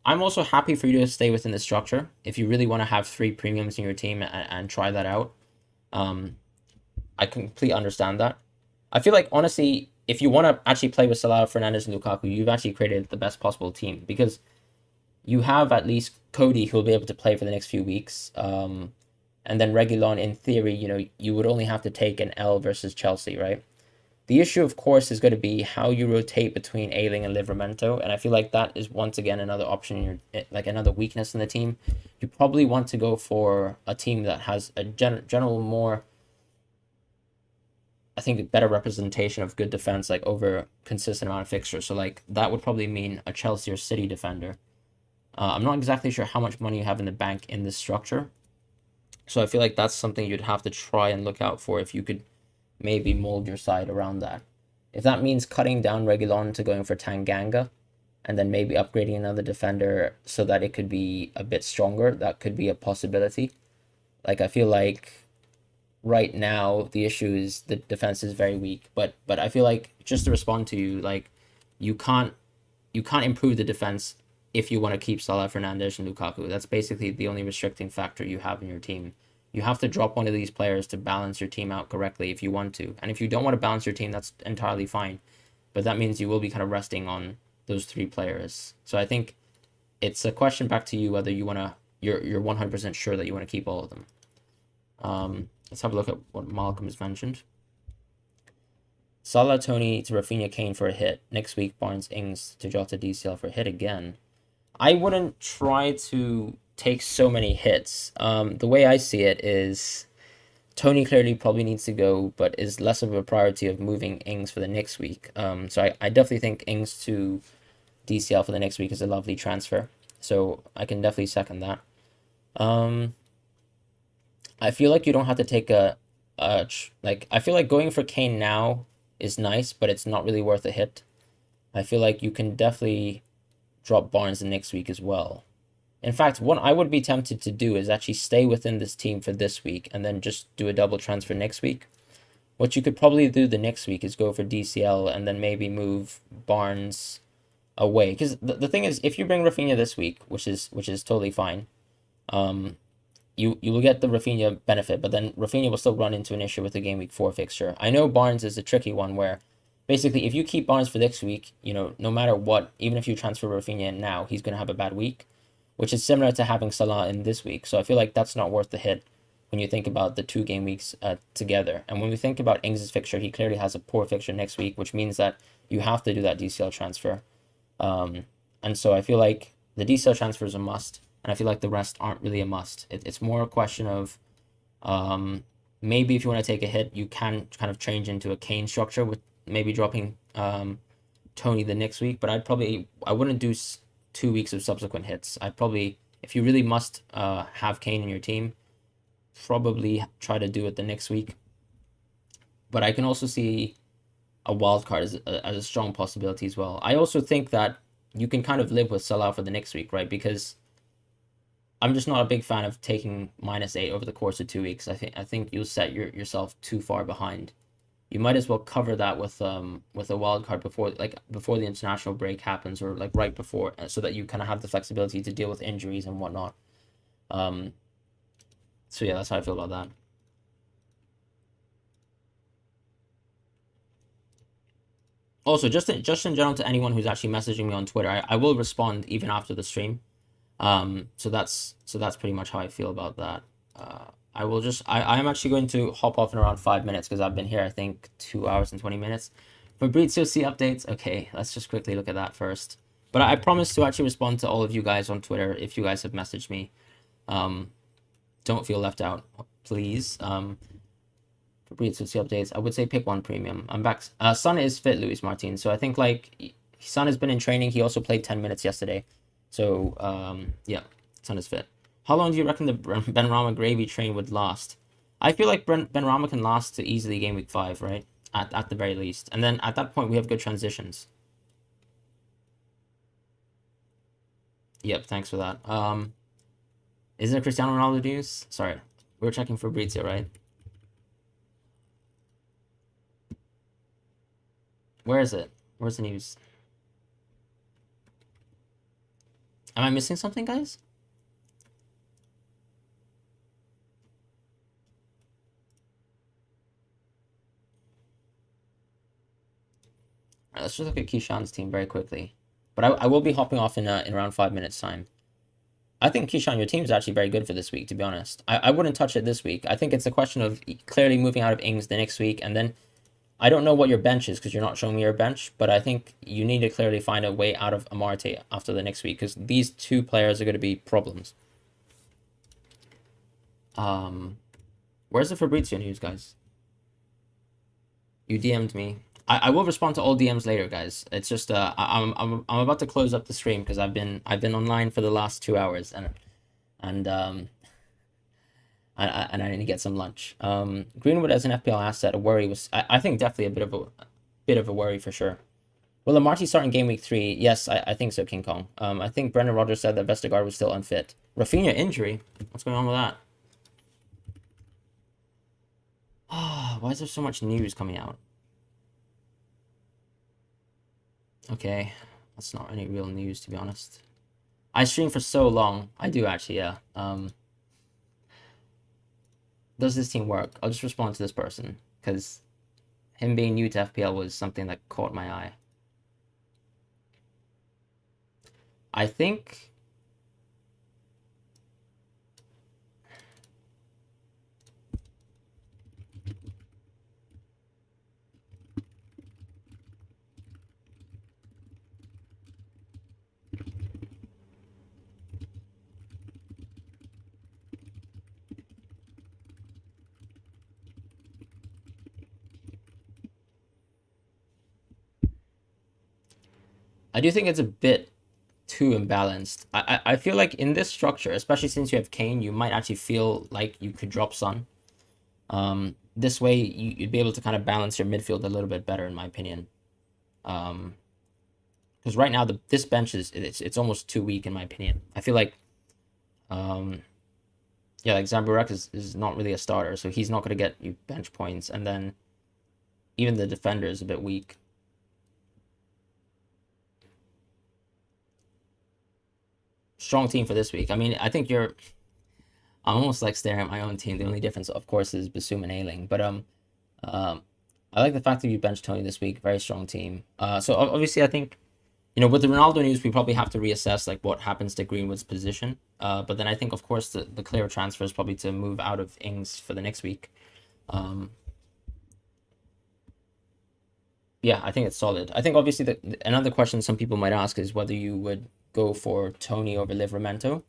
I'm also happy for you to stay within the structure if you really want to have three premiums in your team and try that out. Um, I completely understand that. I feel like honestly, if you want to actually play with Salah, Fernandes, and Lukaku, you've actually created the best possible team because you have at least Cody who will be able to play for the next few weeks. And then Reguilon, in theory, you would only have to take an L versus Chelsea, right? The issue, of course, is going to be how you rotate between Ailing and Livramento, and I feel like that is once again another option in your like another weakness in the team. You probably want to go for a team that has a general more, I think, a better representation of good defense, like over a consistent amount of fixtures. So like that would probably mean a Chelsea or City defender. I'm not exactly sure how much money you have in the bank in this structure, so I feel like that's something you'd have to try and look out for if you could maybe mold your side around that. If that means cutting down Reguilon to going for Tanganga and then maybe upgrading another defender so that it could be a bit stronger, that could be a possibility. Like I feel like right now the issue is the defense is very weak, but I feel like just to respond to you, like you can't you can't improve the defense if you want to keep Salah, Fernandes, and Lukaku. That's basically the only restricting factor you have in your team. You have to drop one of these players to balance your team out correctly if you want to. And if you don't want to balance your team, that's entirely fine. But that means you will be kind of resting on those three players. So I think it's a question back to you whether you're 100% sure that you want to keep all of them. Let's have a look at what Malcolm has mentioned. Salah, Tony to Rafinha, Kane for a hit. Next week, Barnes, Ings to Jota, DCL for a hit again. I wouldn't try to take so many hits. The way I see it is Tony clearly probably needs to go, but is less of a priority of moving Ings for the next week. So I definitely think Ings to DCL for the next week is a lovely transfer. So I can definitely second that. I feel like you don't have to take like I feel like going for Kane now is nice, but it's not really worth a hit. I feel like you can definitely drop Barnes the next week as well. In fact, what I would be tempted to do is actually stay within this team for this week and then just do a double transfer next week. What you could probably do the next week is go for DCL and then maybe move Barnes away. Because the thing is, if you bring Rafinha this week, which is totally fine, you will get the Rafinha benefit, but then Rafinha will still run into an issue with the game week 4 fixture. I know Barnes is a tricky one where basically if you keep Barnes for next week, no matter what, even if you transfer Rafinha in now, he's going to have a bad week, which is similar to having Salah in this week. So I feel like that's not worth the hit when you think about the 2 game weeks together. And when we think about Ings' fixture, he clearly has a poor fixture next week, which means that you have to do that DCL transfer. And so I feel like the DCL transfer is a must, and I feel like the rest aren't really a must. It's more a question of maybe if you want to take a hit, you can kind of change into a Kane structure with maybe dropping Tony the next week. But I wouldn't do 2 weeks of subsequent hits. I'd probably, if you really must have Kane in your team, probably try to do it the next week. But I can also see a wild card as a strong possibility as well. I also think that you can kind of live with Salah for the next week, right? Because I'm just not a big fan of taking -8 over the course of 2 weeks. I think you'll set yourself too far behind. You might as well cover that with a wild card before the international break happens, or like right before, so that you kind of have the flexibility to deal with injuries and whatnot. So yeah, that's how I feel about that. Also, just in general, to anyone who's actually messaging me on Twitter, I will respond even after the stream. So that's pretty much how I feel about that. I'm actually going to hop off in around 5 minutes because I've been here, I think, 2 hours and 20 minutes. Fabrizio C updates. Okay, let's just quickly look at that first. But I promise to actually respond to all of you guys on Twitter if you guys have messaged me. Don't feel left out, please. Fabrizio C updates. I would say pick one premium. I'm back. Son is fit, Luis Martin. So I think like Son has been in training. He also played 10 minutes yesterday. So yeah, Son is fit. How long do you reckon the Benrahma gravy train would last? I feel like Benrahma can last to easily game week 5, right? At the very least. And then at that point, we have good transitions. Yep, thanks for that. Is it Cristiano Ronaldo news? Sorry, we were checking Fabrizio, right? Where is it? Where's the news? Am I missing something, guys? Right, let's just look at Keyshawn's team very quickly. But I will be hopping off in around 5 minutes time. I think Keyshawn, your team is actually very good for this week, to be honest. I wouldn't touch it this week. I think it's a question of clearly moving out of Ings the next week, and then I don't know what your bench is because you're not showing me your bench, but I think you need to clearly find a way out of Amarte after the next week because these two players are going to be problems. Where's the Fabrizio news, guys? You DM'd me. I will respond to all DMs later, guys. It's just I'm about to close up the stream because I've been online for the last 2 hours and I need to get some lunch. Greenwood as an FPL asset, a worry was I think definitely a bit of a worry for sure. Will Amarty start in game week 3? Yes, I think so, King Kong. I think Brendan Rodgers said that Vestergaard was still unfit. Rafinha injury? What's going on with that? Why is there so much news coming out? Okay, that's not any real news, to be honest. I stream for so long. I do actually, yeah. Does this team work? I'll just respond to this person because him being new to FPL was something that caught my eye. I think I do think it's a bit too imbalanced. I feel like in this structure, especially since you have Kane, you might actually feel like you could drop Son. This way, you'd be able to kind of balance your midfield a little bit better, in my opinion. Because right now this bench it's almost too weak, in my opinion. I feel like, yeah, like Zamburek is not really a starter, so he's not going to get you bench points, and then even the defender is a bit weak. Strong team for this week. I mean, I think I'm almost like staring at my own team. The only difference, of course, is Basum and Ailing. But I like the fact that you benched Tony this week. Very strong team. So obviously, I think with the Ronaldo news, we probably have to reassess like what happens to Greenwood's position. But then I think, of course, the clear transfer is probably to move out of Ings for the next week. Yeah, I think it's solid. I think obviously another question some people might ask is whether you would go for Tony over Livramento.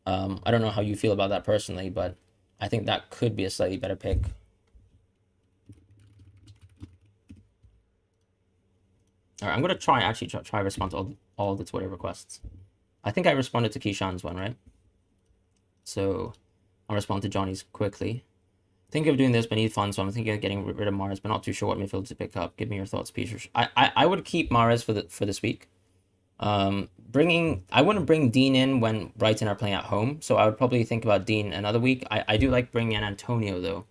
I don't know how you feel about that personally, but I think that could be a slightly better pick. All right, I'm gonna try to respond to all the Twitter requests. I think I responded to Keyshawn's one, right? So I'll respond to Johnny's quickly. Think of doing this, but need funds, so I'm thinking of getting rid of Mahrez, but not too sure what midfield to pick up. Give me your thoughts, Peter. I would keep Mahrez for this week. I wouldn't bring Dean in when Brighton are playing at home, so I would probably think about Dean another week. I do like bringing in Antonio though.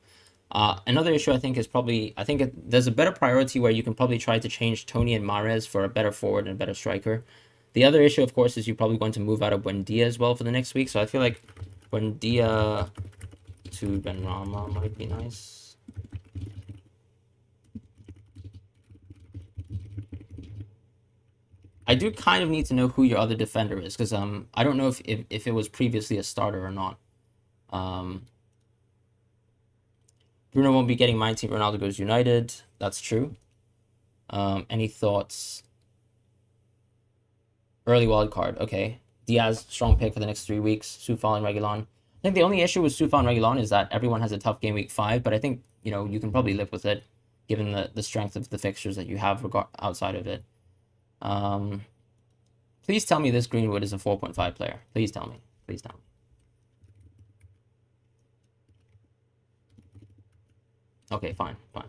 Another issue I think is probably there's a better priority where you can probably try to change Tony and Mahrez for a better forward and a better striker. The other issue, of course, is you're probably going to move out of Buendia as well for the next week. So I feel like Buendia to Benrahma might be nice. I do kind of need to know who your other defender is because I don't know if it was previously a starter or not. Um, Bruno won't be getting my team. Ronaldo goes United. That's true. Any thoughts? Early wild card. Okay. Diaz, strong pick for the next 3 weeks. Soufal and Reguilon. I think the only issue with Soufal and Reguilon is that everyone has a tough game week 5, but I think, you can probably live with it given the strength of the fixtures that you have outside of it. Um, Please tell me this Greenwood is a 4.5 player. Please tell me. Please tell me. Okay, fine, fine.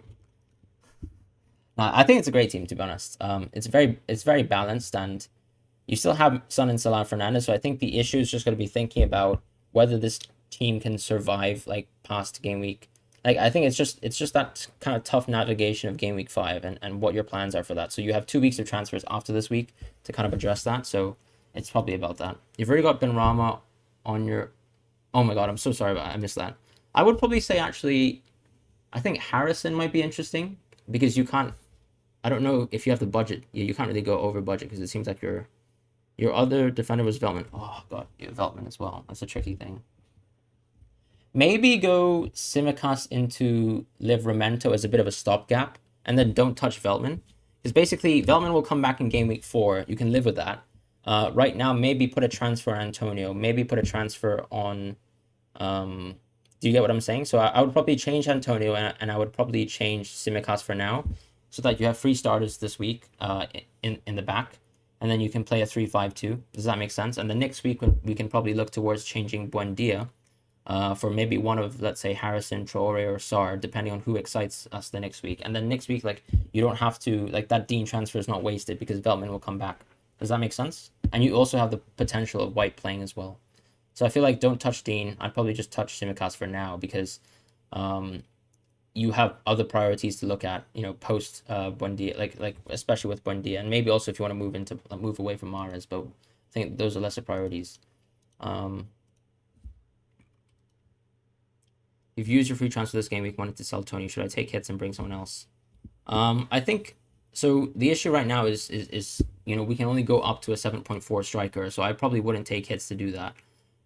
I think it's a great team, to be honest. It's very balanced, and you still have Son and Salah Fernandez. So I think the issue is just going to be thinking about whether this team can survive like past game week. Like I think it's just that kind of tough navigation of game week 5 and what your plans are for that. So you have 2 weeks of transfers after this week to kind of address that. So it's probably about that. You've already got Benrahma on your. Oh my god, I'm so sorry, but I missed that. I would probably say actually, I think Harrison might be interesting because you can't. I don't know if you have the budget. You can't really go over budget because it seems like your other defender was Veltman. Oh god, you have Veltman as well. That's a tricky thing. Maybe go Simicast into Livramento as a bit of a stopgap, and then don't touch Veltman. Because basically, Veltman will come back in game week 4. You can live with that. Right now, maybe put a transfer on Antonio. Maybe put a transfer on. Do you get what I'm saying? So I would probably change Antonio, and I would probably change Simicast for now, so that you have 3 starters this week in the back, and then you can play a 3-5-2. Does that make sense? And the next week, we can probably look towards changing Buendia for maybe one of, let's say, Harrison, Traore, or Sarr, depending on who excites us the next week. And then next week, like, you don't have to, like, that Dean transfer is not wasted because Veltman will come back. Does that make sense? And you also have the potential of White playing as well. So I feel like don't touch Dean. I'd probably just touch Simicast for now because you have other priorities to look at, post Buendia, like especially with Buendia, and maybe also if you want to move away from Mahrez, but I think those are lesser priorities. You've used your free transfer this game week, wanted to sell Tony. Should I take hits and bring someone else? I think so. The issue right now is we can only go up to a 7.4 striker, so I probably wouldn't take hits to do that.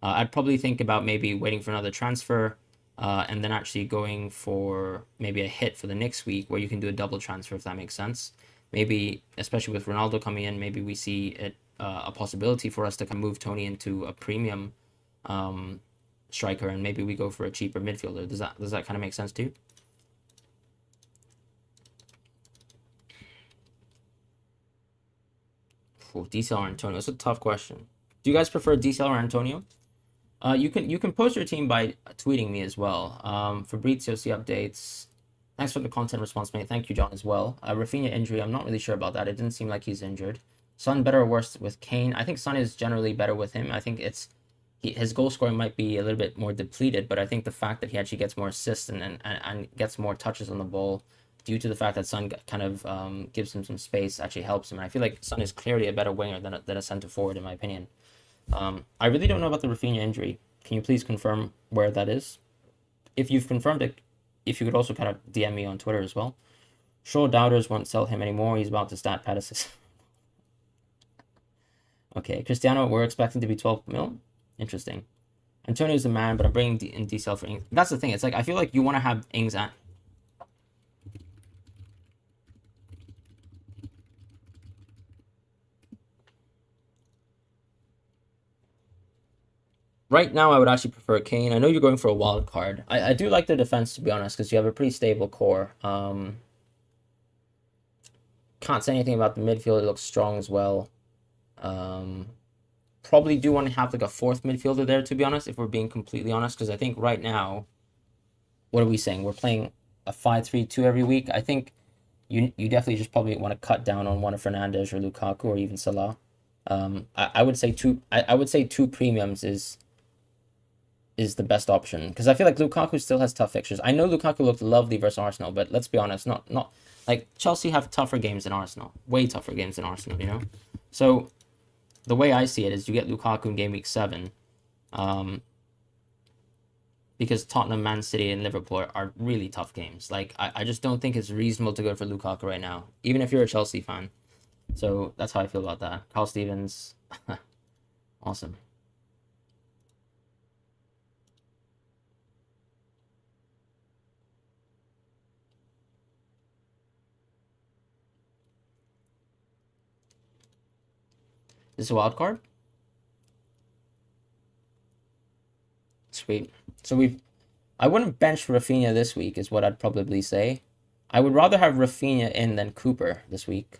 I'd probably think about maybe waiting for another transfer, and then actually going for maybe a hit for the next week where you can do a double transfer if that makes sense. Maybe especially with Ronaldo coming in, maybe we see it a possibility for us to move Tony into a premium striker, and maybe we go for a cheaper midfielder. Does that kind of make sense too? DCL or Antonio? It's a tough question. Do you guys prefer DCL or Antonio? You can post your team by tweeting me as well. Fabrizio, see updates. Thanks for the content response, mate. Thank you, John, as well. Rafinha injury, I'm not really sure about that. It didn't seem like he's injured. Son better or worse with Kane? I think Son is generally better with him. I think his goal scoring might be a little bit more depleted, but I think the fact that he actually gets more assists and gets more touches on the ball due to the fact that Son kind of gives him some space actually helps him. And I feel like Son is clearly a better winger than a centre forward, in my opinion. I really don't know about the Rafinha injury. Can you please confirm where that is? If you've confirmed it, if you could also kind of DM me on Twitter as well. Sure, doubters won't sell him anymore. He's about to stat pad assist. Okay, Cristiano, we're expecting to be 12 mil. Interesting. Antonio's the man, but I'm bringing in DCL for Ings. That's the thing. It's like I feel like you want to have Ings at. Right now, I would actually prefer Kane. I know you're going for a wild card. I do like the defense, to be honest, because you have a pretty stable core. Can't say anything about the midfield. It looks strong as well. Probably do want to have like a 4th midfielder there, to be honest, if we're being completely honest, because I think right now, what are we saying? We're playing a 5-3-2 every week. I think you definitely just probably want to cut down on one of Fernandes or Lukaku or even Salah. I would say two premiums is the best option because I feel like Lukaku still has tough fixtures. I know Lukaku looked lovely versus Arsenal, but let's be honest, not like Chelsea have tougher games than Arsenal, way tougher games than Arsenal, So the way I see it is you get Lukaku in game week 7, because Tottenham, Man City, and Liverpool are really tough games. Like I just don't think it's reasonable to go for Lukaku right now, even if you're a Chelsea fan. So that's how I feel about that. Carl Stevens, awesome. This is a wild card. Sweet. So I wouldn't bench Rafinha this week, is what I'd probably say. I would rather have Rafinha in than Cooper this week,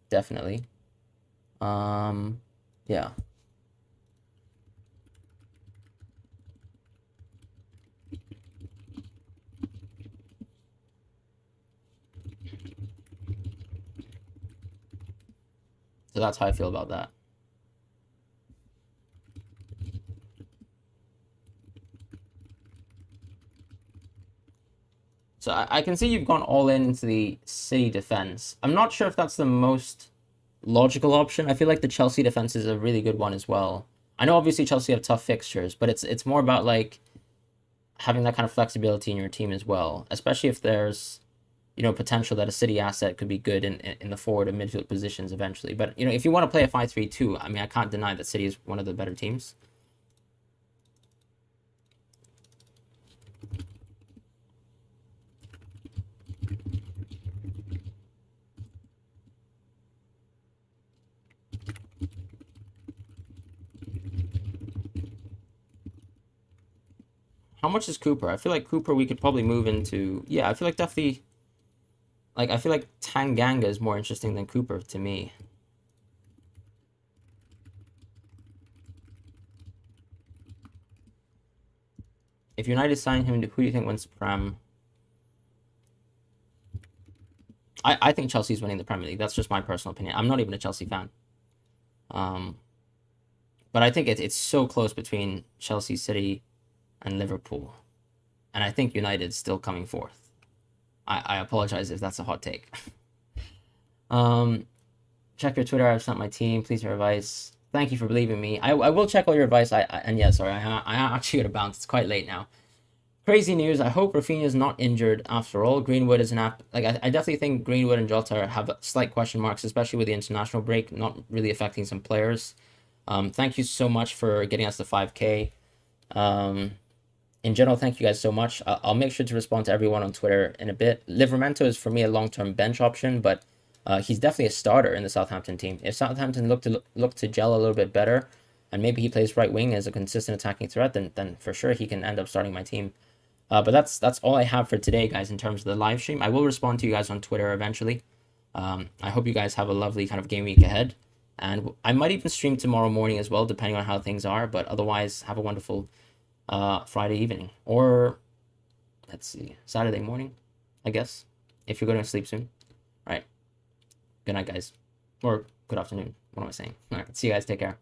definitely. Yeah. So that's how I feel about that. So I can see you've gone all into the City defense. I'm not sure if that's the most logical option. I feel like the Chelsea defense is a really good one as well. I know obviously Chelsea have tough fixtures, but it's more about like having that kind of flexibility in your team as well, especially if there's potential that a City asset could be good in the forward and midfield positions eventually. But if you want to play a 5-3-2, I mean, I can't deny that City is one of the better teams. How much is Cooper? I feel like Cooper we could probably move into. Yeah, I feel like definitely. Like I feel like Tanganga is more interesting than Cooper to me. If United sign him, who do you think wins the Prem? I think Chelsea's winning the Premier League. That's just my personal opinion. I'm not even a Chelsea fan. Um, but I think it's so close between Chelsea, City, and Liverpool, and I think United's still coming fourth. I apologize if that's a hot take. Check your Twitter. I've sent my team. Please your advice. Thank you for believing me. I will check all your advice. And yeah, sorry, I actually got to bounce. It's quite late now. Crazy news. I hope Rafinha is not injured after all. Greenwood is an app. Like I definitely think Greenwood and Jota have slight question marks, especially with the international break, not really affecting some players. Thank you so much for getting us to 5K. In general, thank you guys so much. I'll make sure to respond to everyone on Twitter in a bit. Livramento is for me a long-term bench option, but he's definitely a starter in the Southampton team. If Southampton look to gel a little bit better, and maybe he plays right wing as a consistent attacking threat, then for sure he can end up starting my team. But that's all I have for today, guys, in terms of the live stream. I will respond to you guys on Twitter eventually. I hope you guys have a lovely kind of game week ahead. And I might even stream tomorrow morning as well, depending on how things are. But otherwise, have a wonderful Friday evening. Or, let's see, Saturday morning, I guess, if you're going to sleep soon. All right. Good night, guys. Or good afternoon. What am I saying? All right. See you guys. Take care.